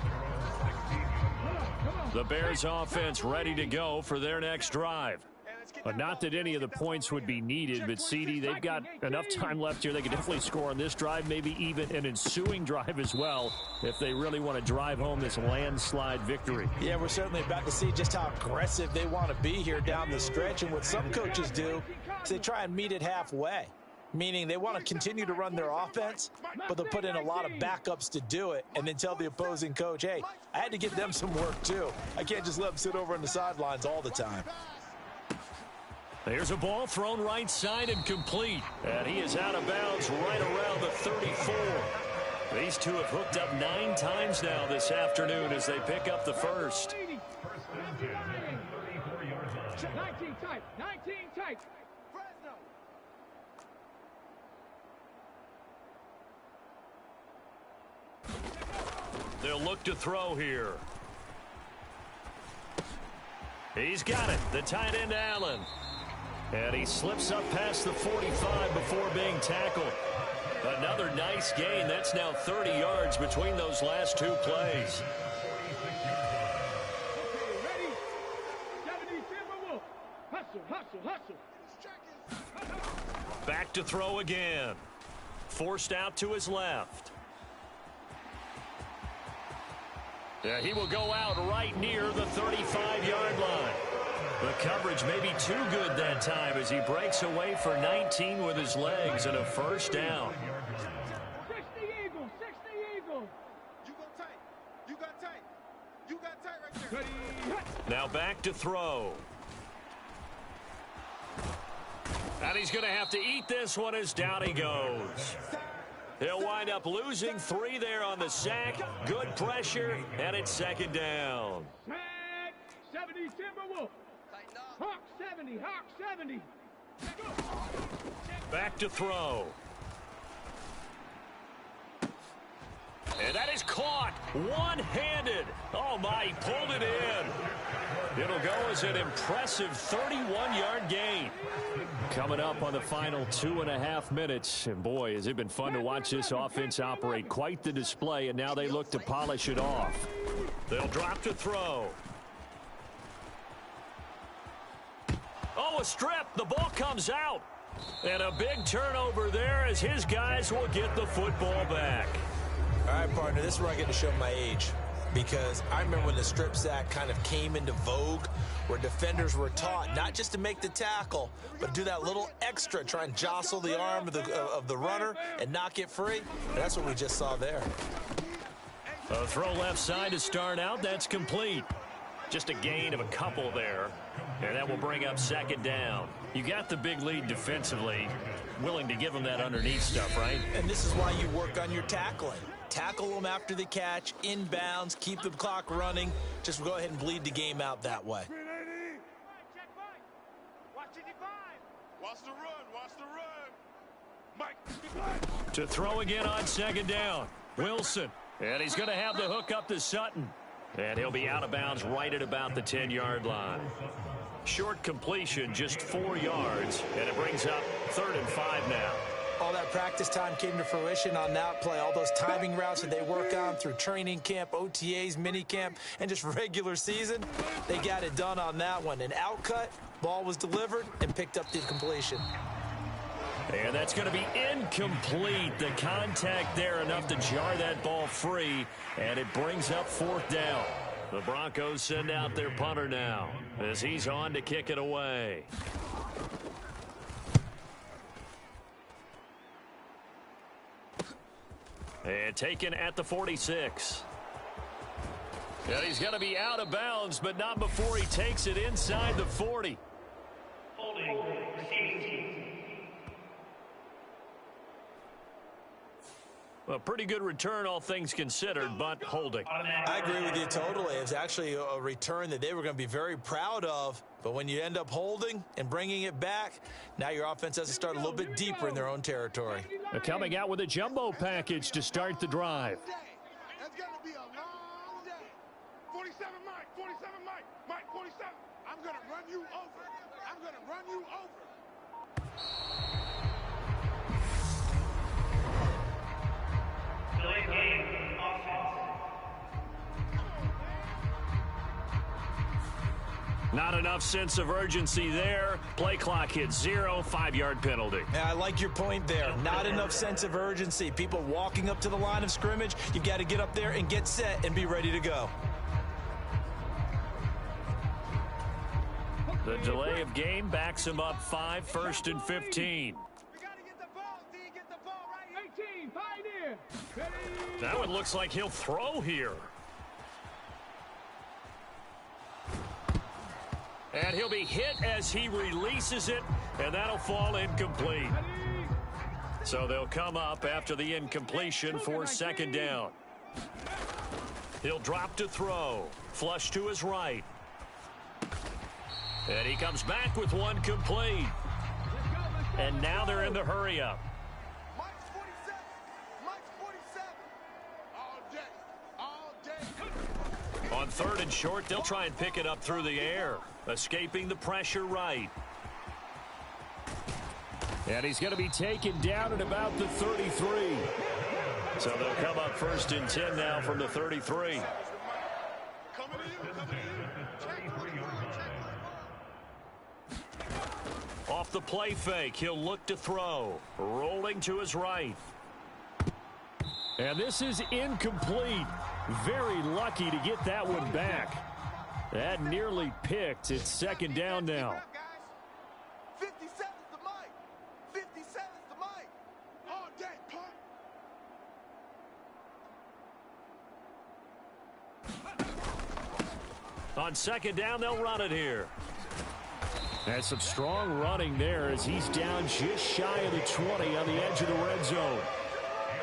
[SPEAKER 2] The Bears offense ready to go for their next drive.
[SPEAKER 1] But not that any of the points would be needed, but CD, they've got enough time left here. They can definitely score on this drive, maybe even an ensuing drive as well, if they really want to drive home this landslide victory.
[SPEAKER 3] Yeah, we're certainly about to see just how aggressive they want to be here down the stretch. And what some coaches do is they try and meet it halfway, meaning they want to continue to run their offense, but they'll put in a lot of backups to do it and then tell the opposing coach, hey, I had to give them some work too. I can't just let them sit over on the sidelines all the time.
[SPEAKER 2] There's a ball thrown right side and complete. And he is out of bounds right around the 34. The These two have hooked up 9 times now this afternoon as they pick up the first.
[SPEAKER 6] 19 tight. 19 tight. Fresno.
[SPEAKER 2] They'll look to throw here. He's got it. The tight end, Allen. And he slips up past the 45 before being tackled. Another nice gain. That's now 30 yards between those last 2 plays.
[SPEAKER 6] Ready? 70 Timberwolf. Hustle.
[SPEAKER 2] Back to throw again. Forced out to his left. Yeah, he will go out right near the 35-yard line. The coverage may be too good that time as he breaks away for 19 with his legs and a first down.
[SPEAKER 6] 60 Eagles.
[SPEAKER 9] You go tight. You got tight. You got tight right there.
[SPEAKER 6] Ready?
[SPEAKER 2] Now back to throw. And he's going to have to eat this one as down he goes. He'll wind up losing 3 there on the sack. Good pressure, and it's second down.
[SPEAKER 6] Sack. 70 Timberwolf. Hawk 70.
[SPEAKER 2] Back to throw. And that is caught one-handed. Oh, my, he pulled it in. It'll go as an impressive 31-yard gain. Coming up on the final 2.5 minutes. And, boy, has it been fun to watch this offense operate. Quite the display, and now they look to polish it off. They'll drop to throw. Oh, a strip. The ball comes out. And a big turnover there as his guys will get the football back.
[SPEAKER 8] All right, partner, this is where I get to show my age. Because I remember when the strip sack kind of came into vogue, where defenders were taught not just to make the tackle, but do that little extra, try and jostle the arm of the runner and knock it free. And that's what we just saw there.
[SPEAKER 2] A throw left side to start out. That's complete. Just a gain of a couple there. And that will bring up second down. You got the big lead defensively. Willing to give them that underneath stuff, right?
[SPEAKER 8] And this is why you work on your tackling. Tackle them after the catch, inbounds, keep the clock running. Just go ahead and bleed the game out that way.
[SPEAKER 10] Check Mike. Watch it divide.
[SPEAKER 9] Watch the run. Mike.
[SPEAKER 2] To throw again on second down. Wilson. And he's going to have the hook up to Sutton. And he'll be out of bounds right at about the 10-yard line. Short completion, just 4 yards. And it brings up 3rd and 5 now.
[SPEAKER 8] All that practice time came to fruition on that play. All those timing routes that they work on through training camp, OTAs, mini camp, and just regular season, they got it done on that one. An outcut, ball was delivered, and picked up the completion.
[SPEAKER 2] And that's going to be incomplete. The contact there enough to jar that ball free, and it brings up 4th down. The Broncos send out their punter now as he's on to kick it away. And taken at the 46. And he's going to be out of bounds, but not before he takes it inside the 40.
[SPEAKER 11] Holding 16.
[SPEAKER 2] A pretty good return, all things considered, but holding.
[SPEAKER 8] I agree with you totally. It's actually a return that they were going to be very proud of. But when you end up holding and bringing it back, now your offense has to start a little bit deeper in their own territory.
[SPEAKER 1] They're coming out with a jumbo package to start the drive.
[SPEAKER 9] That's going to be a long day. 47 Mike. 47 Mike. Mike 47. I'm going to run you over. I'm going to run you over.
[SPEAKER 11] Delayed game offense.
[SPEAKER 2] Not enough sense of urgency there. Play clock hits 0, 5-yard penalty.
[SPEAKER 8] Yeah, I like your point there. Not enough sense of urgency. People walking up to the line of scrimmage, you've got to get up there and get set and be ready to go.
[SPEAKER 2] The delay of game backs him up 5, 1st and 15.
[SPEAKER 10] We got to get the ball, D. Get the ball right here.
[SPEAKER 6] 18, pioneer. Ready?
[SPEAKER 2] That one looks like he'll throw here. And he'll be hit as he releases it, and that'll fall incomplete. So they'll come up after the incompletion for second down. He'll drop to throw. Flush to his right. And he comes back with one complete. And now they're in the hurry up.
[SPEAKER 10] Mike's 47. Mike's 47. All day.
[SPEAKER 2] On third and short, they'll try and pick it up through the air. Escaping the pressure right.
[SPEAKER 1] And he's going to be taken down at about the 33.
[SPEAKER 2] So they'll come up first and 10 now from the 33. Off the play fake, he'll look to throw. Rolling to his right.
[SPEAKER 1] And this is incomplete. Very lucky to get that one back. That nearly picked. It's second down now.
[SPEAKER 10] 57's the Mike. 57's the Mike. All day, punt.
[SPEAKER 2] On second down, they'll run it here.
[SPEAKER 1] And some strong running there as he's down just shy of the 20 on the edge of the red zone.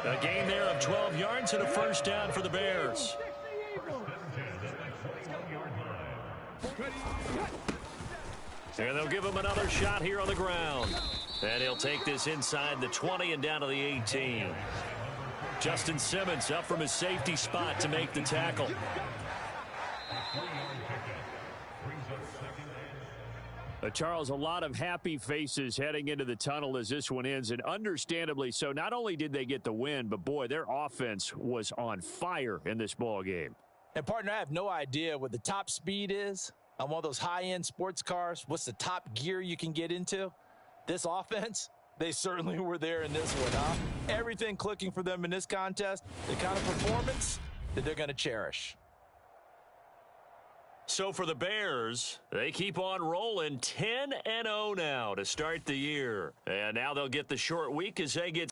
[SPEAKER 2] A gain there of 12 yards and a first down for the Bears. And they'll give him another shot here on the ground. And he'll take this inside the 20 and down to the 18. Justin Simmons up from his safety spot to make the tackle.
[SPEAKER 1] Charles, a lot of happy faces heading into the tunnel as this one ends, and understandably so. Not only did they get the win, but, boy, their offense was on fire in this ball game.
[SPEAKER 3] And, partner, I have no idea what the top speed is on one of those high-end sports cars. What's the top gear you can get into? This offense, they certainly were there in this one, huh? Everything clicking for them in this contest, the kind of performance that they're going to cherish.
[SPEAKER 2] So for the Bears, they keep on rolling 10-0 now to start the year. And now they'll get the short week as they get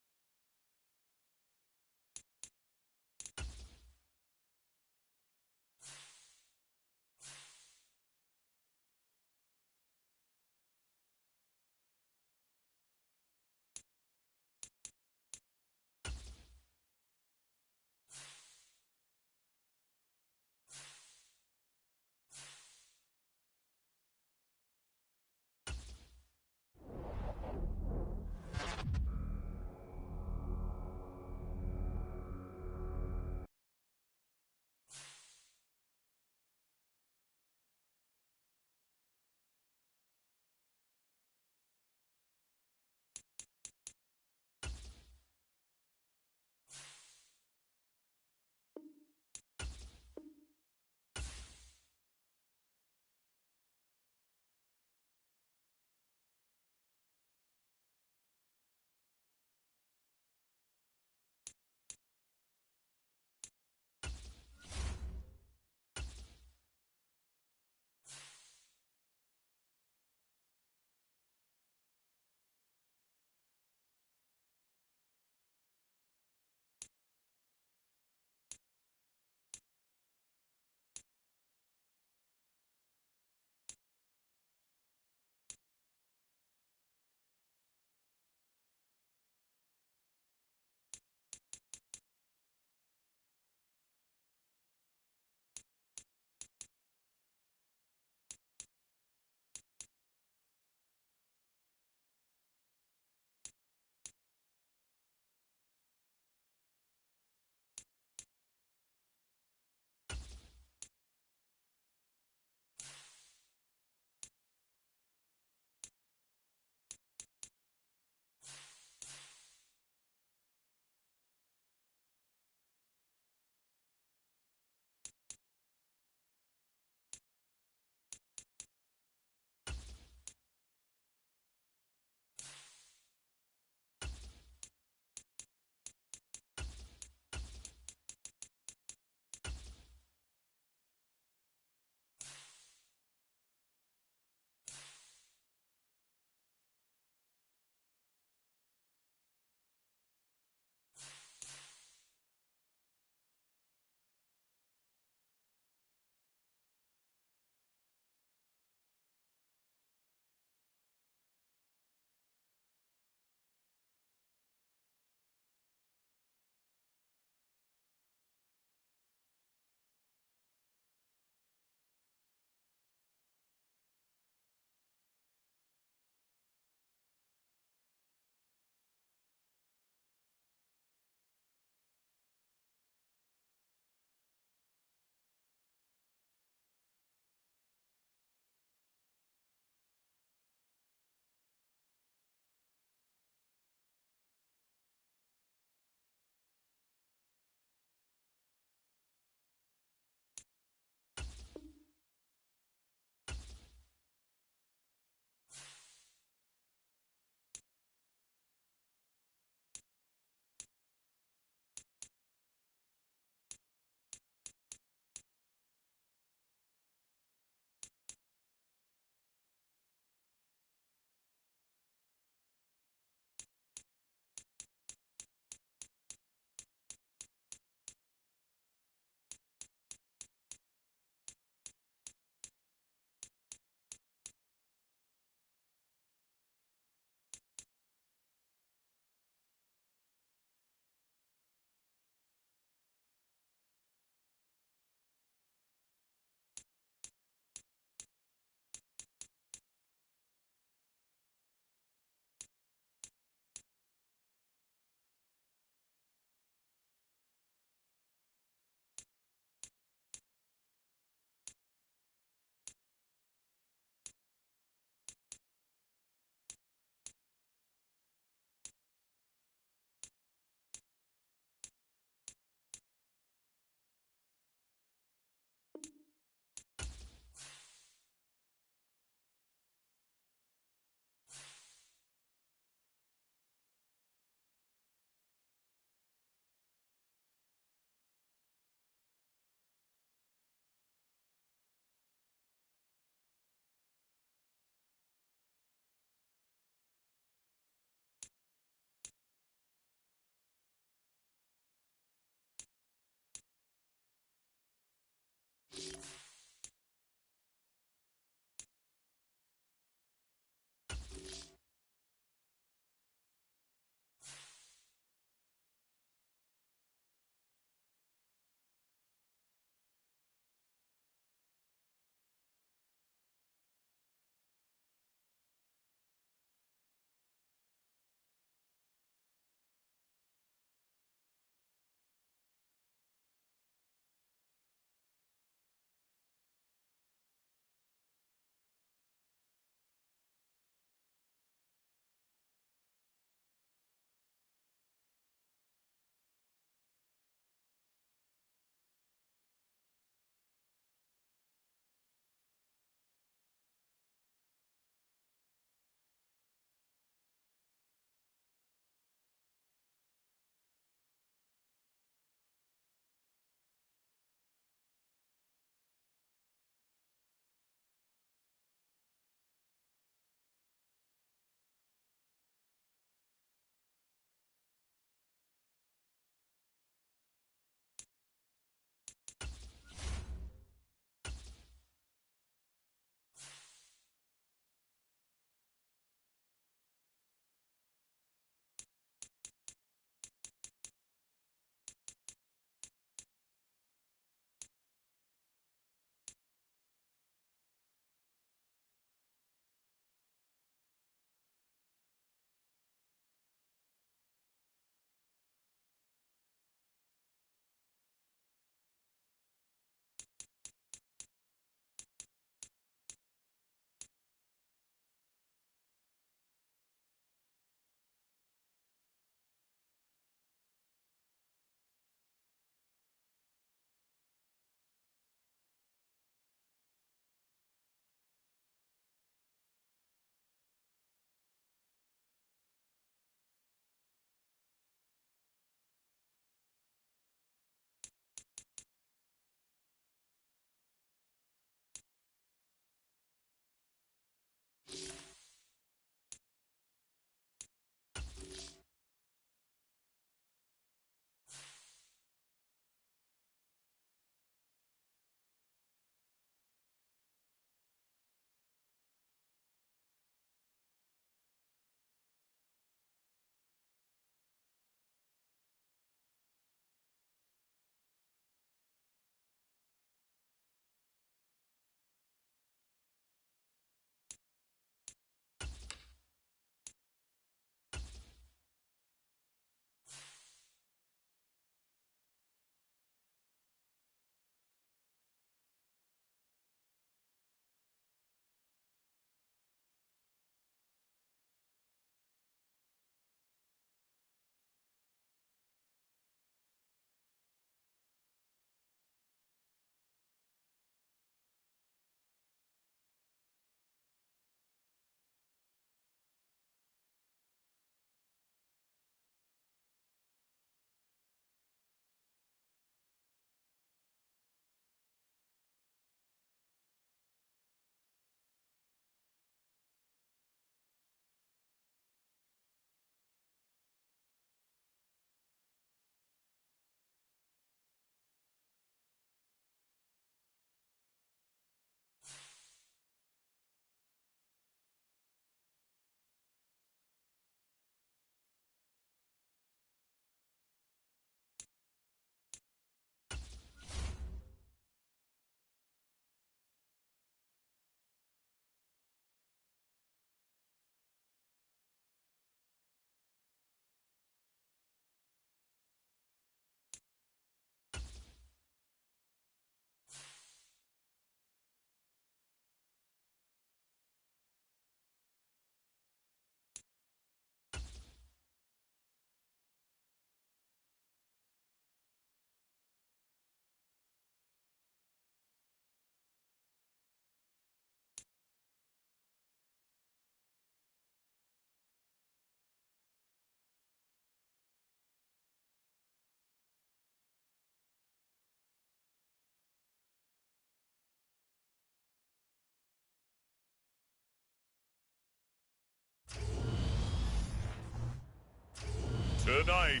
[SPEAKER 5] tonight.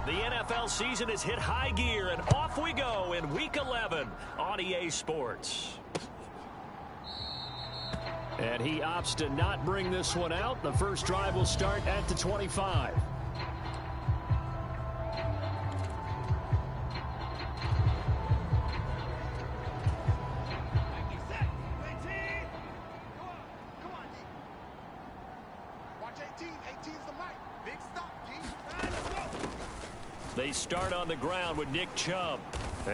[SPEAKER 2] The NFL season has hit high gear, and off we go in Week 11 on EA Sports.
[SPEAKER 1] And he opts to not bring this one out. The first drive will start at the 25.
[SPEAKER 2] They start on the ground with Nick Chubb.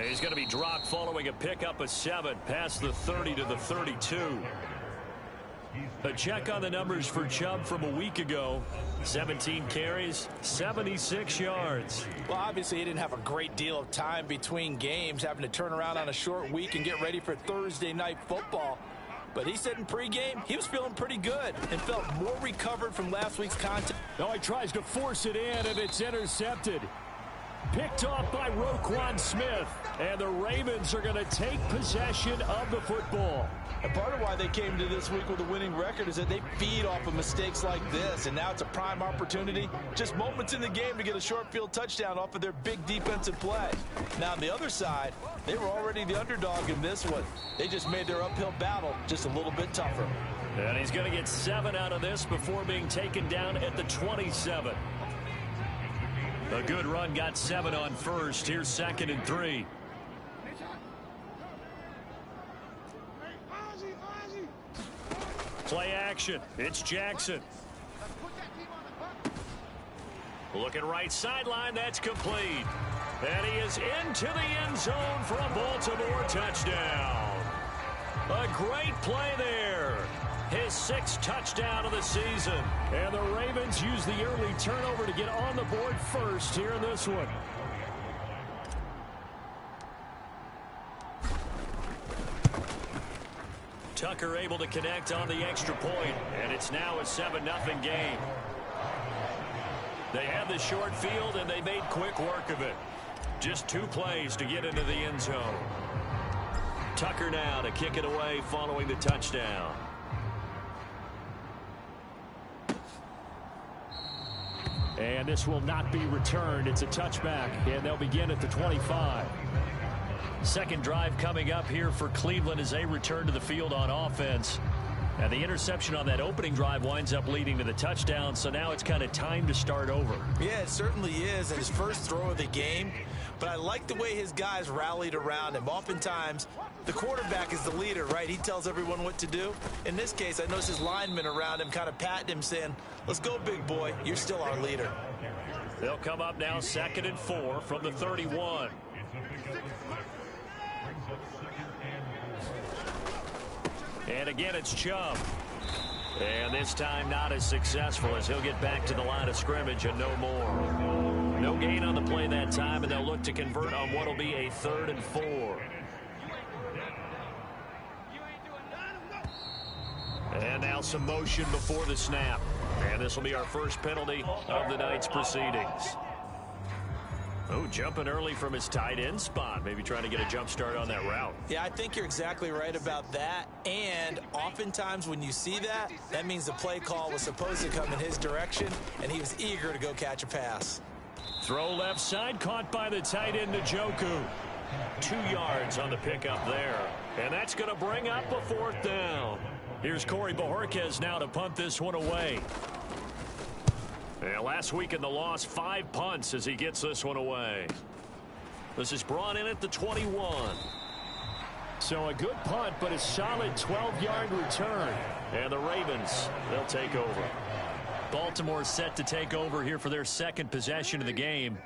[SPEAKER 2] He's going to be dropped following a pickup of 7 past the 30 to the 32. A check on the numbers for Chubb from a week ago. 17 carries, 76 yards.
[SPEAKER 3] Well, obviously he didn't have a great deal of time between games, having to turn around on a short week and get ready for Thursday night football. But he said in pregame he was feeling pretty good and felt more recovered from last week's contest.
[SPEAKER 1] Now he tries to force it in, and it's intercepted. Picked off by Roquan Smith, and the Ravens are going to take possession of the football.
[SPEAKER 3] And part of why they came to this week with a winning record is that they feed off of mistakes like this, and now it's a prime opportunity, just moments in the game to get a short field touchdown off of their big defensive play. Now on the other side, they were already the underdog in this one. They just made their uphill battle just a little bit tougher.
[SPEAKER 2] And he's going to get 7 out of this before being taken down at the 27. A good run, got 7 on first. Here's 2nd and 3. Play action. It's Jackson. Looking right sideline. That's complete. And he is into the end zone for a Baltimore touchdown. A great play there. His 6th touchdown of the season.
[SPEAKER 1] And the Ravens use the early turnover to get on the board first here in this one.
[SPEAKER 2] Tucker able to connect on the extra point, and it's now a 7-0 game. They have the short field, and they made quick work of it. Just 2 plays to get into the end zone. Tucker now to kick it away following the touchdown.
[SPEAKER 1] And this will not be returned. It's a touchback, and they'll begin at the 25.
[SPEAKER 2] Second drive coming up here for Cleveland as they return to the field on offense. And the interception on that opening drive winds up leading to the touchdown, so now it's kind of time to start over.
[SPEAKER 3] Yeah, it certainly is, and his first throw of the game. But I like the way his guys rallied around him. Oftentimes, the quarterback is the leader, right? He tells everyone what to do. In this case, I noticed his linemen around him kind of patting him, saying, let's go, big boy. You're still our leader.
[SPEAKER 2] They'll come up now 2nd and 4 from the 31. And again, it's Chubb. And this time not as successful as he'll get back to the line of scrimmage and no more. No gain on the play that time, and they'll look to convert on what will be a 3rd and 4. And now some motion before the snap. And this will be our first penalty of the night's proceedings. Oh, jumping early from his tight end spot. Maybe trying to get a jump start on that route.
[SPEAKER 3] Yeah, I think you're exactly right about that. And oftentimes when you see that, that means the play call was supposed to come in his direction, and he was eager to go catch a pass.
[SPEAKER 2] Throw left side, caught by the tight end, Njoku. 2 yards on the pickup there. And that's going to bring up a 4th down. Here's Corey Bojorquez now to punt this one away. Yeah, last week in the loss, 5 punts as he gets this one away. This is brought in at the 21.
[SPEAKER 1] So a good punt, but a solid 12-yard return.
[SPEAKER 2] And the Ravens, they'll take over. Baltimore set to take over here for their 2nd possession of the game.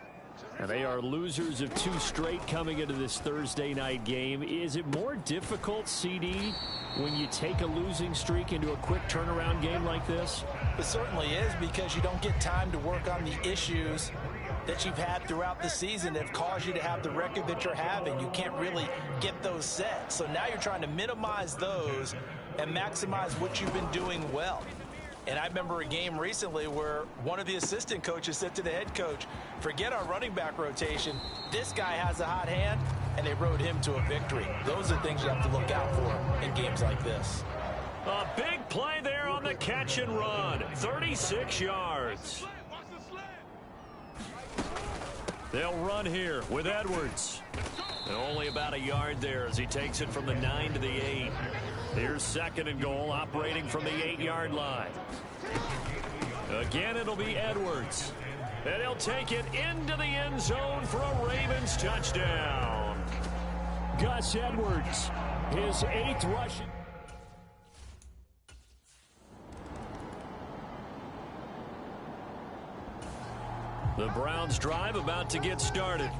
[SPEAKER 1] And they are losers of 2 straight coming into this Thursday night game. Is it more difficult, CD, when you take a losing streak into a quick turnaround game like this?
[SPEAKER 3] It certainly is, because you don't get time to work on the issues that you've had throughout the season that have caused you to have the record that you're having. You can't really get those set. So now you're trying to minimize those and maximize what you've been doing well. And I remember a game recently where one of the assistant coaches said to the head coach, forget our running back rotation. This guy has a hot hand. and they rode him to a victory. Those are things you have to look out for in games like this.
[SPEAKER 2] A big play there on the catch and run. 36 yards. They'll run here with Edwards. And only about a yard there as he takes it from the 9 to the 8. Here's 2nd and goal, operating from the 8-yard line. Again, it'll be Edwards. And he'll take it into the end zone for a Ravens touchdown.
[SPEAKER 1] Gus Edwards, his 8th rushing.
[SPEAKER 2] The Browns drive about to get started.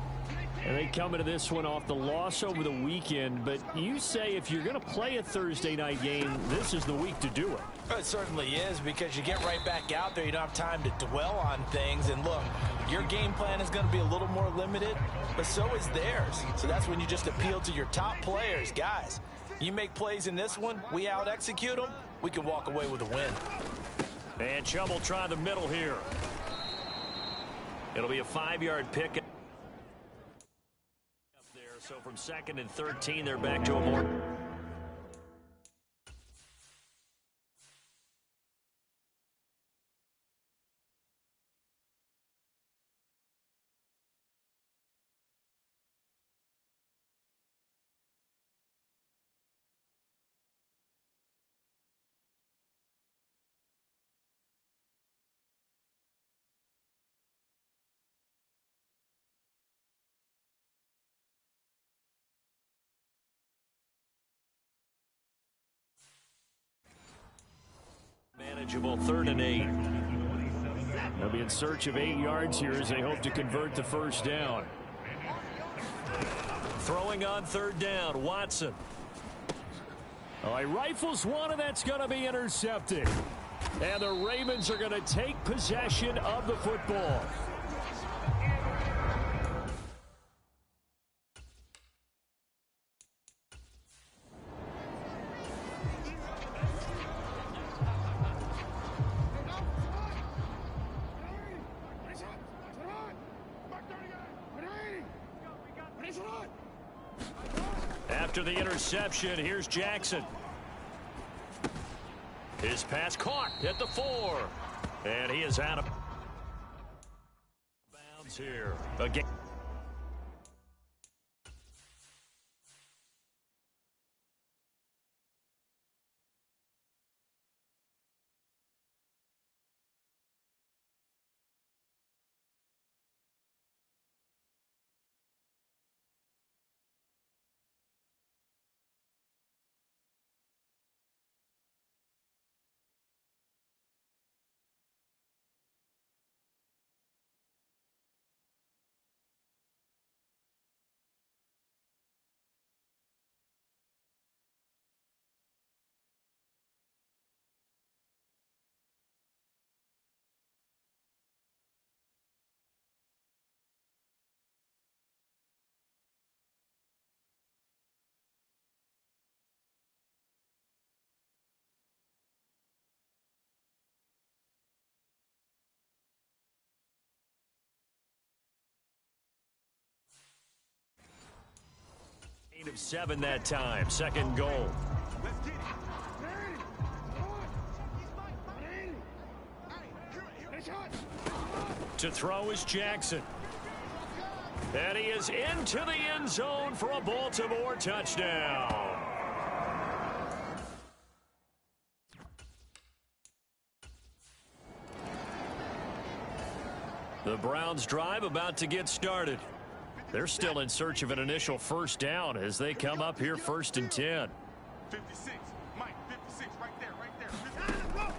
[SPEAKER 1] And they come into this one off the loss over the weekend, but you say if you're going to play a Thursday night game, this is the week to do it.
[SPEAKER 3] It certainly is, because you get right back out there. You don't have time to dwell on things. And look, your game plan is going to be a little more limited, but so is theirs. So that's when you just appeal to your top players. Guys, you make plays in this one, we out-execute them, we can walk away with a win.
[SPEAKER 2] And Chubb will try the middle here. It'll be a 5-yard pick. Up there, so from 2nd and 13, they're back to a more... manageable 3rd and 8.
[SPEAKER 1] They'll be in search of 8 yards here as they hope to convert the first down.
[SPEAKER 2] Throwing on 3rd down, Watson.
[SPEAKER 1] Oh, he rifles one, and that's going to be intercepted. And the Ravens are going to take possession of the football.
[SPEAKER 2] After the interception, here's Jackson. His pass caught at the 4. And he is out of bounds here. Again. Of 7 that time. 2nd goal. To throw is Jackson. And he is into the end zone for a Baltimore touchdown. The Browns drive about to get started. They're still in search of an initial first down as they come up here 1st and 10.
[SPEAKER 9] 56, Mike, 56, right there.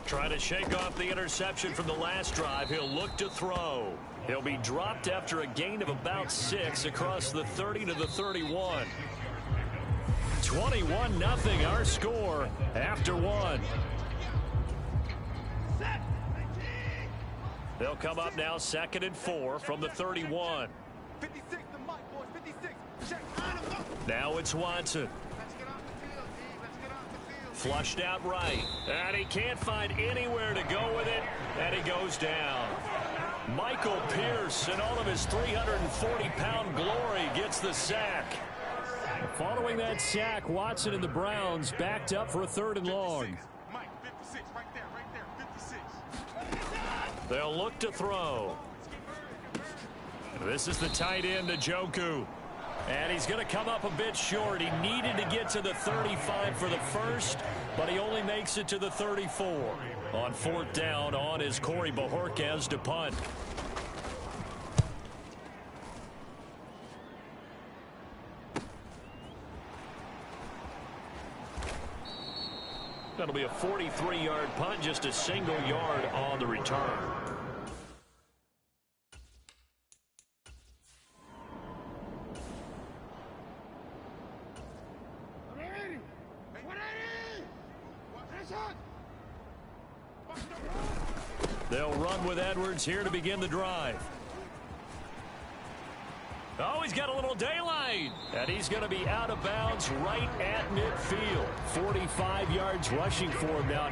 [SPEAKER 2] Trying to shake off the interception from the last drive. He'll look to throw. He'll be dropped after a gain of about 6 across the 30 to the 31. 21-0 our score after 1. They'll come up now 2nd and 4 from the 31.
[SPEAKER 10] 56 to Mike, boys. 56. Check.
[SPEAKER 2] Now it's Watson. Flushed out right. And he can't find anywhere to go with it. And he goes down. Michael Pierce, in all of his 340-pound glory, gets the sack.
[SPEAKER 1] Following that sack, Watson and the Browns backed up for a 3rd and long.
[SPEAKER 9] Mike, 56, right there, 56.
[SPEAKER 2] They'll look to throw. This is the tight end, Njoku. And he's going to come up a bit short. He needed to get to the 35 for the first, but he only makes it to the 34. On 4th down, on is Corey Bojorquez to punt. That'll be a 43-yard punt, just a single yard on the return. They'll run with Edwards here to begin the drive. Oh, he's got a little daylight. And he's going to be out of bounds right at midfield. 45 yards rushing for him now.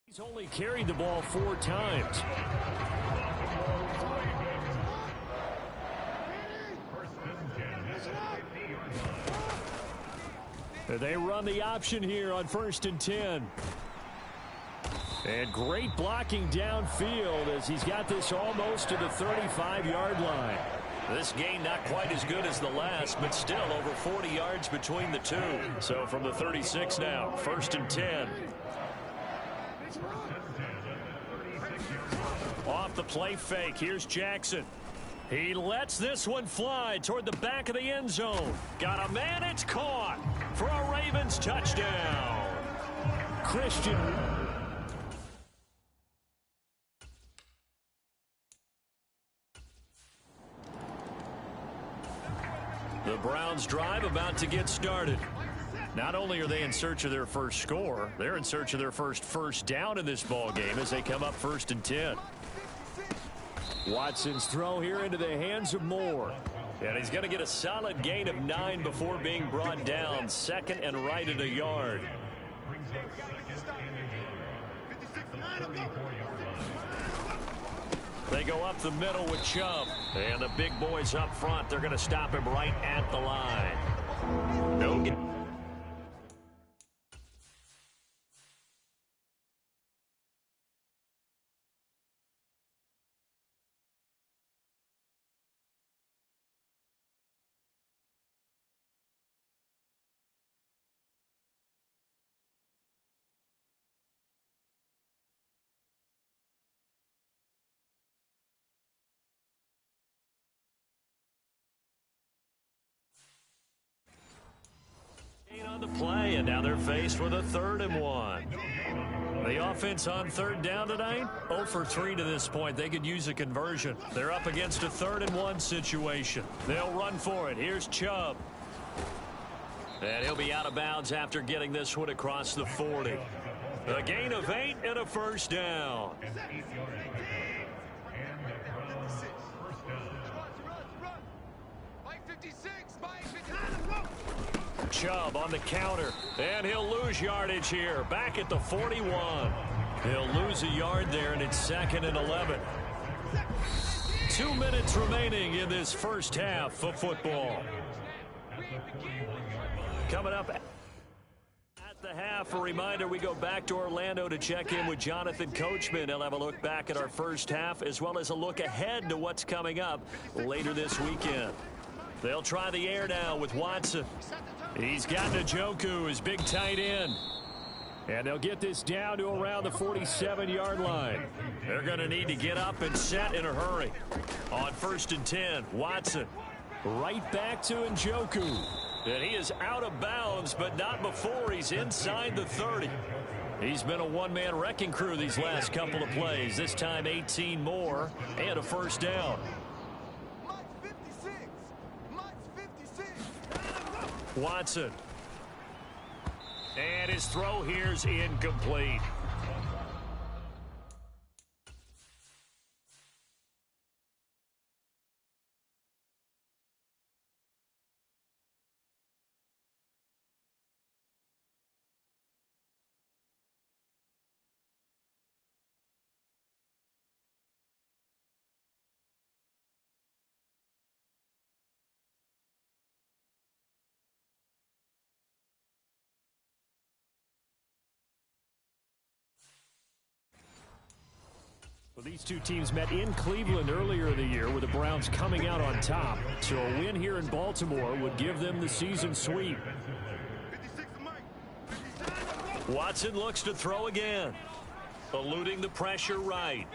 [SPEAKER 2] He's only carried the ball 4 times. They run the option here on 1st and 10. And great blocking downfield as he's got this almost to the 35-yard line. This gain not quite as good as the last, but still over 40 yards between the two. So from the 36 now, 1st and 10. Off the play fake, here's Jackson. He lets this one fly toward the back of the end zone. Got a man, it's caught for a Ravens touchdown. Christian. The Browns drive about to get started. Not only are they in search of their first score, they're in search of their first down in this ball game as they come up 1st and 10. Watson's throw here into the hands of Moore. And he's going to get a solid gain of 9 before being brought down. 2nd and right at a yard. They go up the middle with Chubb. And the big boys up front, they're going to stop him right at the line. No get. On the play, and now they're faced with a 3rd and 1. The offense on 3rd down tonight, 0 for 3 to this point. They could use a conversion. They're up against a 3rd and 1 situation. They'll run for it. Here's Chubb. And he'll be out of bounds after getting this one across the 40. A gain of 8 and a 1st down. Chubb on the counter, and he'll lose yardage here. Back at the 41. He'll lose a yard there, and it's 2nd and 11. 2 minutes remaining in this first half of football. Coming up at the half, a reminder, we go back to Orlando to check in with Jonathan Coachman. He'll have a look back at our first half, as well as a look ahead to what's coming up later this weekend. They'll try the air now with Watson. He's got Njoku, his big tight end. And they'll get this down to around the 47-yard line. They're going to need to get up and set in a hurry. On 1st and 10, Watson right back to Njoku. And he is out of bounds, but not before he's inside the 30. He's been a one-man wrecking crew these last couple of plays. This time 18 more and a first down.
[SPEAKER 10] Mike's 56. Mike's 56.
[SPEAKER 2] Watson. And his throw here's incomplete.
[SPEAKER 1] Well, these two teams met in Cleveland earlier in the year with the Browns coming out on top. So a win here in Baltimore would give them the season sweep.
[SPEAKER 2] Watson looks to throw again. Eluding the pressure right.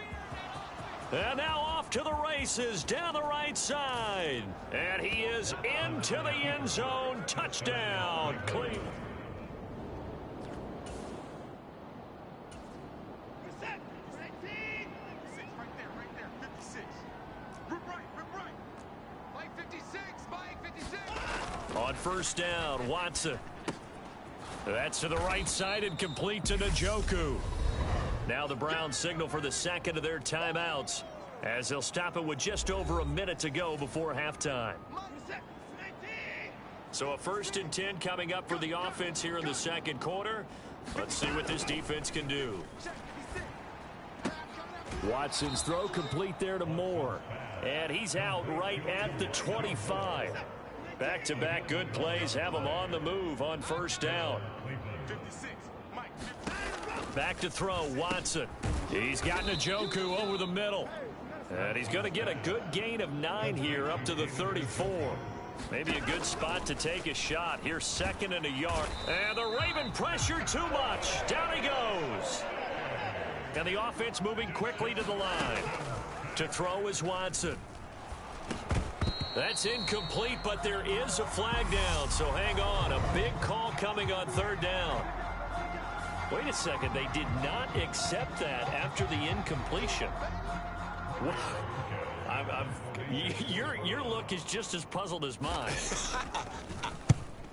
[SPEAKER 2] And now off to the races down the right side. And he is into the end zone. Touchdown, Cleveland. On first down, Watson. That's to the right side and complete to Njoku. Now the Browns signal for the second of their timeouts as they'll stop it with just over a minute to go before halftime. So a 1st and 10 coming up for the offense here in the second quarter. Let's see what this defense can do.
[SPEAKER 1] Watson's throw complete there to Moore.
[SPEAKER 2] And he's out right at the 25. Back-to-back good plays have him on the move on first down. Back to throw, Watson. He's got Njoku over the middle. And he's going to get a good gain of 9 here up to the 34. Maybe a good spot to take a shot. Here's 2nd and a yard. And the Raven pressure too much. Down he goes. And the offense moving quickly to the line. To throw is Watson. That's incomplete, but there is a flag down, so hang on. A big call coming on 3rd down. Wait a second, they did not accept that after the incompletion. Your look is just as puzzled as mine.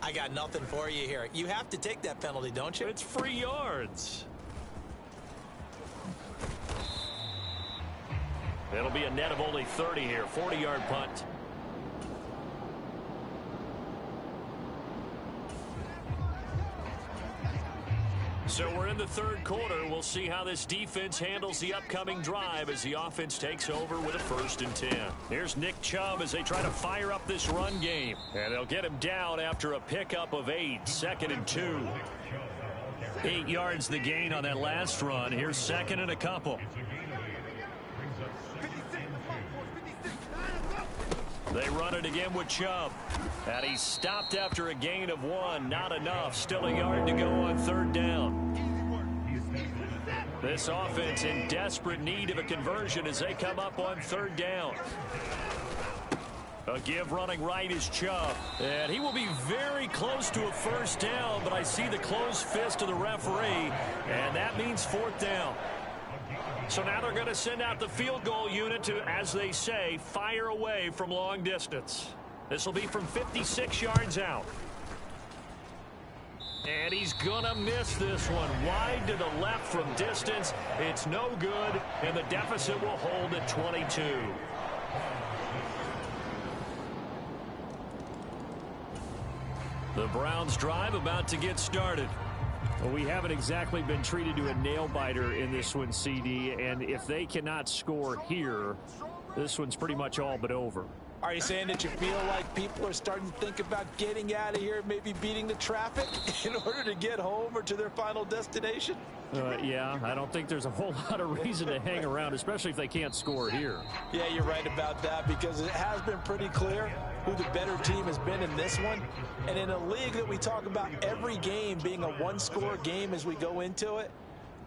[SPEAKER 8] I got nothing for you here. You have to take that penalty, don't you?
[SPEAKER 2] It's free yards. It'll be a net of only 30 here, 40-yard punt. So we're in the 3rd quarter. We'll see how this defense handles the upcoming drive as the offense takes over with a 1st and 10. Here's Nick Chubb as they try to fire up this run game. And they'll get him down after a pickup of 8. 2nd and 2. 8 yards the gain on that last run. Here's 2nd and a couple. They run it again with Chubb. And he's stopped after a gain of 1. Not enough. Still a yard to go on 3rd down. This offense in desperate need of a conversion as they come up on 3rd down. A give running right is Chubb. And he will be very close to a 1st down, but I see the closed fist of the referee, and that means 4th down. So now they're going to send out the field goal unit to, as they say, fire away from long distance. This will be from 56 yards out. And he's going to miss this one. Wide to the left from distance. It's no good, and the deficit will hold at 22. The Browns drive about to get started.
[SPEAKER 1] Well, we haven't exactly been treated to a nail-biter in this one, CD, and if they cannot score here, this one's pretty much all but over.
[SPEAKER 3] Are you saying that you feel like people are starting to think about getting out of here, maybe beating the traffic in order to get home or to their final destination?
[SPEAKER 1] Yeah, I don't think there's a whole lot of reason to hang around, especially if they can't score here.
[SPEAKER 3] Yeah, you're right about that, because it has been pretty clear who the better team has been in this one. And in a league that we talk about every game being a one-score game as we go into it,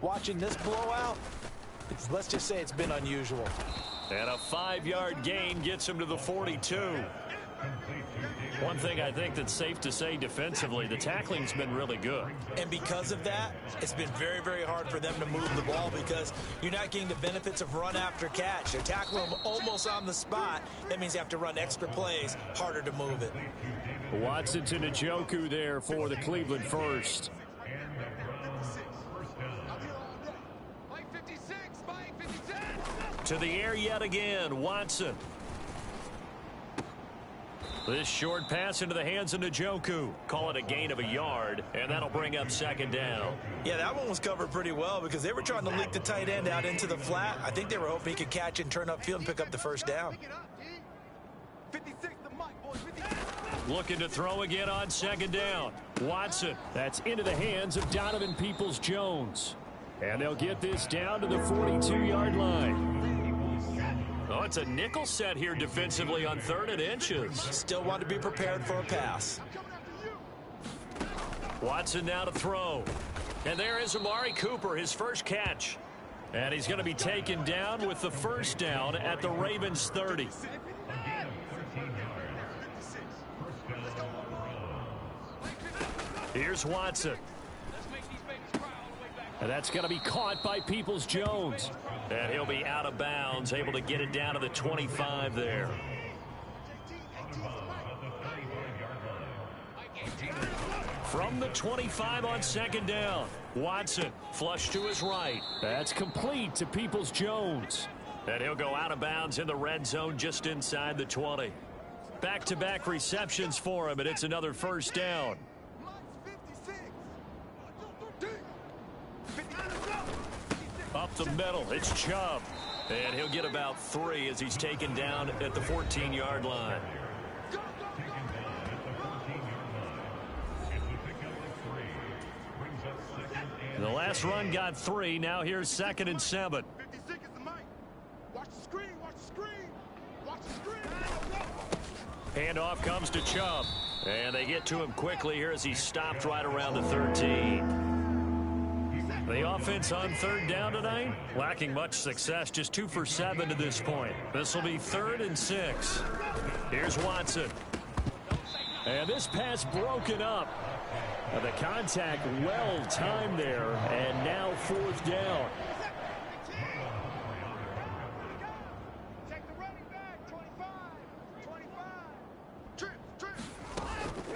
[SPEAKER 3] watching this blowout, let's just say it's been unusual.
[SPEAKER 2] And a 5-yard gain gets him to the 42. One thing I think that's safe to say defensively, the tackling's been really good.
[SPEAKER 8] And because of that, it's been very, very hard for them to move the ball because you're not getting the benefits of run after catch. They're tackling them almost on the spot. That means you have to run extra plays, harder to move it.
[SPEAKER 1] Watson to Njoku there for the Cleveland first.
[SPEAKER 2] To the air yet again, Watson. This short pass into the hands of Njoku. Call it a gain of a yard, and that'll bring up second down.
[SPEAKER 8] Yeah, that one was covered pretty well because they were trying to leak the tight end out into the flat. I think they were hoping he could catch and turn upfield and pick up the first down.
[SPEAKER 10] 56 the mic, boys. 56.
[SPEAKER 2] Looking to throw again on second down. Watson.
[SPEAKER 1] That's into the hands of Donovan Peoples-Jones. And they'll get this down to the 42-yard line.
[SPEAKER 2] Oh, it's a nickel set here defensively on 3rd and inches.
[SPEAKER 8] Still want to be prepared for a pass.
[SPEAKER 2] Watson now to throw. And there is Amari Cooper, his first catch. And he's going to be taken down with the first down at the Ravens 30. Here's Watson.
[SPEAKER 1] And that's going to be caught by Peoples-Jones.
[SPEAKER 2] And he'll be out of bounds, able to get it down to the 25 there. From the 25 on second down, Watson flush to his right.
[SPEAKER 1] That's complete to Peoples-Jones.
[SPEAKER 2] And he'll go out of bounds in the red zone just inside the 20. Back-to-back receptions for him, and it's another first down. Up the middle, it's Chubb. And he'll get about 3 as he's taken down at the 14-yard line. The last run got 3. Now here's 2nd and 7.
[SPEAKER 9] 56 is the mic. Watch the screen, watch the screen. Watch the screen.
[SPEAKER 2] Handoff comes to Chubb. And they get to him quickly here as he stopped right around the 13. The offense on 3rd down tonight, lacking much success, just 2 for 7 to this point. This will be 3rd and 6. Here's Watson.
[SPEAKER 1] And this pass broken up. The contact well timed there, and now 4th down.
[SPEAKER 9] Take the running back, 25. 25. Trip.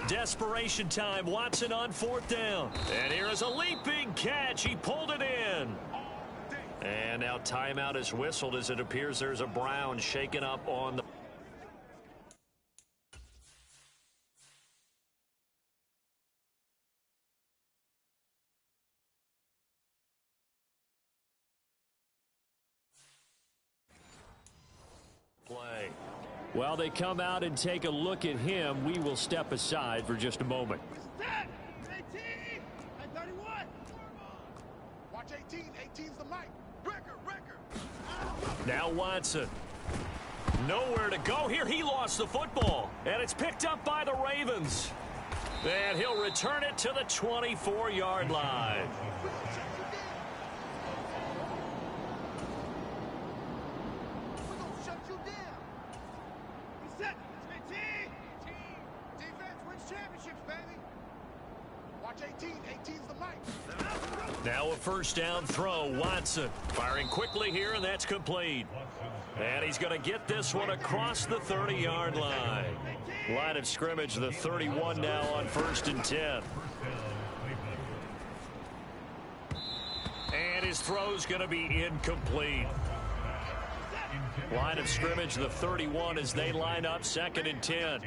[SPEAKER 2] Desperation time, Watson on 4th down. And here is a leaping catch. He pulled it in. And now timeout is whistled as it appears there's a Brown shaken up on the... play.
[SPEAKER 1] While they come out and take a look at him, we will step aside for just a moment.
[SPEAKER 9] 18 and 31. Watch 18. 18's the mic. Record.
[SPEAKER 2] Now Watson. Nowhere to go here. He lost the football. And it's picked up by the Ravens. And he'll return it to the 24-yard line. Now a first down throw. Watson firing quickly here, and that's complete. And he's going to get this one across the 30-yard line. Line of scrimmage, the 31 now on 1st and 10. And his throw's going to be incomplete. Line of scrimmage, the 31 as they line up 2nd and 10.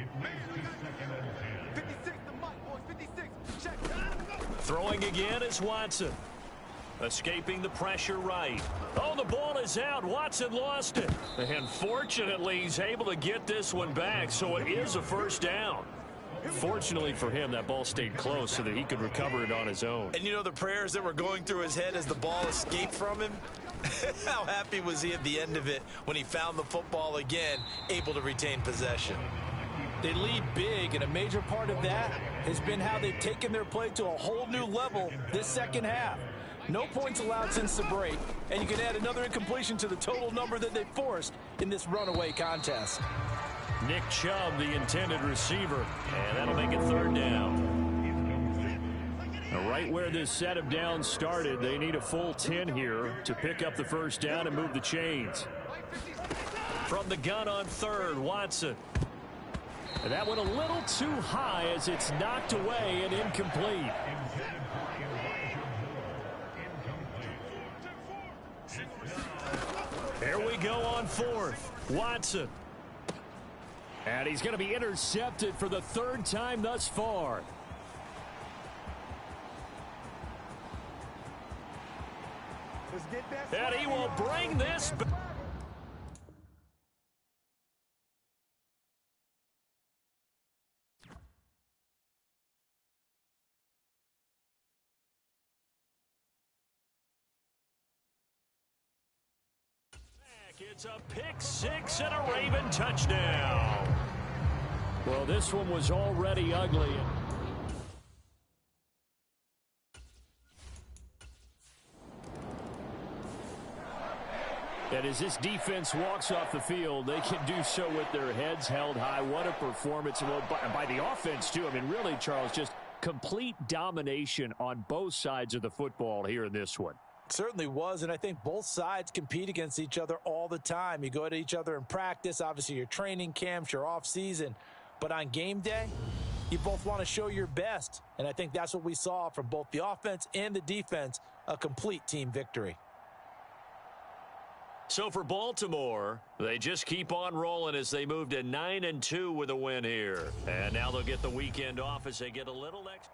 [SPEAKER 10] 56 the mic, boys. 56. Check.
[SPEAKER 2] Throwing again is Watson. Escaping the pressure right. Oh, the ball is out. Watson lost it. And fortunately, he's able to get this one back, so it is a first down. Fortunately for him, that ball stayed close so that he could recover it on his own.
[SPEAKER 8] And you know the prayers that were going through his head as the ball escaped from him? How happy was he at the end of it when he found the football again, able to retain possession?
[SPEAKER 3] They lead big, and a major part of that has been how they've taken their play to a whole new level this second half. No points allowed since the break, and you can add another incompletion to the total number that they forced in this runaway contest.
[SPEAKER 2] Nick Chubb, the intended receiver, and that'll make it third down.
[SPEAKER 1] Now, right where this set of downs started, they need a full 10 here to pick up the first down and move the chains.
[SPEAKER 2] From the gun on third, Watson.
[SPEAKER 1] And that went a little too high as it's knocked away and incomplete.
[SPEAKER 2] Here we go on fourth. Watson.
[SPEAKER 1] And he's going to be intercepted for the third time thus far.
[SPEAKER 2] And he will bring this back. It's a pick six and a Raven touchdown.
[SPEAKER 1] Well, this one was already ugly. And as this defense walks off the field, they can do so with their heads held high. What a performance by the offense, too. I mean, really, Charles, just complete domination on both sides of the football here in this one.
[SPEAKER 3] Certainly was, and I think both sides compete against each other all the time. You go at each other in practice, obviously your training camps, your off season, but on game day, you both want to show your best, and I think that's what we saw from both the offense and the defense, a complete team victory.
[SPEAKER 2] So for Baltimore, they just keep on rolling as they move to 9-2 with a win here. And now they'll get the weekend off as they get a little extra.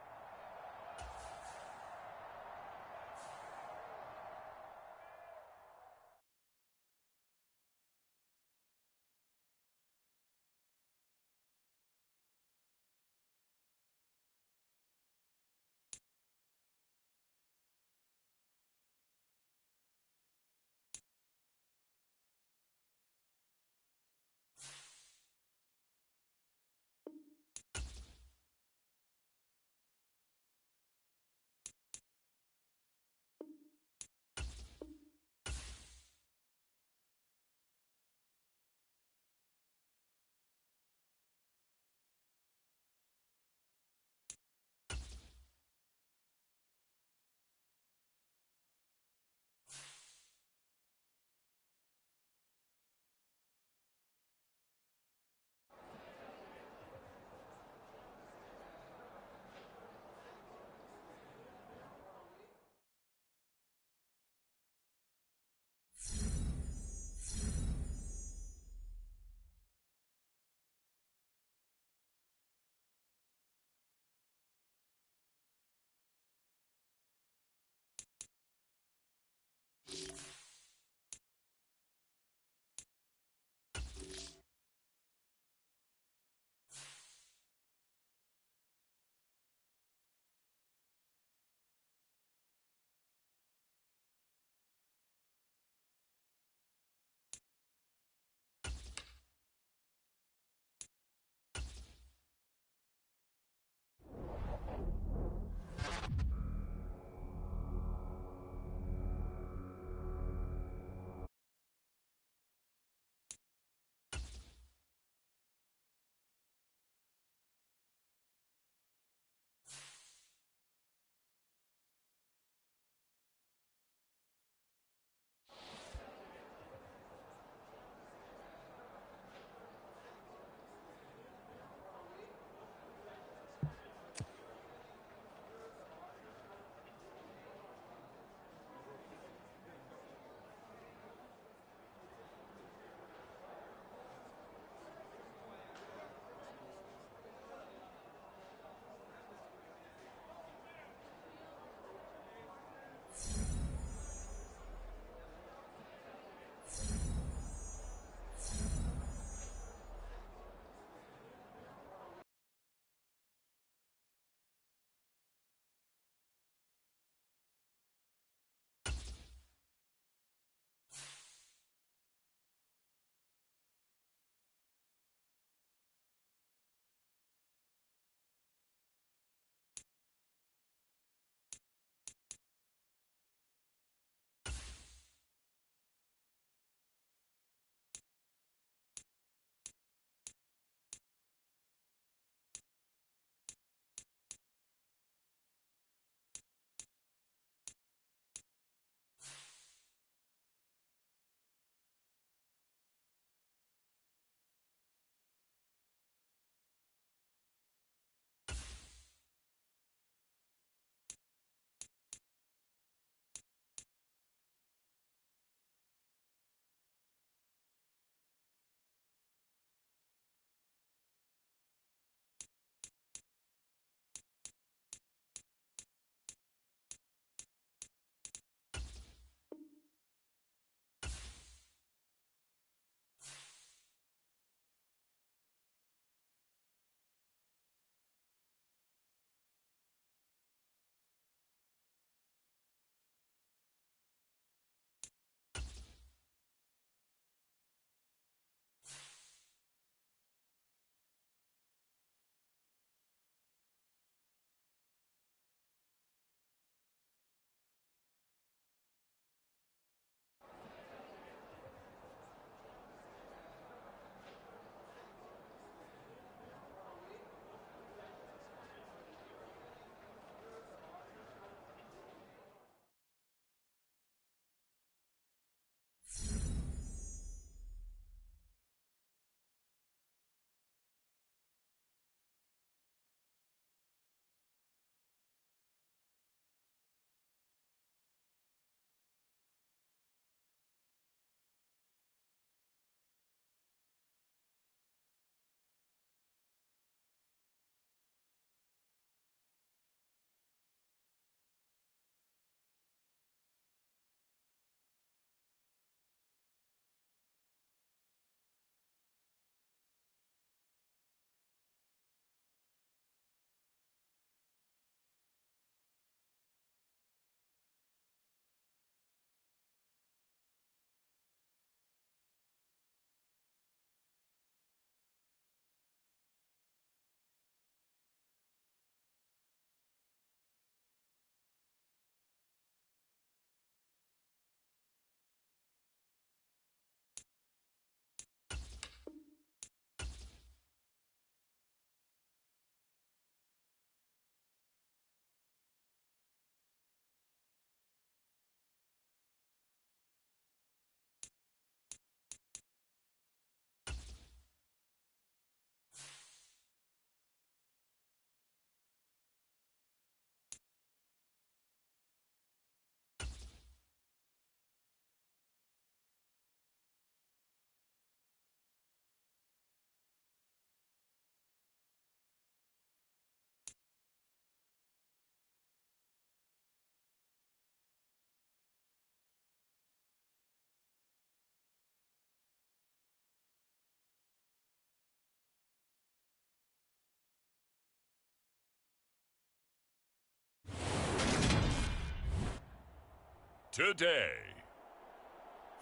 [SPEAKER 5] today.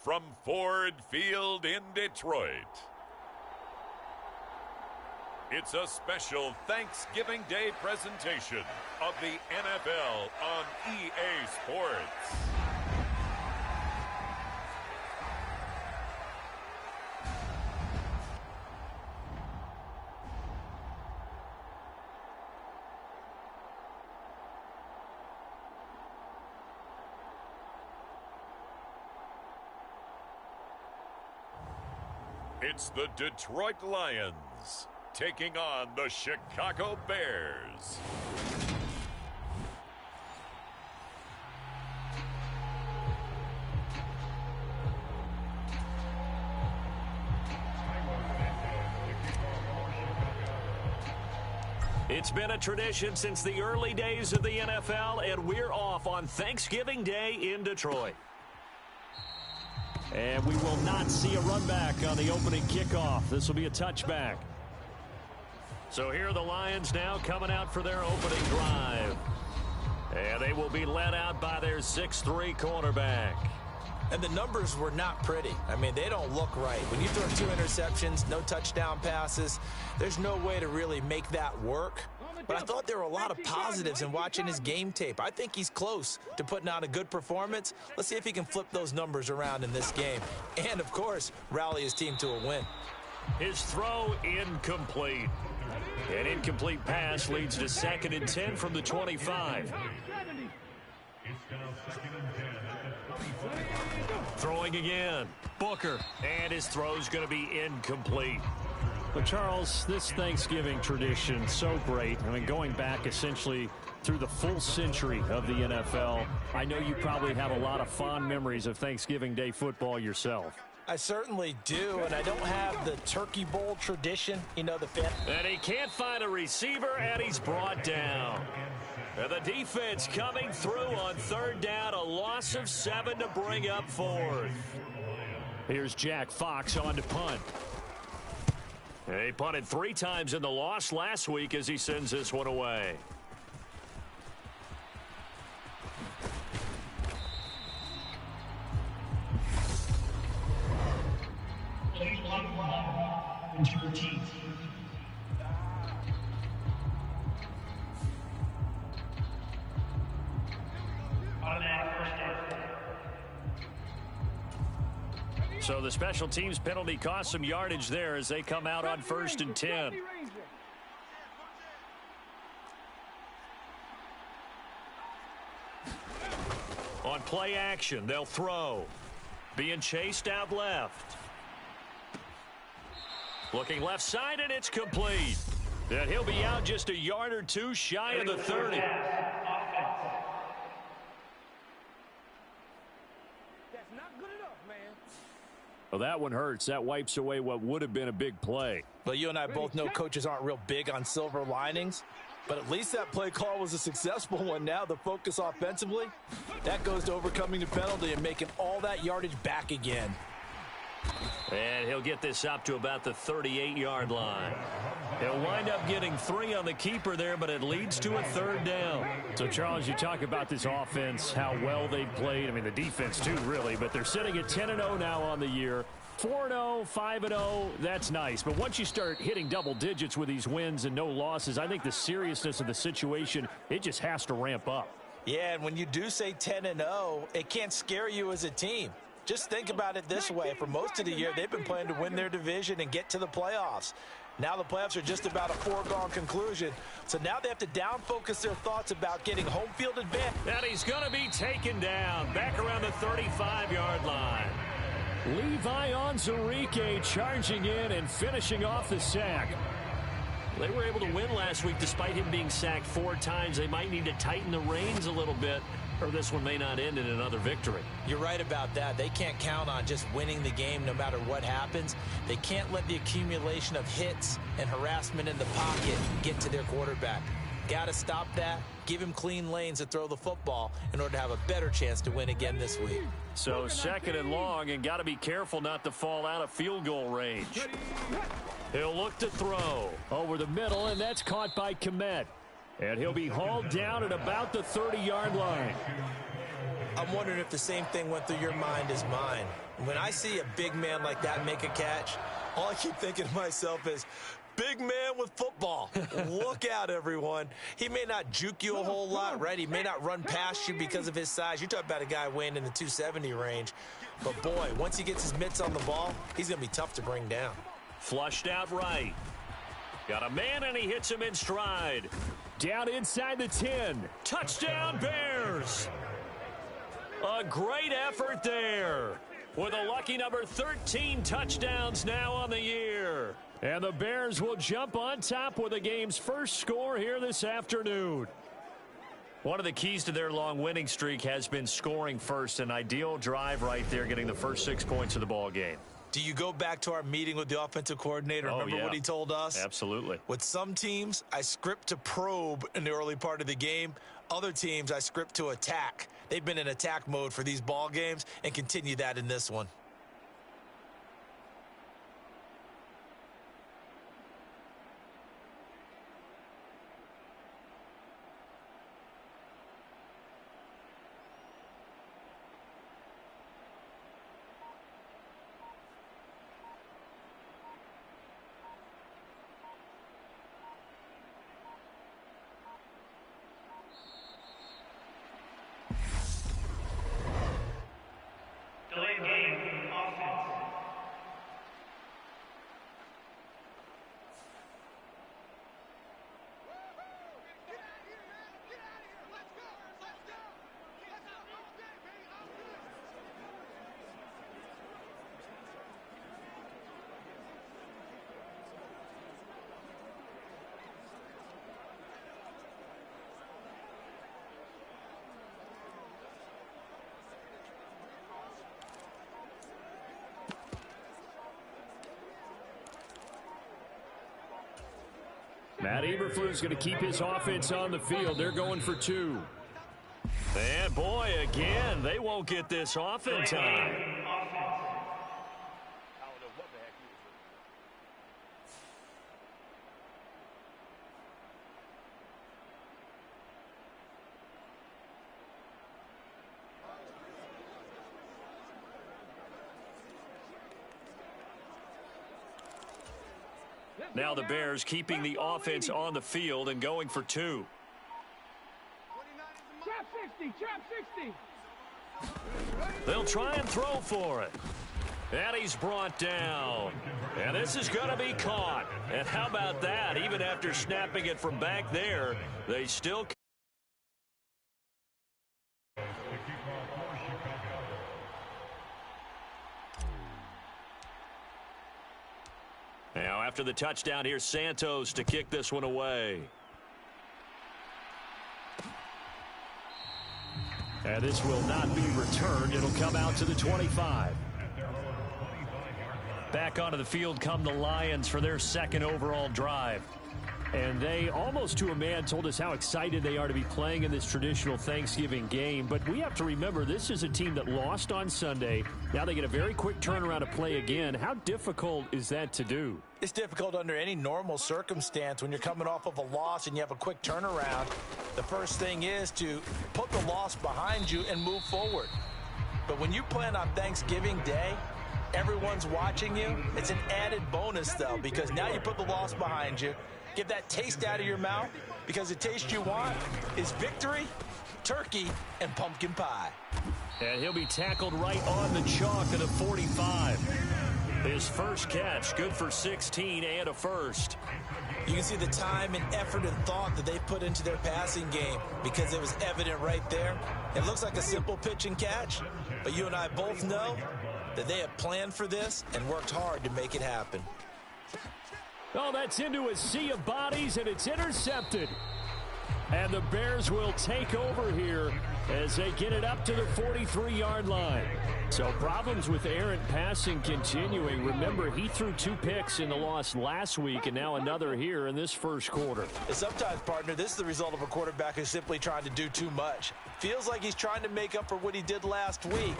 [SPEAKER 5] From Ford Field in Detroit, it's a special Thanksgiving Day presentation of the NFL on EA Sports. It's the Detroit Lions taking on the Chicago Bears.
[SPEAKER 2] It's been a tradition since the early days of the NFL, and we're off on Thanksgiving Day in Detroit.
[SPEAKER 1] And we will not see a run back on the opening kickoff. This will be a touchback.
[SPEAKER 2] So here are the Lions now coming out for their opening drive. And they will be led out by their 6'3" cornerback.
[SPEAKER 8] And the numbers were not pretty. I mean, they don't look right. When you throw 2 interceptions, no touchdown passes, there's no way to really make that work. But I thought there were a lot of positives in watching his game tape. I think he's close to putting out a good performance. Let's see if he can flip those numbers around in this game. And, of course, rally his team to a win.
[SPEAKER 2] His throw incomplete. An incomplete pass leads to 2nd and 10 from the 25. Throwing again. Booker. And his throw's going to be incomplete.
[SPEAKER 1] But Charles, this Thanksgiving tradition, so great. I mean, going back essentially through the full century of the NFL, I know you probably have a lot of fond memories of Thanksgiving Day football yourself.
[SPEAKER 8] I certainly do, and I don't have the Turkey Bowl tradition. You know, the fan.
[SPEAKER 2] And he can't find a receiver, and he's brought down. And the defense coming through on 3rd down, a loss of 7 to bring up 4th.
[SPEAKER 1] Here's Jack Fox on to punt.
[SPEAKER 2] He punted 3 times in the loss last week as he sends this one away. So the special teams penalty cost some yardage there as they come out on 1st and 10. On play action, they'll throw. Being chased out left. Looking left side, and it's complete. And he'll be out just a yard or 2 shy of the 30.
[SPEAKER 1] Well, that one hurts. That wipes away what would have been a big play.
[SPEAKER 8] Well, you and I both know coaches aren't real big on silver linings, but at least that play call was a successful one. Now the focus offensively, that goes to overcoming the penalty and making all that yardage back again.
[SPEAKER 2] And he'll get this up to about the 38-yard line. He'll wind up getting 3 on the keeper there, but it leads to a 3rd down.
[SPEAKER 1] So, Charles, you talk about this offense, how well they've played. I mean, the defense, too, really. But they're sitting at 10-0 now on the year. 4-0, 5-0, that's nice. But once you start hitting double digits with these wins and no losses, I think the seriousness of the situation, it just has to ramp up.
[SPEAKER 8] Yeah, and when you do say 10-0, it can't scare you as a team. Just think about it this way. For most of the year, they've been playing to win their division and get to the playoffs. Now the playoffs are just about a foregone conclusion. So now they have to down-focus their thoughts about getting home field advantage.
[SPEAKER 2] And he's going to be taken down back around the 35-yard line.
[SPEAKER 1] Levi Onwuzurike charging in and finishing off the sack.
[SPEAKER 2] They were able to win last week despite him being sacked 4 times. They might need to tighten the reins a little bit, or this one may not end in another victory.
[SPEAKER 8] You're right about that. They can't count on just winning the game no matter what happens. They can't let the accumulation of hits and harassment in the pocket get to their quarterback. Got to stop that. Give him clean lanes to throw the football in order to have a better chance to win again this week.
[SPEAKER 2] So 2nd and long, and got to be careful not to fall out of field goal range. He'll look to throw.
[SPEAKER 1] Over the middle, and that's caught by Komet. And he'll be hauled down at about the 30-yard line.
[SPEAKER 8] I'm wondering if the same thing went through your mind as mine. When I see a big man like that make a catch, all I keep thinking to myself is, big man with football. Look out, everyone. He may not juke you a whole lot, right? He may not run past you because of his size. You're talking about a guy weighing in the 270 range. But, boy, once he gets his mitts on the ball, he's going to be tough to bring down.
[SPEAKER 2] Flushed out right. Got a man, and he hits him in stride.
[SPEAKER 1] Down inside the 10.
[SPEAKER 2] Touchdown, Bears. A great effort there. With a lucky number 13 touchdowns now on the year.
[SPEAKER 1] And the Bears will jump on top with the game's first score here this afternoon.
[SPEAKER 2] One of the keys to their long winning streak has been scoring first. An ideal drive right there, getting the first 6 points of the ball game.
[SPEAKER 8] Do you go back to our meeting with the offensive coordinator? Remember what he told us?
[SPEAKER 2] Absolutely.
[SPEAKER 8] With some teams, I script to probe in the early part of the game. Other teams, I script to attack. They've been in attack mode for these ball games and continue that in this one.
[SPEAKER 11] Delayed game, offense.
[SPEAKER 1] Matt Eberflus going to keep his offense on the field. They're going for 2.
[SPEAKER 2] And, boy, again, they won't get this off in time. Now the Bears keeping the offense on the field and going for 2.
[SPEAKER 6] Trap 60, trap 60.
[SPEAKER 2] They'll try and throw for it. And he's brought down. And this is going to be caught. And how about that? Even after snapping it from back there, they still... Now, after the touchdown, here's Santos to kick this one away.
[SPEAKER 1] And this will not be returned. It'll come out to the 25.
[SPEAKER 2] Back onto the field come the Lions for their second overall drive.
[SPEAKER 1] And they, almost to a man, told us how excited they are to be playing in this traditional Thanksgiving game. But we have to remember, this is a team that lost on Sunday. Now they get a very quick turnaround to play again. How difficult is that to do?
[SPEAKER 8] It's difficult under any normal circumstance when you're coming off of a loss and you have a quick turnaround. The first thing is to put the loss behind you and move forward. But when you plan on Thanksgiving Day, everyone's watching you. It's an added bonus, though, because now you put the loss behind you. Get that taste out of your mouth, because the taste you want is victory, turkey, and pumpkin pie.
[SPEAKER 2] And he'll be tackled right on the chalk at the 45. His first catch, good for 16 and a first.
[SPEAKER 8] You can see the time and effort and thought that they put into their passing game, because it was evident right there. It looks like a simple pitch and catch, but you and I both know that they have planned for this and worked hard to make it happen.
[SPEAKER 1] Oh, that's into a sea of bodies, and it's intercepted. And the Bears will take over here as they get it up to the 43-yard line. So problems with errant passing continuing. Remember, he threw 2 picks in the loss last week, and now another here in this first quarter.
[SPEAKER 8] And sometimes, partner, this is the result of a quarterback who's simply trying to do too much. Feels like he's trying to make up for what he did last week,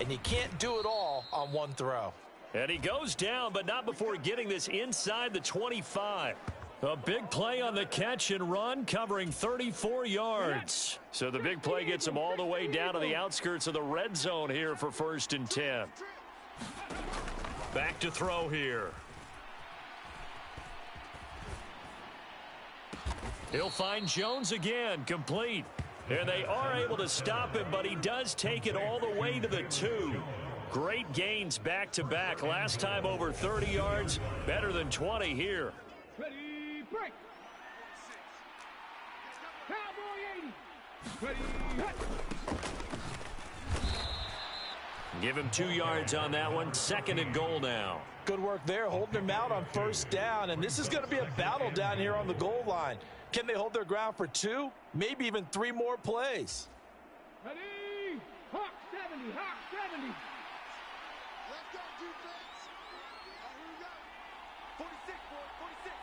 [SPEAKER 8] and you can't do it all on one throw.
[SPEAKER 2] And he goes down, but not before getting this inside the 25. A big play on the catch and run, covering 34 yards. So the big play gets them all the way down to the outskirts of the red zone here for 1st and 10. Back to throw here. He'll find Jones again, complete. And they are able to stop him, but he does take it all the way to the 2. Great gains back-to-back. Last time over 30 yards, better than 20 here.
[SPEAKER 6] Ready, break. Cowboy 80. Ready, hit.
[SPEAKER 2] Give him 2 yards on that one. 2nd and goal now.
[SPEAKER 3] Good work there, holding him out on 1st down. And this is going to be a battle down here on the goal line. Can they hold their ground for 2, maybe even 3 more plays?
[SPEAKER 6] Ready, Hawk 70, Hawk 70.
[SPEAKER 10] Let's go, defense. All right, here we go. 46, boy, 46.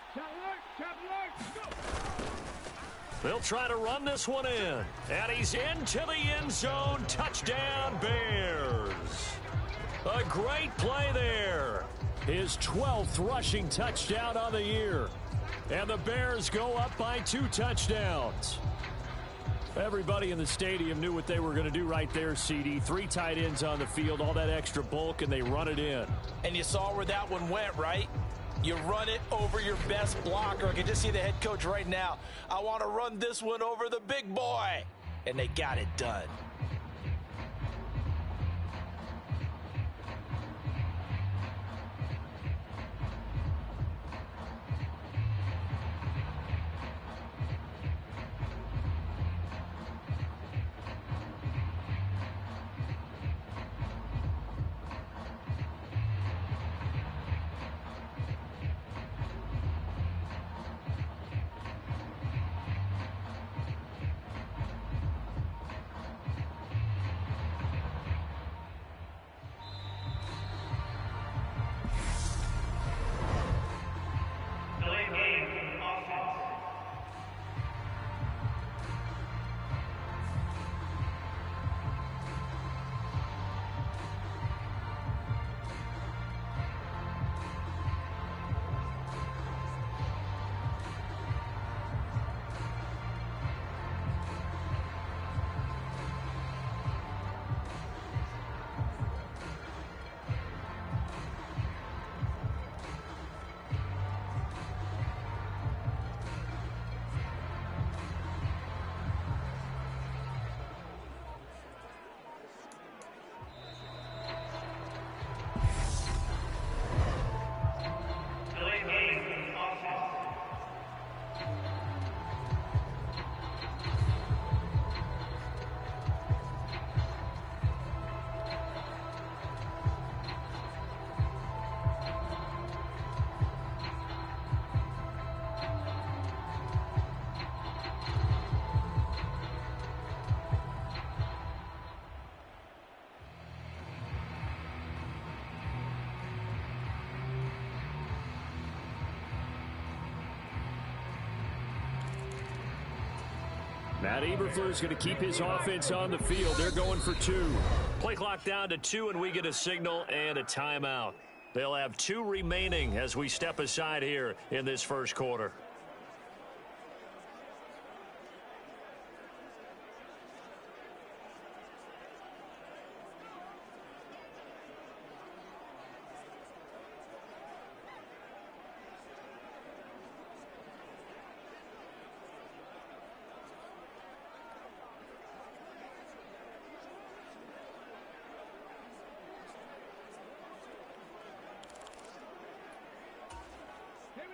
[SPEAKER 6] Chop alert, go.
[SPEAKER 2] They'll try to run this one in. And he's into the end zone. Touchdown, Bears. A great play there.
[SPEAKER 1] His 12th rushing touchdown on the year. And the Bears go up by 2 touchdowns. Everybody in the stadium knew what they were going to do right there, CD. 3 tight ends on the field, all that extra bulk, and they run it in.
[SPEAKER 3] And you saw where that one went, right? You run it over your best blocker. I can just see the head coach right now. I want to run this one over the big boy. And they got it done.
[SPEAKER 11] Delayed game, offense. Delayed game, offense.
[SPEAKER 1] Matt Eberflus going to keep his offense on the field. They're going for 2.
[SPEAKER 2] Play clock down to 2, and we get a signal and a timeout. They'll have 2 remaining as we step aside here in this first quarter.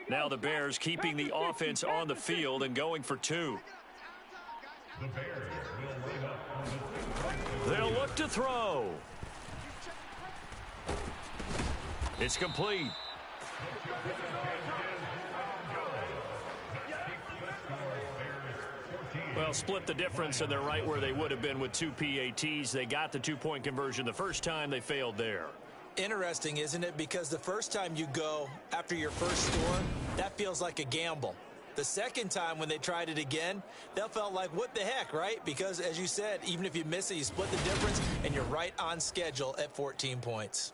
[SPEAKER 2] Now the Bears keeping the offense on the field and going for 2. They'll look to throw. It's complete. Well, split the difference, and they're right where they would have been with 2 PATs. They got the 2-point conversion the first time. They failed there.
[SPEAKER 3] Interesting, isn't it? Because the first time you go after your first score, that feels like a gamble. The second time when they tried it again, that felt like, what the heck, right? Because, as you said, even if you miss it, you split the difference, and you're right on schedule at 14 points.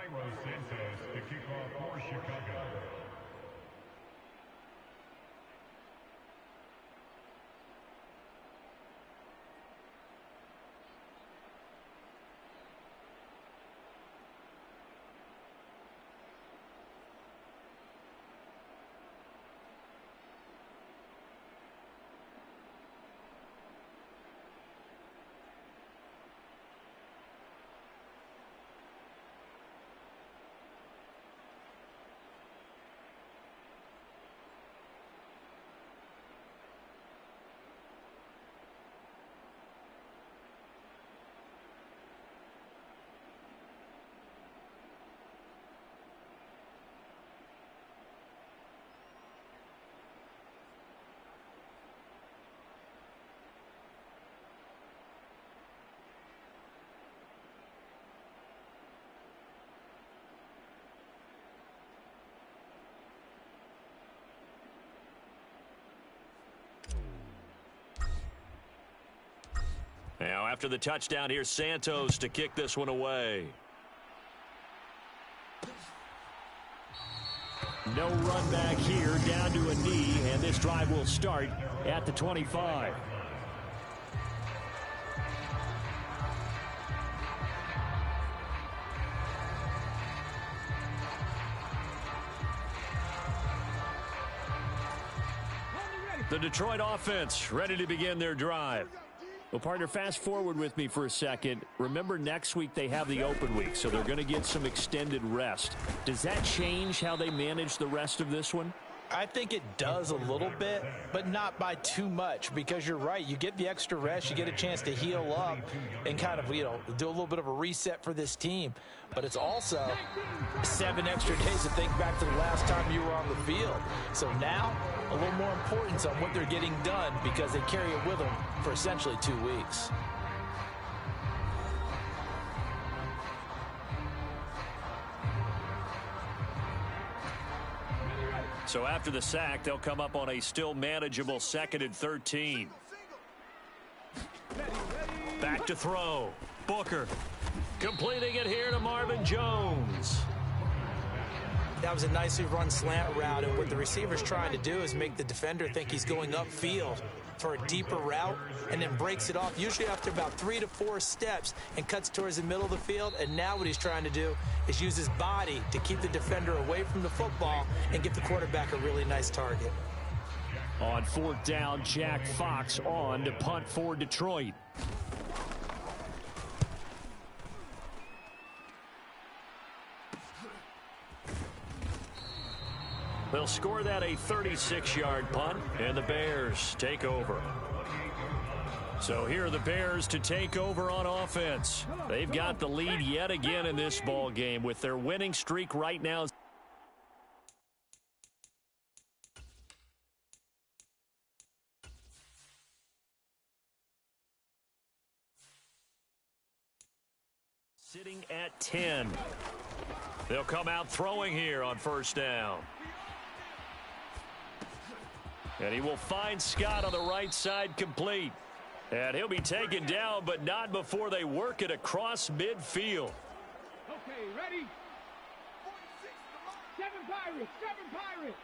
[SPEAKER 12] Santos to kick off for Chicago.
[SPEAKER 2] Now, after the touchdown, here's Santos to kick this one away.
[SPEAKER 1] No run back here, down to a knee, and this drive will start at the 25. The Detroit offense ready to begin their drive. Well, partner, fast forward with me for a second. Remember, next week they have the open week, so they're going to get some extended rest. Does that change how they manage the rest of this one?
[SPEAKER 3] I think it does a little bit, but not by too much, because you're right. You get the extra rest, you get a chance to heal up and kind of, do a little bit of a reset for this team. But it's also 7 extra days to think back to the last time you were on the field. So now, a little more importance on what they're getting done, because they carry it with them for essentially 2 weeks.
[SPEAKER 2] So after the sack, they'll come up on a still manageable 2nd and 13. Back to throw. Booker completing it here to Marvin Jones.
[SPEAKER 3] That was a nicely run slant route, and what the receiver's trying to do is make the defender think he's going upfield for a deeper route, and then breaks it off, usually after about 3 to 4 steps, and cuts towards the middle of the field. And now what he's trying to do is use his body to keep the defender away from the football and give the quarterback a really nice target.
[SPEAKER 1] On 4th down, Jack Fox on to punt for Detroit.
[SPEAKER 2] They'll score that a 36-yard punt, and the Bears take over. So here are the Bears to take over on offense. They've got the lead yet again in this ball game with their winning streak right now. Sitting at 10. They'll come out throwing here on 1st down. And he will find Scott on the right side, complete. And he'll be taken down, but not before they work it across midfield.
[SPEAKER 6] Okay, ready? 7 Pirates, 7 Pirates.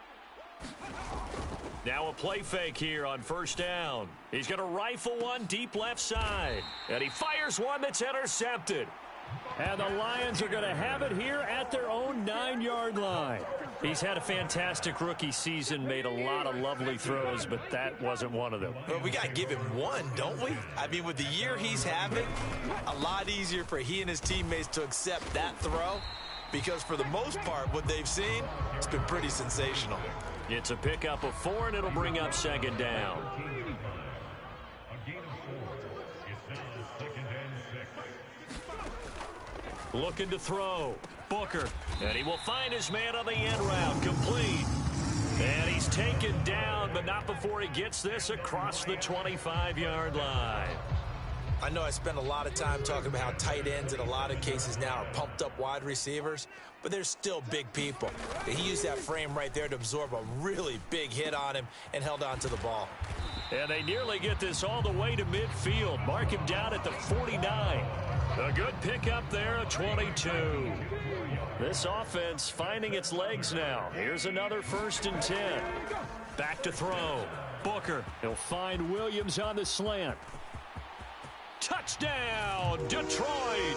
[SPEAKER 2] Now a play fake here on 1st down. He's going to rifle one deep left side. And he fires one that's intercepted.
[SPEAKER 1] And the Lions are going to have it here at their own 9-yard line.
[SPEAKER 2] He's had a fantastic rookie season, made a lot of lovely throws, but that wasn't one of them.
[SPEAKER 8] Well, we got to give him one, don't we? I mean, with the year he's having, a lot easier for he and his teammates to accept that throw, because for the most part, what they've seen, it's been pretty sensational.
[SPEAKER 2] It's a pickup of 4, and it'll bring up 2nd down. Looking to throw. Booker. And he will find his man on the end route. Complete. And he's taken down, but not before he gets this across the 25-yard line.
[SPEAKER 3] I know I spend a lot of time talking about how tight ends in a lot of cases now are pumped up wide receivers, but they're still big people. He used that frame right there to absorb a really big hit on him and held on to the ball.
[SPEAKER 2] And they nearly get this all the way to midfield. Mark him down at the 49. A good pickup there, a 22. This offense finding its legs now. Here's another 1st and 10. Back to throw. Booker. He'll find Williams on the slant. Touchdown, Detroit.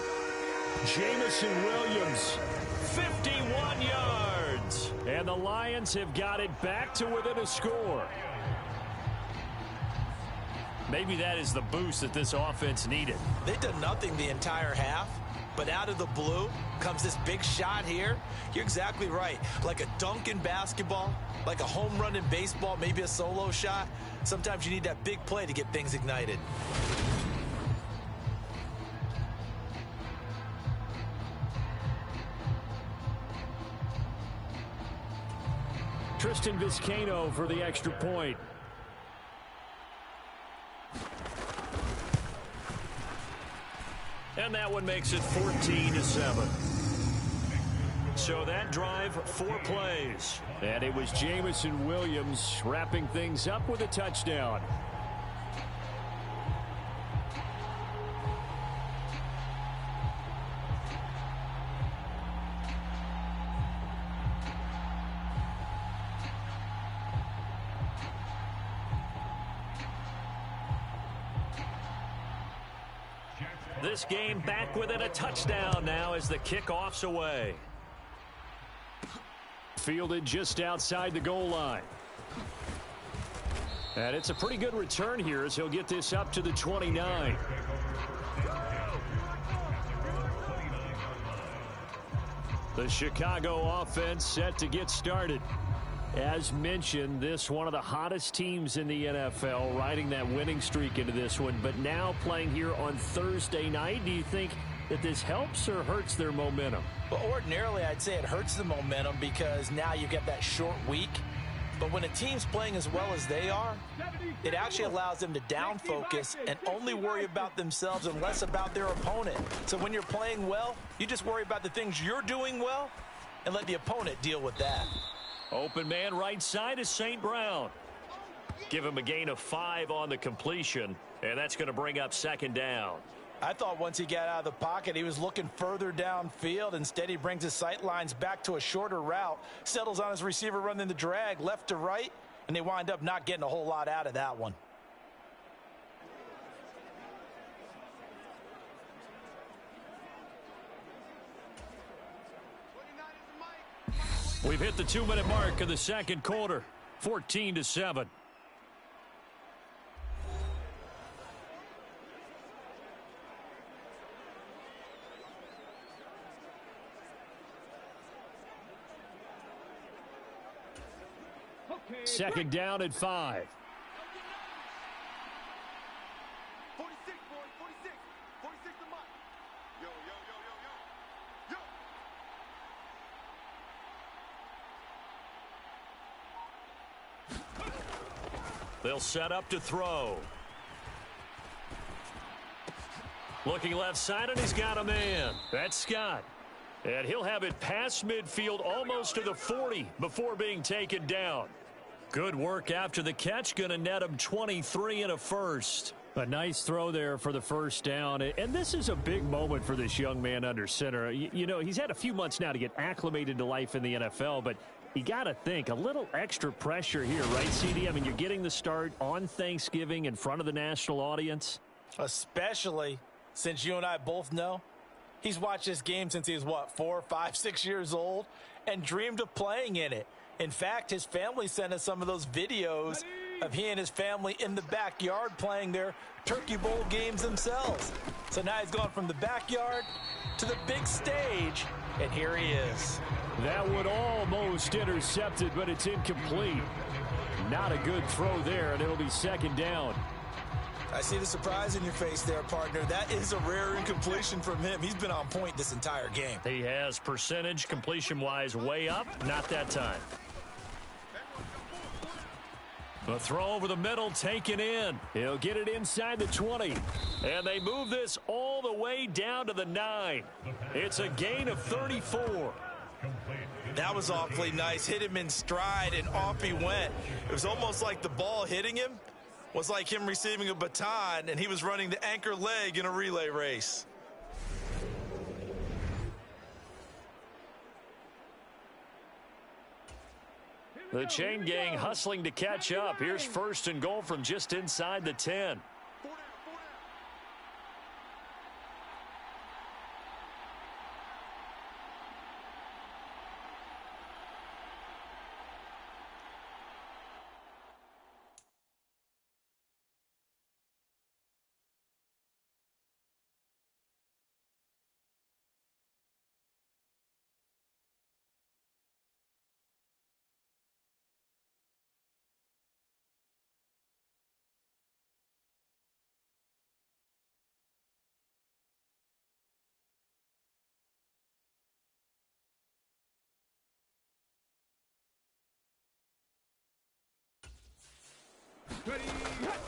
[SPEAKER 2] Jamison Williams, 51 yards. And the Lions have got it back to within a score. Maybe that is the boost that this offense needed.
[SPEAKER 8] They've done nothing the entire half, but out of the blue comes this big shot here. You're exactly right. Like a dunk in basketball, like a home run in baseball, maybe a solo shot. Sometimes you need that big play to get things ignited.
[SPEAKER 1] Tristan Vizcaino for the extra point.
[SPEAKER 2] And that one makes it 14-7. So that drive, 4 plays.
[SPEAKER 1] And it was Jamison Williams wrapping things up with a touchdown.
[SPEAKER 2] This game back within a touchdown now as the kickoff's away.
[SPEAKER 1] Fielded just outside the goal line. And it's a pretty good return here as he'll get this up to the 29. The Chicago offense set to get started. As mentioned, this one of the hottest teams in the NFL, riding that winning streak into this one, but now playing here on Thursday night. Do you think that this helps or hurts their momentum?
[SPEAKER 8] Well, ordinarily, I'd say it hurts the momentum because now you get that short week. But when a team's playing as well as they are, it actually allows them to down focus and only worry about themselves and less about their opponent. So when you're playing well, you just worry about the things you're doing well and let the opponent deal with that.
[SPEAKER 2] Open man right side is St. Brown. Give him a gain of 5 on the completion, and that's going to bring up 2nd down.
[SPEAKER 8] I thought once he got out of the pocket, he was looking further downfield. Instead, he brings his sight lines back to a shorter route, settles on his receiver running the drag left to right, and they wind up not getting a whole lot out of that one.
[SPEAKER 2] We've hit the 2-minute mark of the second quarter, 14-7.
[SPEAKER 1] Second down at 5.
[SPEAKER 10] 46, boy, 46. 46 to Mike. Yo, yo, yo, yo, yo.
[SPEAKER 2] They'll set up to throw. Looking left side, and he's got a man. That's Scott. And he'll have it past midfield almost to the 40 before being taken down. Good work after the catch. Going to net him 23 and a first.
[SPEAKER 1] A nice throw there for the first down. And this is a big moment for this young man under center. You know, he's had a few months now to get acclimated to life in the NFL, but you got to think a little extra pressure here, right, CD? I mean, you're getting the start on Thanksgiving in front of the national audience.
[SPEAKER 8] Especially since you and I both know he's watched this game since he was, 4, 5, 6 years old and dreamed of playing in it. In fact, his family sent us some of those videos of he and his family in the backyard playing their Turkey Bowl games themselves. So now he's gone from the backyard to the big stage, and here he is.
[SPEAKER 1] That one almost intercepted, but it's incomplete. Not a good throw there, and it'll be 2nd down.
[SPEAKER 8] I see the surprise in your face there, partner. That is a rare incompletion from him. He's been on point this entire game.
[SPEAKER 2] He has percentage completion-wise way up. Not that time. The throw over the middle taken in.
[SPEAKER 1] He'll get it inside the 20.
[SPEAKER 2] And they move this all the way down to the 9. It's a gain of 34.
[SPEAKER 8] That was awfully nice. Hit him in stride, and off he went. It was almost like the ball hitting him was like him receiving a baton, and he was running the anchor leg in a relay race.
[SPEAKER 2] The chain gang hustling to catch up. Here's 1st and goal from just inside the 10.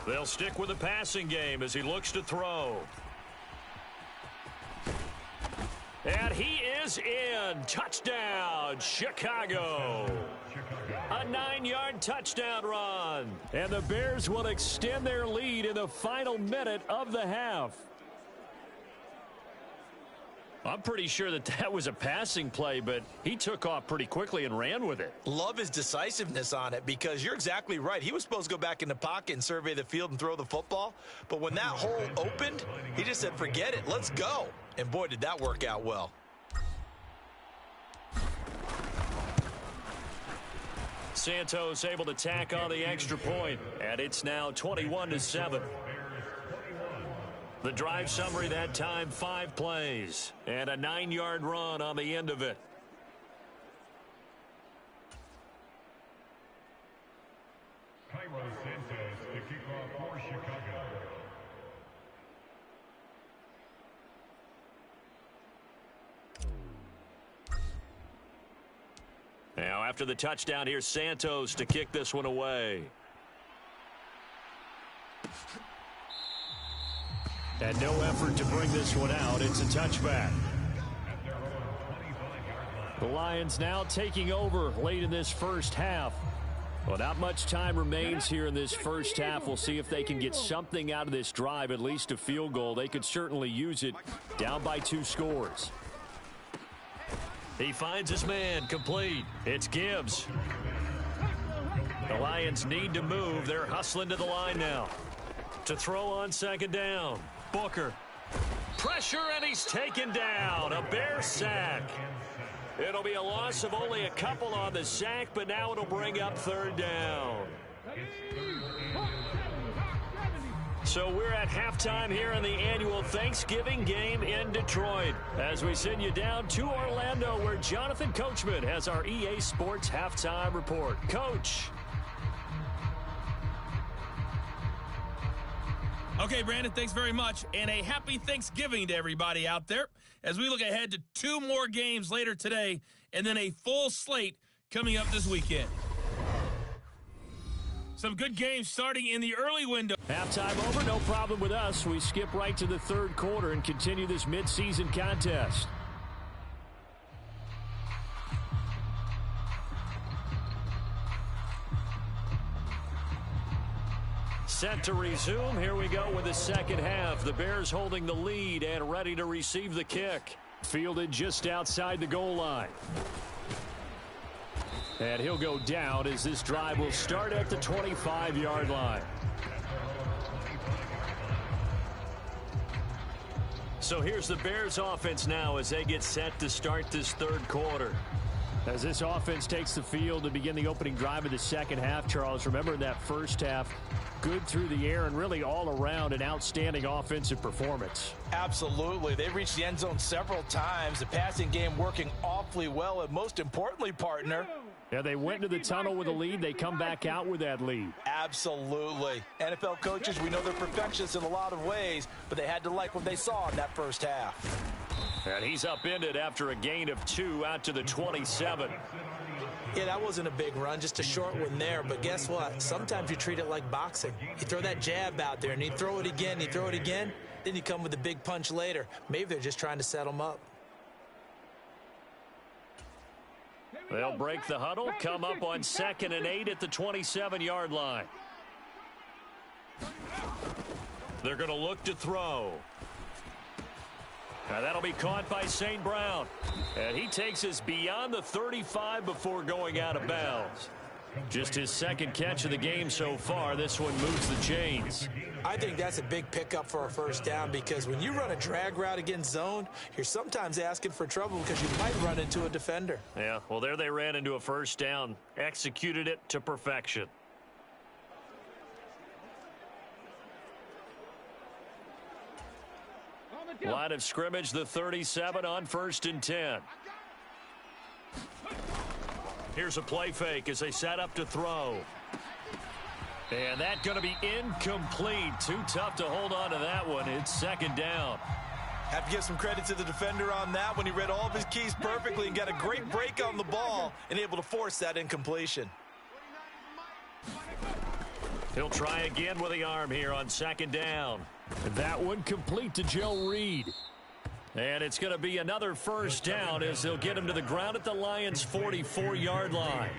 [SPEAKER 2] They'll stick with the passing game as he looks to throw. And he is in. Touchdown, Chicago. A 9-yard touchdown run. And the Bears will extend their lead in the final minute of the half. I'm pretty sure that was a passing play, but he took off pretty quickly and ran with it.
[SPEAKER 8] Love his decisiveness on it because you're exactly right. He was supposed to go back in the pocket and survey the field and throw the football. But when that hole opened, he just said, forget it, let's go. And boy, did that work out well.
[SPEAKER 2] Santos able to tack on the extra point, and it's now 21-7. The drive summary that time, 5 plays and a 9-yard run on the end of it.
[SPEAKER 12] Cairo Santos to kick off for Chicago.
[SPEAKER 2] Now after the touchdown, here's Santos to kick this one away.
[SPEAKER 1] And no effort to bring this one out. It's a touchback. The Lions now taking over late in this first half. Well, not much time remains here in this first half. We'll see if they can get something out of this drive, at least a field goal. They could certainly use it. Down by 2 scores.
[SPEAKER 2] He finds his man, complete. It's Gibbs. The Lions need to move. They're hustling to the line now. To throw on 2nd down. Booker. Pressure, and he's taken down. A Bear sack. It'll be a loss of only a couple on the sack, but now it'll bring up 3rd down. So we're at halftime here in the annual Thanksgiving game in Detroit as we send you down to Orlando where Jonathan Coachman has our EA Sports halftime report. Coach.
[SPEAKER 7] Okay, Brandon, thanks very much. And a happy Thanksgiving to everybody out there as we look ahead to 2 more games later today and then a full slate coming up this weekend. Some good games starting in the early window.
[SPEAKER 1] Halftime over, no problem with us. We skip right to the 3rd quarter and continue this midseason contest.
[SPEAKER 2] Set to resume. Here we go with the second half. The Bears holding the lead and ready to receive the kick.
[SPEAKER 1] Fielded just outside the goal line. And he'll go down as this drive will start at the 25-yard line.
[SPEAKER 2] So here's the Bears offense now as they get set to start this 3rd quarter.
[SPEAKER 1] As this offense takes the field to begin the opening drive of the second half, Charles, remember in that first half, good through the air and really all around an outstanding offensive performance.
[SPEAKER 8] Absolutely. They reached the end zone several times. The passing game working awfully well, and most importantly, partner,
[SPEAKER 1] yeah, they went into the tunnel with a lead. They come back out with that lead.
[SPEAKER 8] Absolutely. NFL coaches, we know they're perfectionists in a lot of ways, but they had to like what they saw in that first half.
[SPEAKER 2] And he's upended after a gain of 2 out to the 27.
[SPEAKER 8] Yeah, that wasn't a big run, just a short one there. But guess what? Sometimes you treat it like boxing. You throw that jab out there, and you throw it again, then you come with a big punch later. Maybe they're just trying to set them up.
[SPEAKER 2] They'll break the huddle, come up on 2nd and 8 at the 27-yard line. They're going to look to throw. Now that'll be caught by St. Brown. And he takes us beyond the 35 before going out of bounds. Just his second catch of the game so far. This one moves the chains.
[SPEAKER 8] I think that's a big pickup for a first down because when you run a drag route against zone, you're sometimes asking for trouble because you might run into a defender.
[SPEAKER 2] Yeah, well, there they ran into a first down. Executed it to perfection. Line of scrimmage, the 37 on 1st and 10. Here's a play fake as they set up to throw. And that's going to be incomplete. Too tough to hold on to that one. It's 2nd down.
[SPEAKER 8] Have to give some credit to the defender on that one. He read all of his keys perfectly and got a great break on the ball and able to force that incompletion.
[SPEAKER 2] He'll try again with the arm here on 2nd down.
[SPEAKER 1] That one complete to Joe Reed.
[SPEAKER 2] And it's going to be another first down as they'll get him to the ground at the Lions' 44-yard line.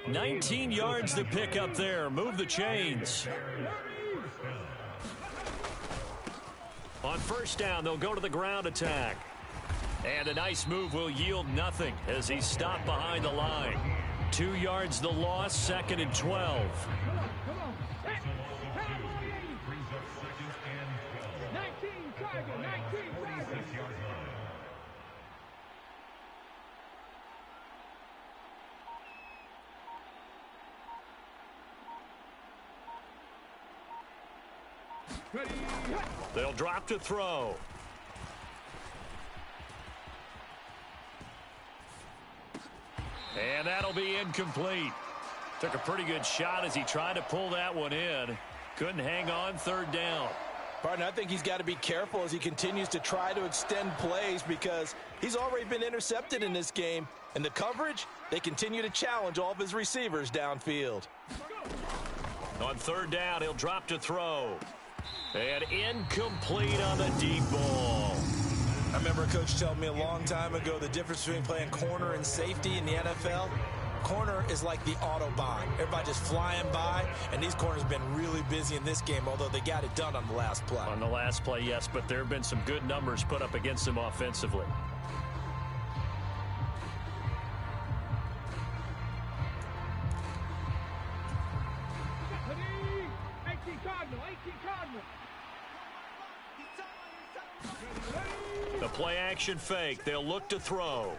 [SPEAKER 2] 19 yards to pick up there. Move the chains. On 1st down, they'll go to the ground attack. And a nice move will yield nothing as he's stopped behind the line. 2 yards the loss, 2nd and 12.
[SPEAKER 6] 19 Tiger, 19 Tiger.
[SPEAKER 2] They'll drop to throw. And that'll be incomplete. Took a pretty good shot as he tried to pull that one in. Couldn't hang on. 3rd down.
[SPEAKER 8] Partner, I think he's got to be careful as he continues to try to extend plays because he's already been intercepted in this game. And the coverage, they continue to challenge all of his receivers downfield.
[SPEAKER 2] On 3rd down, he'll drop to throw. And incomplete on the deep ball.
[SPEAKER 8] I remember a coach telling me a long time ago the difference between playing corner and safety in the NFL. Corner is like the Autobahn. Everybody just flying by, and these corners have been really busy in this game, although they got it done on the last play.
[SPEAKER 2] On the last play, yes, but there have been some good numbers put up against them offensively. The play action fake. They'll look to throw.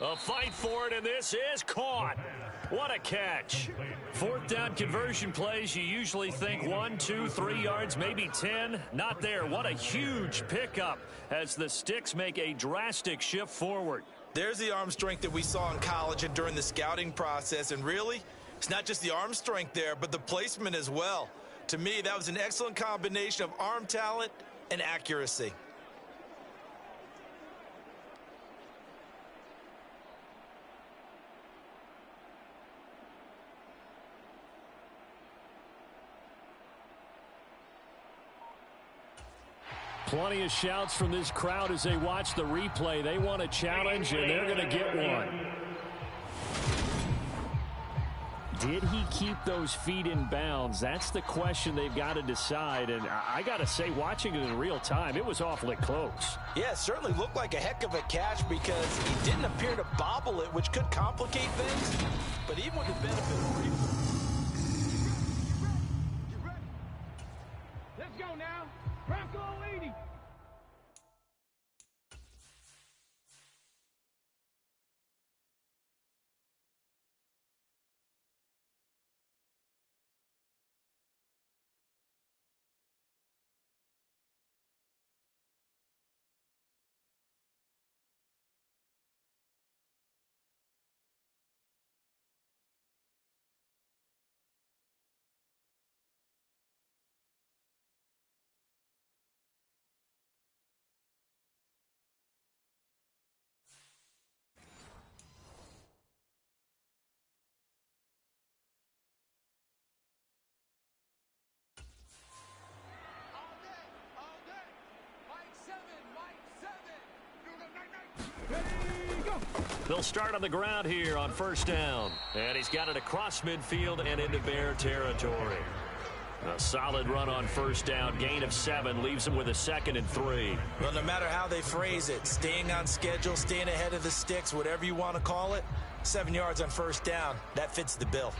[SPEAKER 2] A fight for it, and this is caught. What a catch. 4th down conversion plays, you usually think 1, 2, 3 yards, maybe 10. Not there. What a huge pickup as the Sticks make a drastic shift forward.
[SPEAKER 8] There's the arm strength that we saw in college and during the scouting process, and really, it's not just the arm strength there, but the placement as well. To me, that was an excellent combination of arm talent and accuracy.
[SPEAKER 1] Plenty of shouts from this crowd as they watch the replay. They want a challenge, and they're going to get one. Did he keep those feet in bounds? That's the question they've got to decide. And I got to say, watching it in real time, it was awfully close.
[SPEAKER 8] Yeah, it certainly looked like a heck of a catch because he didn't appear to bobble it, which could complicate things. But even with the benefit of replay.
[SPEAKER 6] Let's go now. Bronco 80.
[SPEAKER 2] They'll start on the ground here on 1st down. And he's got it across midfield and into Bear territory. A solid run on first down. Gain of 7 leaves them with a 2nd and 3.
[SPEAKER 8] Well, no matter how they phrase it, staying on schedule, staying ahead of the sticks, whatever you want to call it, 7 yards on first down, that fits the bill.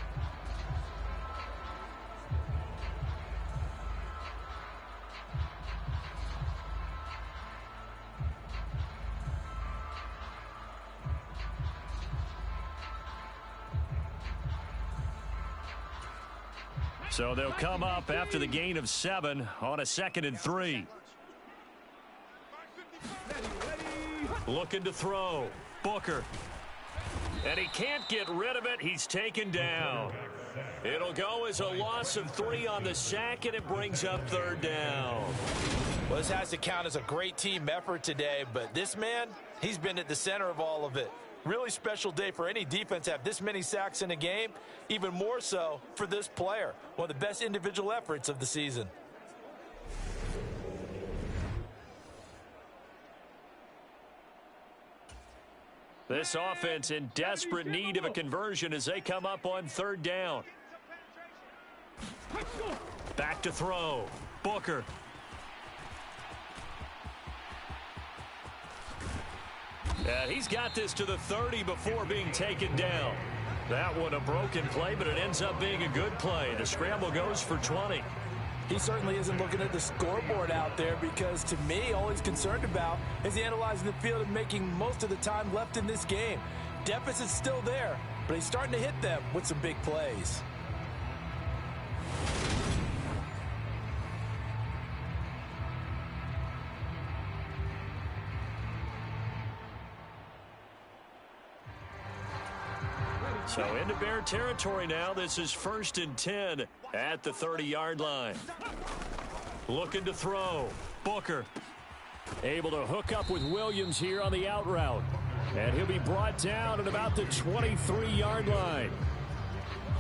[SPEAKER 2] So they'll come up after the gain of 7 on a 2nd and 3. Looking to throw. Booker. And he can't get rid of it. He's taken down. It'll go as a loss of 3 on the sack, and it brings up 3rd down.
[SPEAKER 3] Well, this has to count as a great team effort today, but this man, he's been at the center of all of it. Really special day for any defense to have this many sacks in a game, even more so for this player. One of the best individual efforts of the season.
[SPEAKER 2] This offense in desperate need of a conversion as they come up on 3rd down. Back to throw. Booker. He's got this to the 30 before being taken down. That one a broken play, but it ends up being a good play. The scramble goes for 20.
[SPEAKER 3] He certainly isn't looking at the scoreboard out there because, to me, all he's concerned about is analyzing the field and making most of the time left in this game. Deficit's still there, but he's starting to hit them with some big plays.
[SPEAKER 2] So into Bear territory now. This is 1st and 10 at the 30-yard line. Looking to throw. Booker.
[SPEAKER 1] Able to hook up with Williams here on the out route. And he'll be brought down at about the 23-yard line.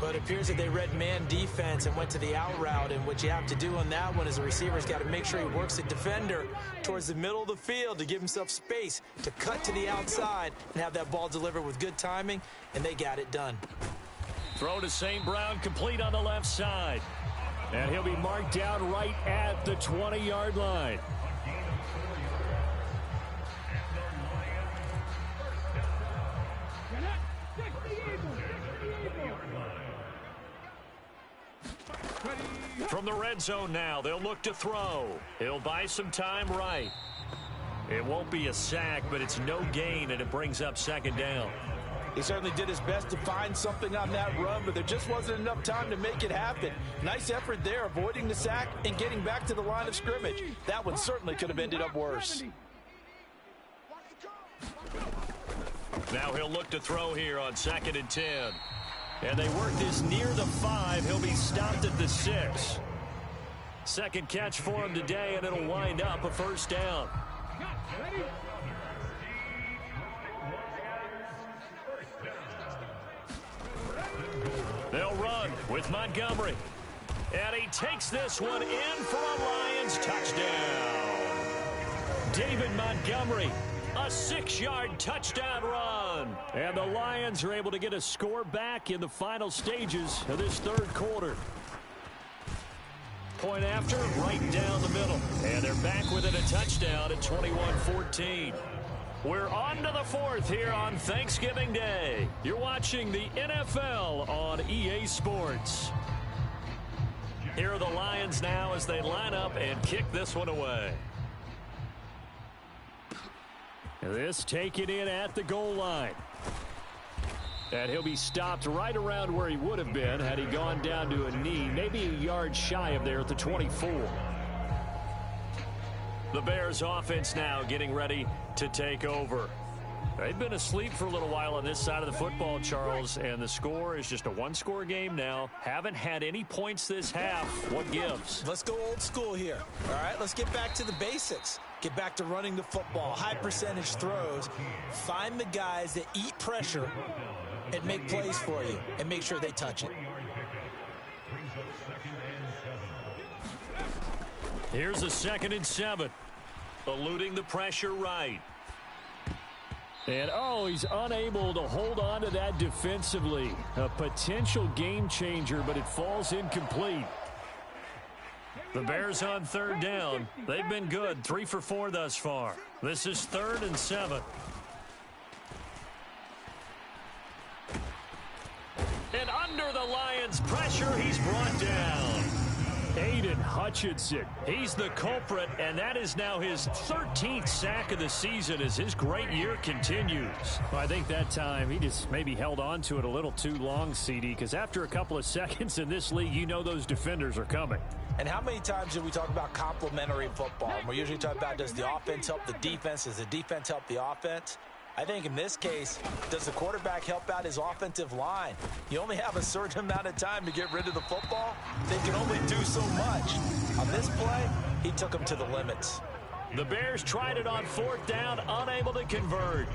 [SPEAKER 8] But it appears that they read man defense and went to the out route, and what you have to do on that one is the receiver's got to make sure he works the defender towards the middle of the field to give himself space to cut to the outside and have that ball delivered with good timing, and they got it done.
[SPEAKER 2] Throw to St. Brown, complete on the left side.
[SPEAKER 1] And he'll be marked down right at the 20-yard line.
[SPEAKER 2] From the red zone now, they'll look to throw. He'll buy some time right. It won't be a sack, but it's no gain, and it brings up 2nd down.
[SPEAKER 3] He certainly did his best to find something on that run, but there just wasn't enough time to make it happen. Nice effort there, avoiding the sack and getting back to the line of scrimmage. That one certainly could have ended up worse.
[SPEAKER 2] Now he'll look to throw here on 2nd and 10. And they work this near the 5. He'll be stopped at the 6. Second catch for him today, and it'll wind up a 1st down. They'll run with Montgomery. And he takes this one in for a Lions touchdown. David Montgomery, a 6-yard touchdown run.
[SPEAKER 1] And the Lions are able to get a score back in the final stages of this 3rd quarter.
[SPEAKER 2] Point after, right down the middle. And they're back within a touchdown at 21-14. We're on to the 4th here on Thanksgiving Day. You're watching the NFL on EA Sports. Here are the Lions now as they line up and kick this one away.
[SPEAKER 1] This taken in at the goal line. And he'll be stopped right around where he would have been had he gone down to a knee, maybe a yard shy of there at the 24.
[SPEAKER 2] The Bears offense now getting ready to take over. They've been asleep for a little while on this side of the football, Charles, and the score is just a 1-score game now. Haven't had any points this half. What gives?
[SPEAKER 8] Let's go old school here. All right, let's get back to the basics. Get back to running the football, high percentage throws. Find the guys that eat pressure and make plays for you and make sure they touch it.
[SPEAKER 2] Here's a 2nd and 7. Eluding the pressure right.
[SPEAKER 1] And, he's unable to hold on to that defensively. A potential game changer, but it falls incomplete.
[SPEAKER 2] The Bears on third down. They've been good, 3 for 4 thus far. This is 3rd and 7. And under the Lions' pressure, he's brought down.
[SPEAKER 1] Aiden Hutchinson.
[SPEAKER 2] He's the culprit, and that is now his 13th sack of the season as his great year continues.
[SPEAKER 1] Well, I think that time he just maybe held on to it a little too long, CD, because after a couple of seconds in this league, you know those defenders are coming.
[SPEAKER 8] And how many times do we talk about complementary football? And we're usually talking about, does the offense help the defense? Does the defense help the offense? I think in this case, does the quarterback help out his offensive line? You only have a certain amount of time to get rid of the football. They can only do so much. On this play, he took them to the limits.
[SPEAKER 2] The Bears tried it on 4th down, unable to convert.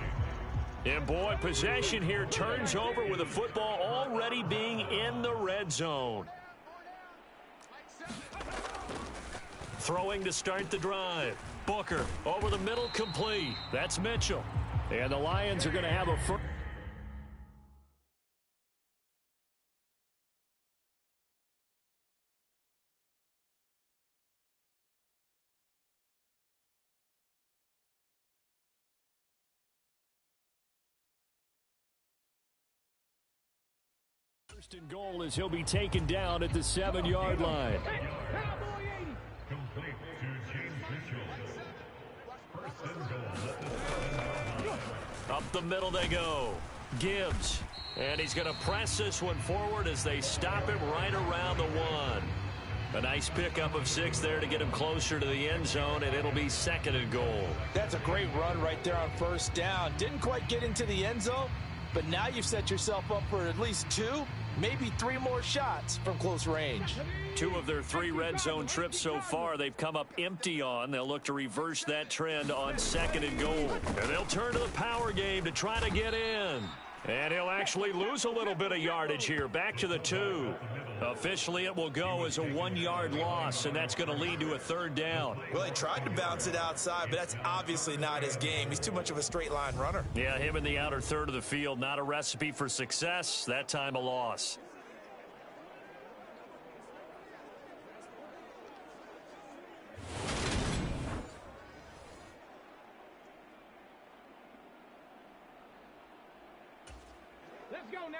[SPEAKER 2] And boy, possession here turns over with the football already being in the red zone. Throwing to start the drive. Booker over the middle, complete. That's Mitchell.
[SPEAKER 1] And the Lions are going to have a first and goal as he'll be taken down at the 7-yard line.
[SPEAKER 12] Complete to James Mitchell. First and goal.
[SPEAKER 2] Up the middle they go. Gibbs. And he's going to press this one forward as they stop him right around the 1. A nice pickup of 6 there to get him closer to the end zone, and it'll be 2nd and goal.
[SPEAKER 8] That's a great run right there on 1st down. Didn't quite get into the end zone, but now you've set yourself up for at least 2, maybe 3 more shots from close range.
[SPEAKER 2] 2 of their 3 red zone trips so far they've come up empty on. They'll look to reverse that trend on 2nd and goal. And they'll turn to the power game to try to get in. And he'll actually lose a little bit of yardage here. Back to the 2. Officially, it will go as a 1-yard loss, and that's going to lead to a 3rd down.
[SPEAKER 8] Well, he tried to bounce it outside, but that's obviously not his game. He's too much of a straight-line runner.
[SPEAKER 2] Yeah, him in the outer third of the field. Not a recipe for success. That time a loss.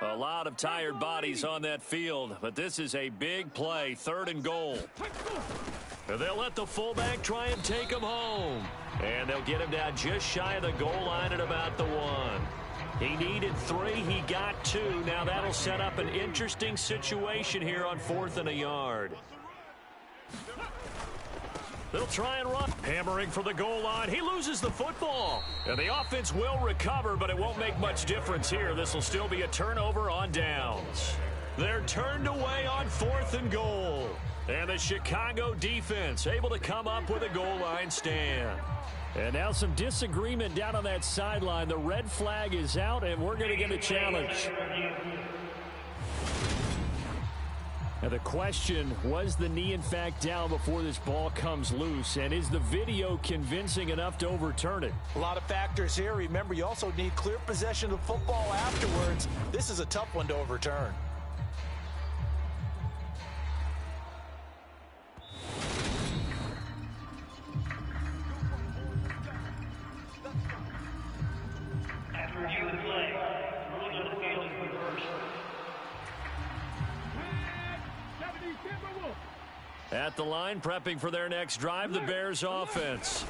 [SPEAKER 2] A lot of tired bodies on that field, but this is a big play, 3rd and goal. They'll let the fullback try and take him home. And they'll get him down just shy of the goal line at about the 1. He needed 3, he got 2. Now that'll set up an interesting situation here on 4th and a yard. They'll try and run. Hammering for the goal line. He loses the football. And the offense will recover, but it won't make much difference here. This will still be a turnover on downs. They're turned away on 4th and goal. And the Chicago defense able to come up with a goal line stand.
[SPEAKER 1] And now some disagreement down on that sideline. The red flag is out, and we're going to get a challenge. Now the question, was the knee in fact down before this ball comes loose? And is the video convincing enough to overturn it?
[SPEAKER 8] A lot of factors here. Remember, you also need clear possession of the football afterwards. This is a tough one to overturn.
[SPEAKER 11] After reviewing the play, ruling on the field is reversed.
[SPEAKER 2] At the line, prepping for their next drive, the Bears offense.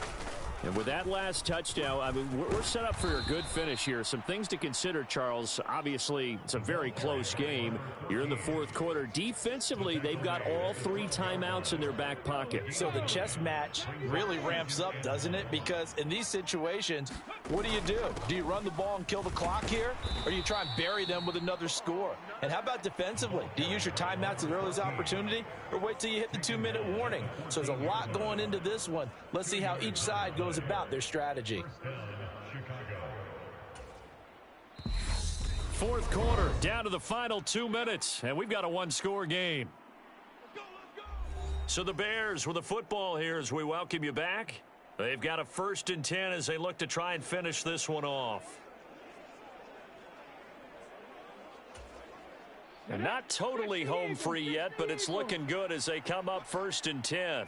[SPEAKER 1] And with that last touchdown, I mean, we're set up for a good finish here. Some things to consider, Charles. Obviously, it's a very close game. You're in the 4th quarter. Defensively, they've got all 3 timeouts in their back pocket.
[SPEAKER 8] So the chess match really ramps up, doesn't it? Because in these situations, what do? Do you run the ball and kill the clock here? Or do you try and bury them with another score? And how about defensively? Do you use your timeouts at the earliest opportunity? Or wait till you hit the 2-minute warning? So there's a lot going into this one. Let's see how each side goes about their strategy.
[SPEAKER 2] 4th quarter, down to the final 2 minutes, and we've got a 1-score game. So the Bears with the football here as we welcome you back. They've got a 1st and 10 as they look to try and finish this one off. And not totally home free yet, but it's looking good as they come up 1st and 10.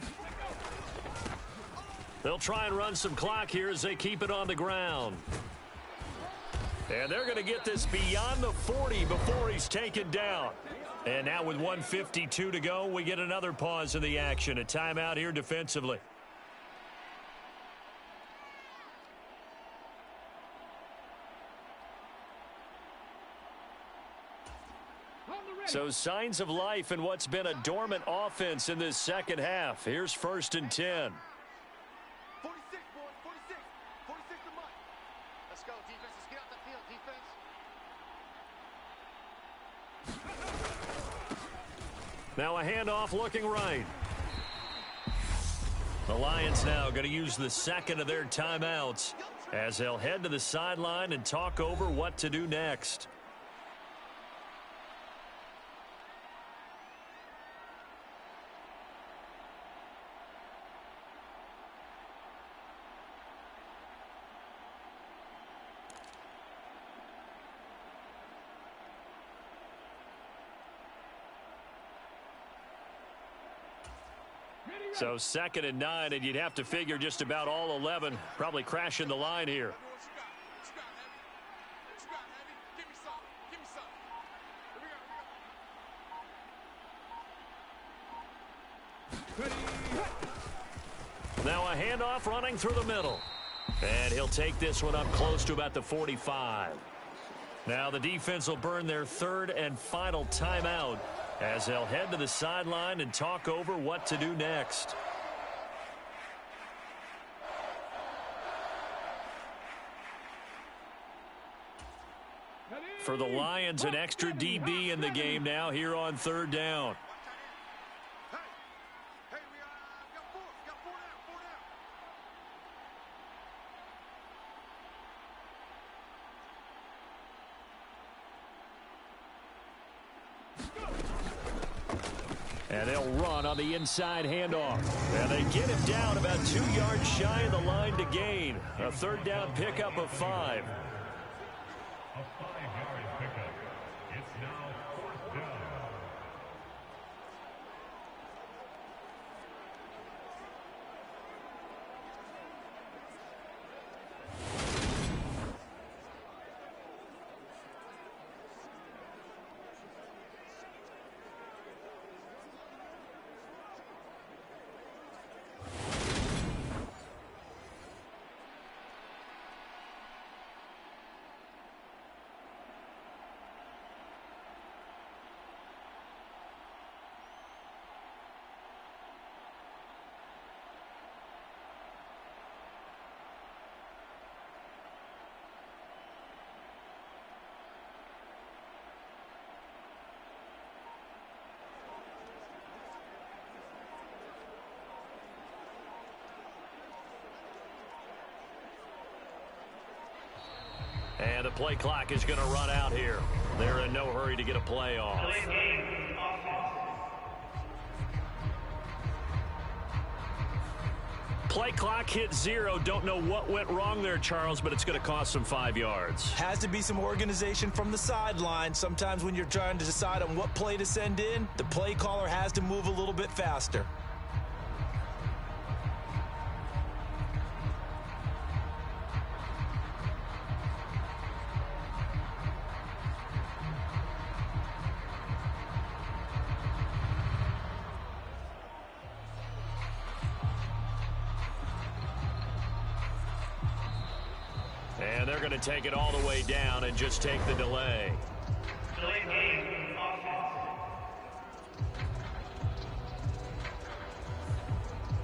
[SPEAKER 2] They'll try and run some clock here as they keep it on the ground. And they're going to get this beyond the 40 before he's taken down. And now with 1:52 to go, we get another pause in the action. A timeout here defensively. So signs of life in what's been a dormant offense in this second half. Here's 1st and 10.
[SPEAKER 10] 46, boys, 46. 46 to Mike. Let's go, defense. Let's get out the field, defense.
[SPEAKER 2] Now a handoff looking right. The Lions now going to use the second of their timeouts as they'll head to the sideline and talk over what to do next. So 2nd and 9, and you'd have to figure just about all 11 probably crashing the line here. Now a handoff running through the middle. And he'll take this one up close to about the 45. Now the defense will burn their 3rd and final timeout as they'll head to the sideline and talk over what to do next. For the Lions, an extra DB in the game now here on 3rd down. And they'll run on the inside handoff. And they get him down about 2 yards shy of the line to gain. A 3rd down pickup of 5.
[SPEAKER 12] A 5-yard pickup. It's now 4th down.
[SPEAKER 2] And the play clock is going to run out here. They're in no hurry to get a play off. Play clock hit 0. Don't know what went wrong there, Charles, but it's going to cost them 5 yards.
[SPEAKER 8] Has to be some organization from the sideline. Sometimes when you're trying to decide on what play to send in, the play caller has to move a little bit faster.
[SPEAKER 2] And they're going to take it all the way down and just take the delay.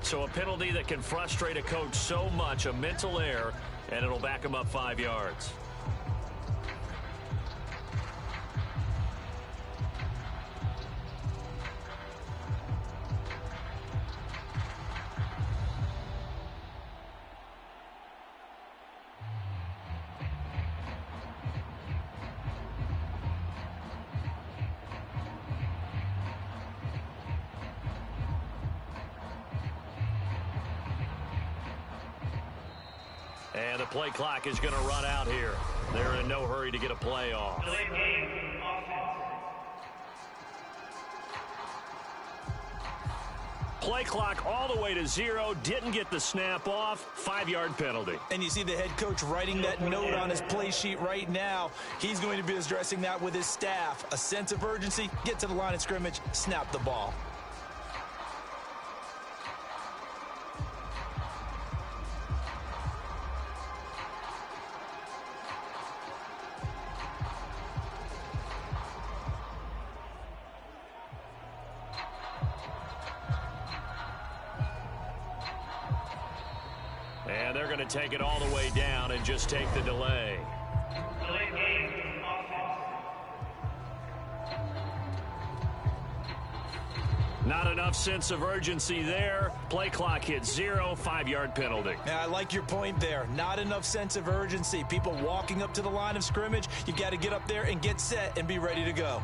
[SPEAKER 2] So a penalty that can frustrate a coach so much, a mental error, and it'll back him up 5 yards. And the play clock is going to run out here. They're in no hurry to get a play off. Play clock all the way to 0. Didn't get the snap off. 5-yard penalty.
[SPEAKER 8] And you see the head coach writing that note on his play sheet right now. He's going to be addressing that with his staff. A sense of urgency, get to the line of scrimmage, snap the ball.
[SPEAKER 2] And they're going to take it all the way down and just take the delay. Not enough sense of urgency there. Play clock hits 0, 5-yard penalty.
[SPEAKER 8] Yeah, I like your point there. Not enough sense of urgency. People walking up to the line of scrimmage, you got to get up there and get set and be ready to go.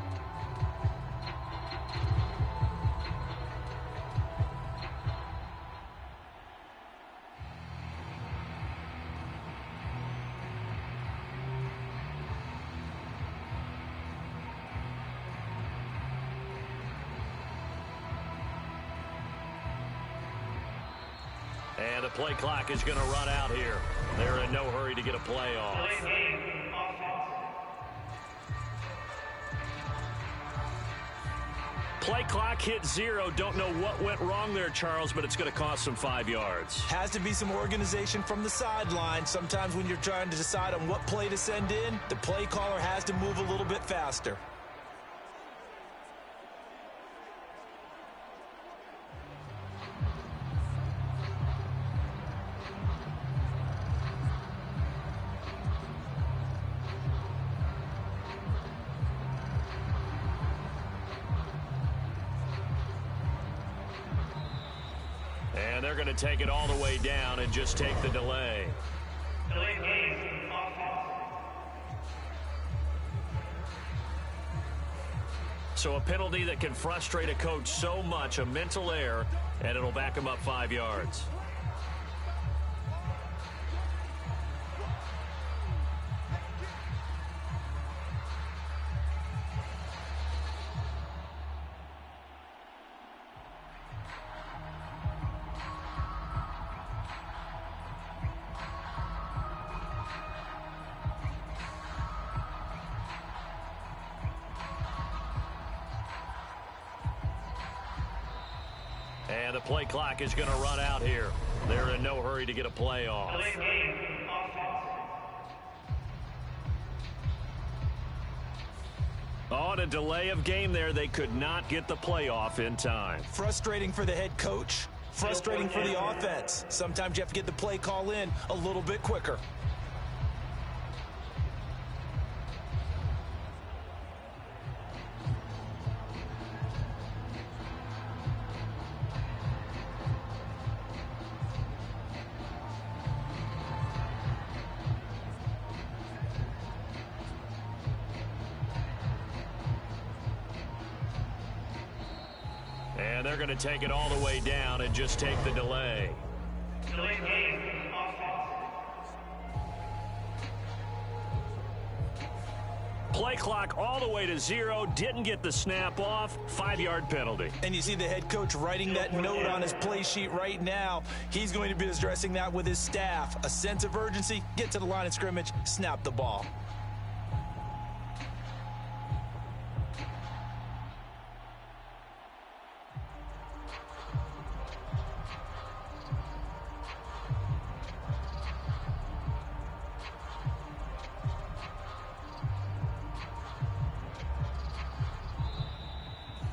[SPEAKER 2] And the play clock is going to run out here. They're in no hurry to get a play off. Play clock hit 0. Don't know what went wrong there, Charles, but it's going to cost them 5 yards.
[SPEAKER 8] Has to be some organization from the sideline. Sometimes when you're trying to decide on what play to send in, the play caller has to move a little bit faster.
[SPEAKER 2] And they're going to take it all the way down and just take the delay. So a penalty that can frustrate a coach so much, a mental error, and it'll back him up 5 yards. And the play clock is going to run out here. They're in no hurry to get a play off. On a delay of game there, they could not get the play off in time.
[SPEAKER 8] Frustrating for the head coach. Frustrating for the offense. Sometimes you have to get the play call in a little bit quicker.
[SPEAKER 2] And they're going to take it all the way down and just take the delay. Play clock all the way to 0. Didn't get the snap off. 5-yard penalty.
[SPEAKER 8] And you see the head coach writing that note on his play sheet right now. He's going to be addressing that with his staff. A sense of urgency, get to the line of scrimmage, snap the ball.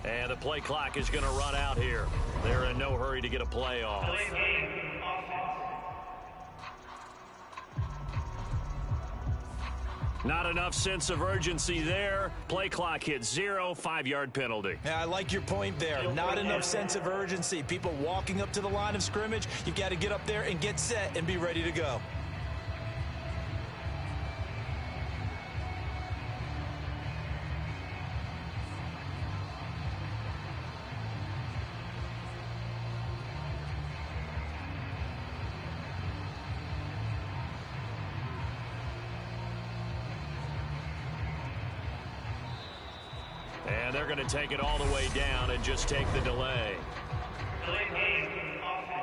[SPEAKER 2] And the play clock is going to run out here. They're in no hurry to get a play off. Not enough sense of urgency there. Play clock hits 0, 5-yard penalty.
[SPEAKER 8] Yeah, I like your point there. Not enough sense of urgency. People walking up to the line of scrimmage, you've got to get up there and get set and be ready to go.
[SPEAKER 2] And they're going to take it all the way down and just take the delay.
[SPEAKER 11] Delay game, offense.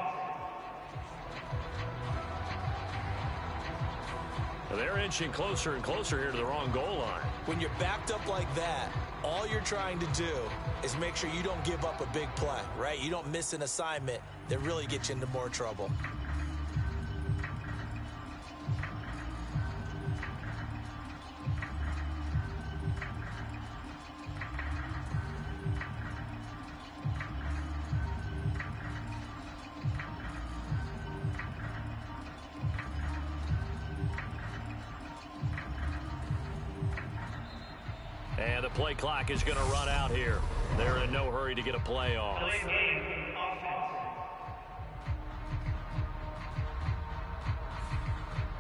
[SPEAKER 2] They're inching closer and closer here to the wrong goal line.
[SPEAKER 8] When you're backed up like that, all you're trying to do is make sure you don't give up a big play, right? You don't miss an assignment that really gets you into more trouble.
[SPEAKER 2] And the play clock is going to run out here. They're in no hurry to get a play off.
[SPEAKER 11] Delay game, offense.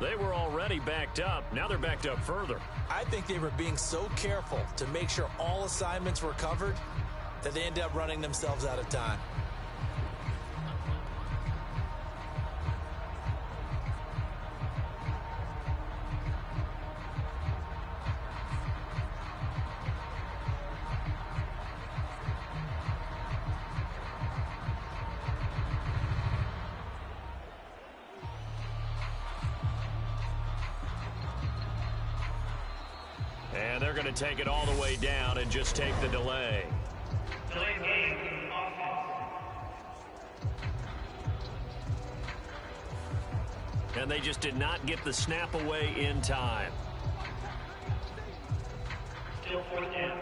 [SPEAKER 2] They were already backed up. Now they're backed up further.
[SPEAKER 8] I think they were being so careful to make sure all assignments were covered that they ended up running themselves out of time.
[SPEAKER 2] And they're going to take it all the way down and just take the delay.
[SPEAKER 11] Delay game, offense.
[SPEAKER 2] And they just did not get the snap away in time.
[SPEAKER 11] Still fourth down.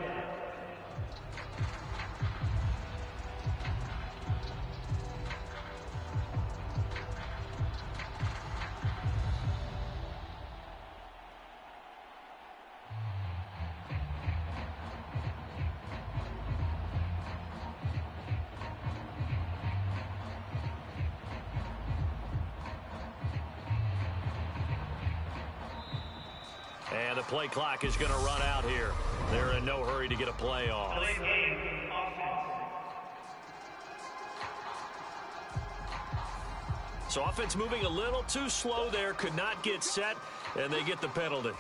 [SPEAKER 2] And the play clock is going to run out here. They're in no hurry to get a play off.
[SPEAKER 11] Delay game, offense.
[SPEAKER 2] So offense moving a little too slow there, could not get set, and they get the penalty.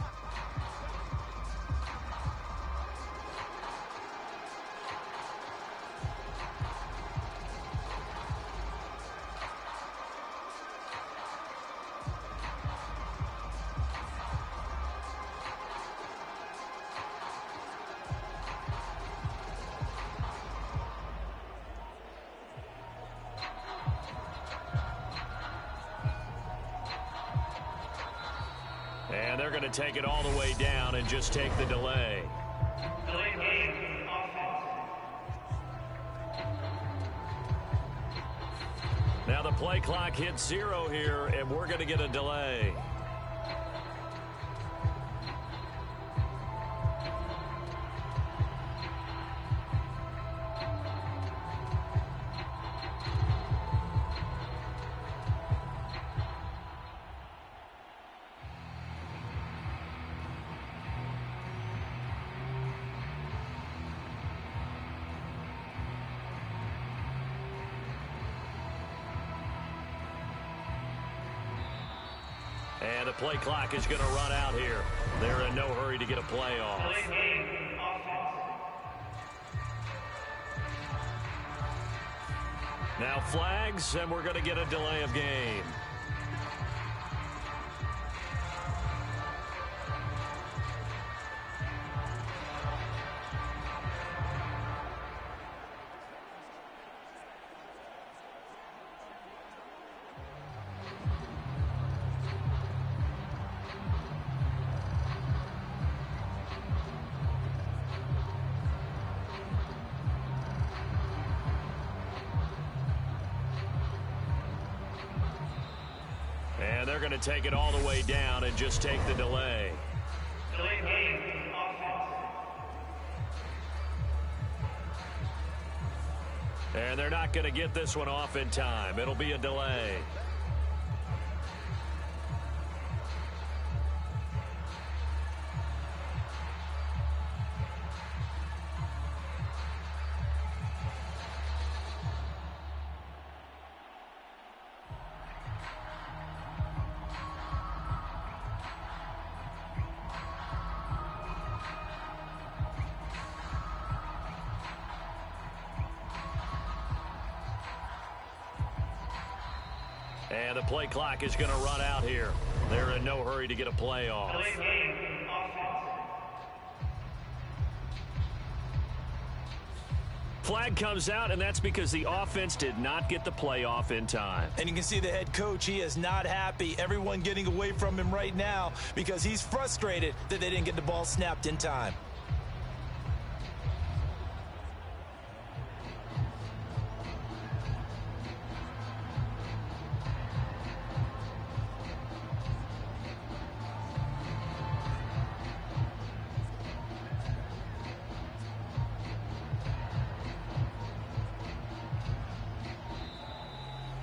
[SPEAKER 2] And they're going to take it all the way down and just take the delay.
[SPEAKER 11] Delay game, offense.
[SPEAKER 2] Now the play clock hits 0 here, and we're going to get a delay. And the play clock is going to run out here. They're in no hurry to get a play off.
[SPEAKER 11] Delay game, offense.
[SPEAKER 2] Now flags, and we're going to get a delay of game. And they're going to take it all the way down and just take the delay.
[SPEAKER 11] Delay game, offense.
[SPEAKER 2] And they're not going to get this one off in time. It'll be a delay. And the play clock is going to run out here. They're in no hurry to get a play off. Flag comes out, and that's because the offense did not get the play off in time.
[SPEAKER 8] And you can see the head coach, he is not happy. Everyone getting away from him right now because he's frustrated that they didn't get the ball snapped in time.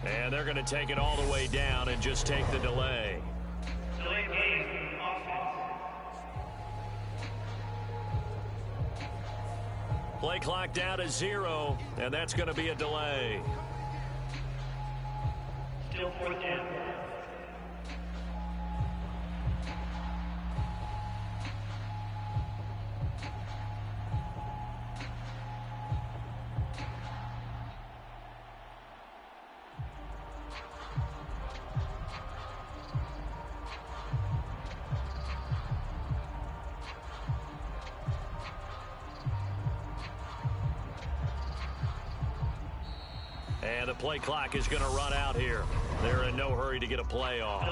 [SPEAKER 2] And they're going to take it all the way down and just take the delay. Play clock down to 0, and that's going to be a delay.
[SPEAKER 11] Still 4-10.
[SPEAKER 2] And the play clock is going to run out here. They're in no hurry to get a play off.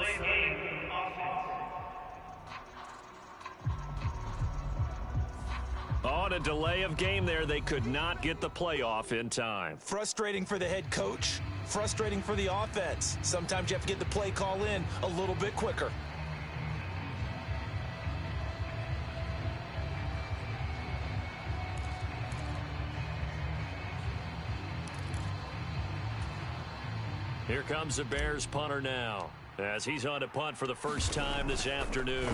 [SPEAKER 2] On a delay of game there, they could not get the playoff in time.
[SPEAKER 8] Frustrating for the head coach, frustrating for the offense. Sometimes you have to get the play call in a little bit quicker.
[SPEAKER 2] Here comes the Bears punter now, as he's on to punt for the first time this afternoon.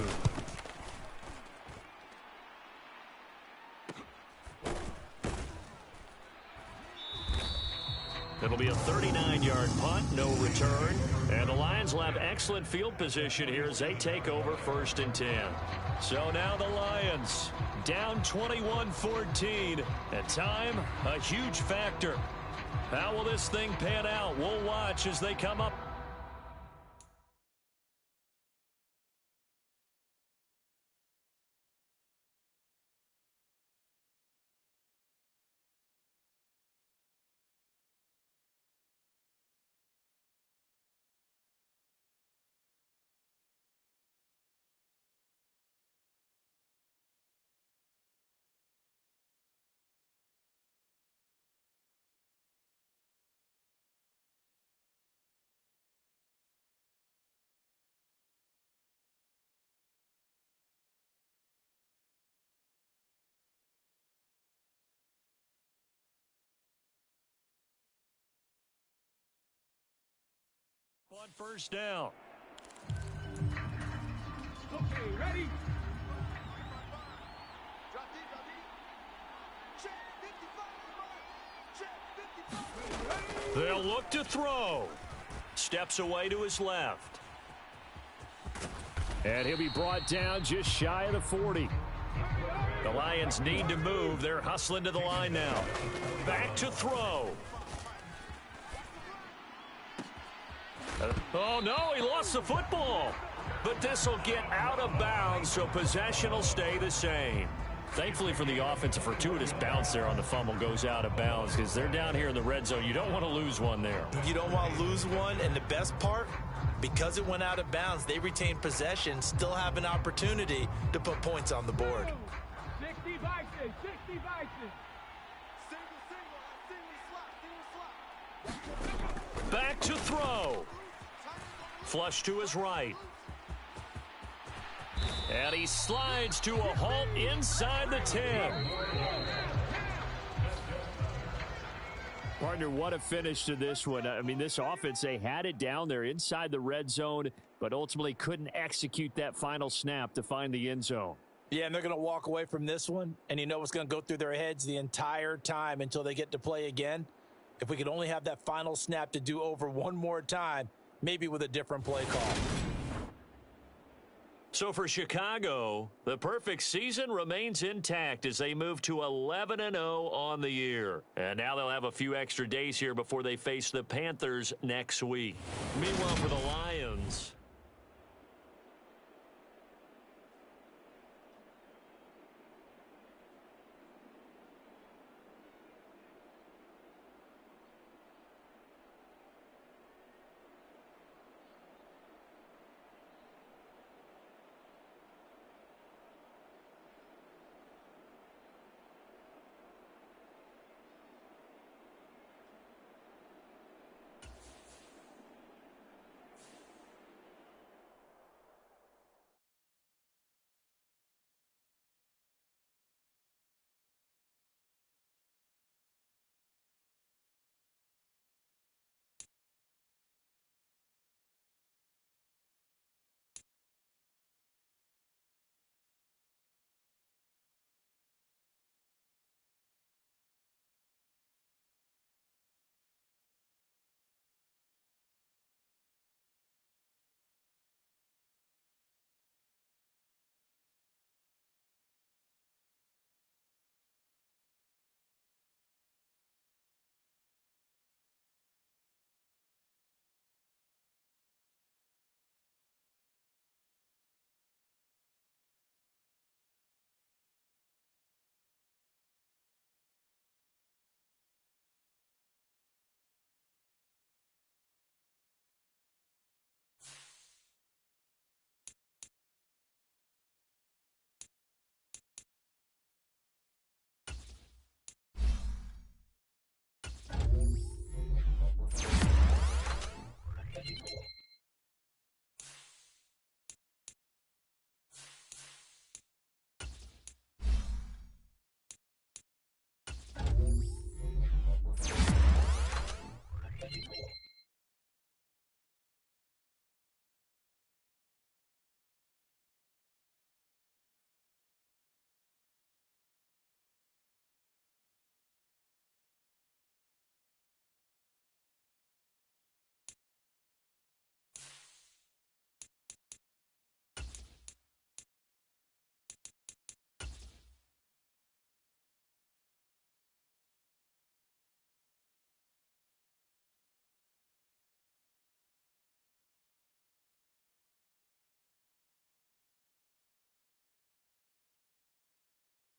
[SPEAKER 2] It'll be a 39-yard punt, no return. And the Lions will have excellent field position here as they take over 1st and 10. So now the Lions down 21-14, and time a huge factor. How will this thing pan out? We'll watch as they come up. On 1st down.
[SPEAKER 6] Okay, ready?
[SPEAKER 2] They'll look to throw. Steps away to his left.
[SPEAKER 1] And he'll be brought down just shy of the 40.
[SPEAKER 2] The Lions need to move. They're hustling to the line now. Back to throw. Oh, no, he lost the football. But this will get out of bounds, so possession will stay the same.
[SPEAKER 1] Thankfully for the offense, a fortuitous bounce there on the fumble goes out of bounds because they're down here in the red zone. You don't want to lose one there.
[SPEAKER 8] You don't want to lose one, and the best part, because it went out of bounds, they retain possession, still have an opportunity to put points on the board.
[SPEAKER 6] 60 vices, 60 vices.
[SPEAKER 2] Back to throw. Flush to his right. And he slides to a halt inside the 10.
[SPEAKER 1] Partner, what a finish to this one. I mean, this offense, they had it down there inside the red zone, but ultimately couldn't execute that final snap to find the end zone.
[SPEAKER 8] Yeah, and they're going to walk away from this one, and you know what's going to go through their heads the entire time until they get to play again. If we could only have that final snap to do over one more time, maybe with a different play call.
[SPEAKER 2] So for Chicago, the perfect season remains intact as they move to 11-0 on the year. And now they'll have a few extra days here before they face the Panthers next week. Meanwhile, for the Lions,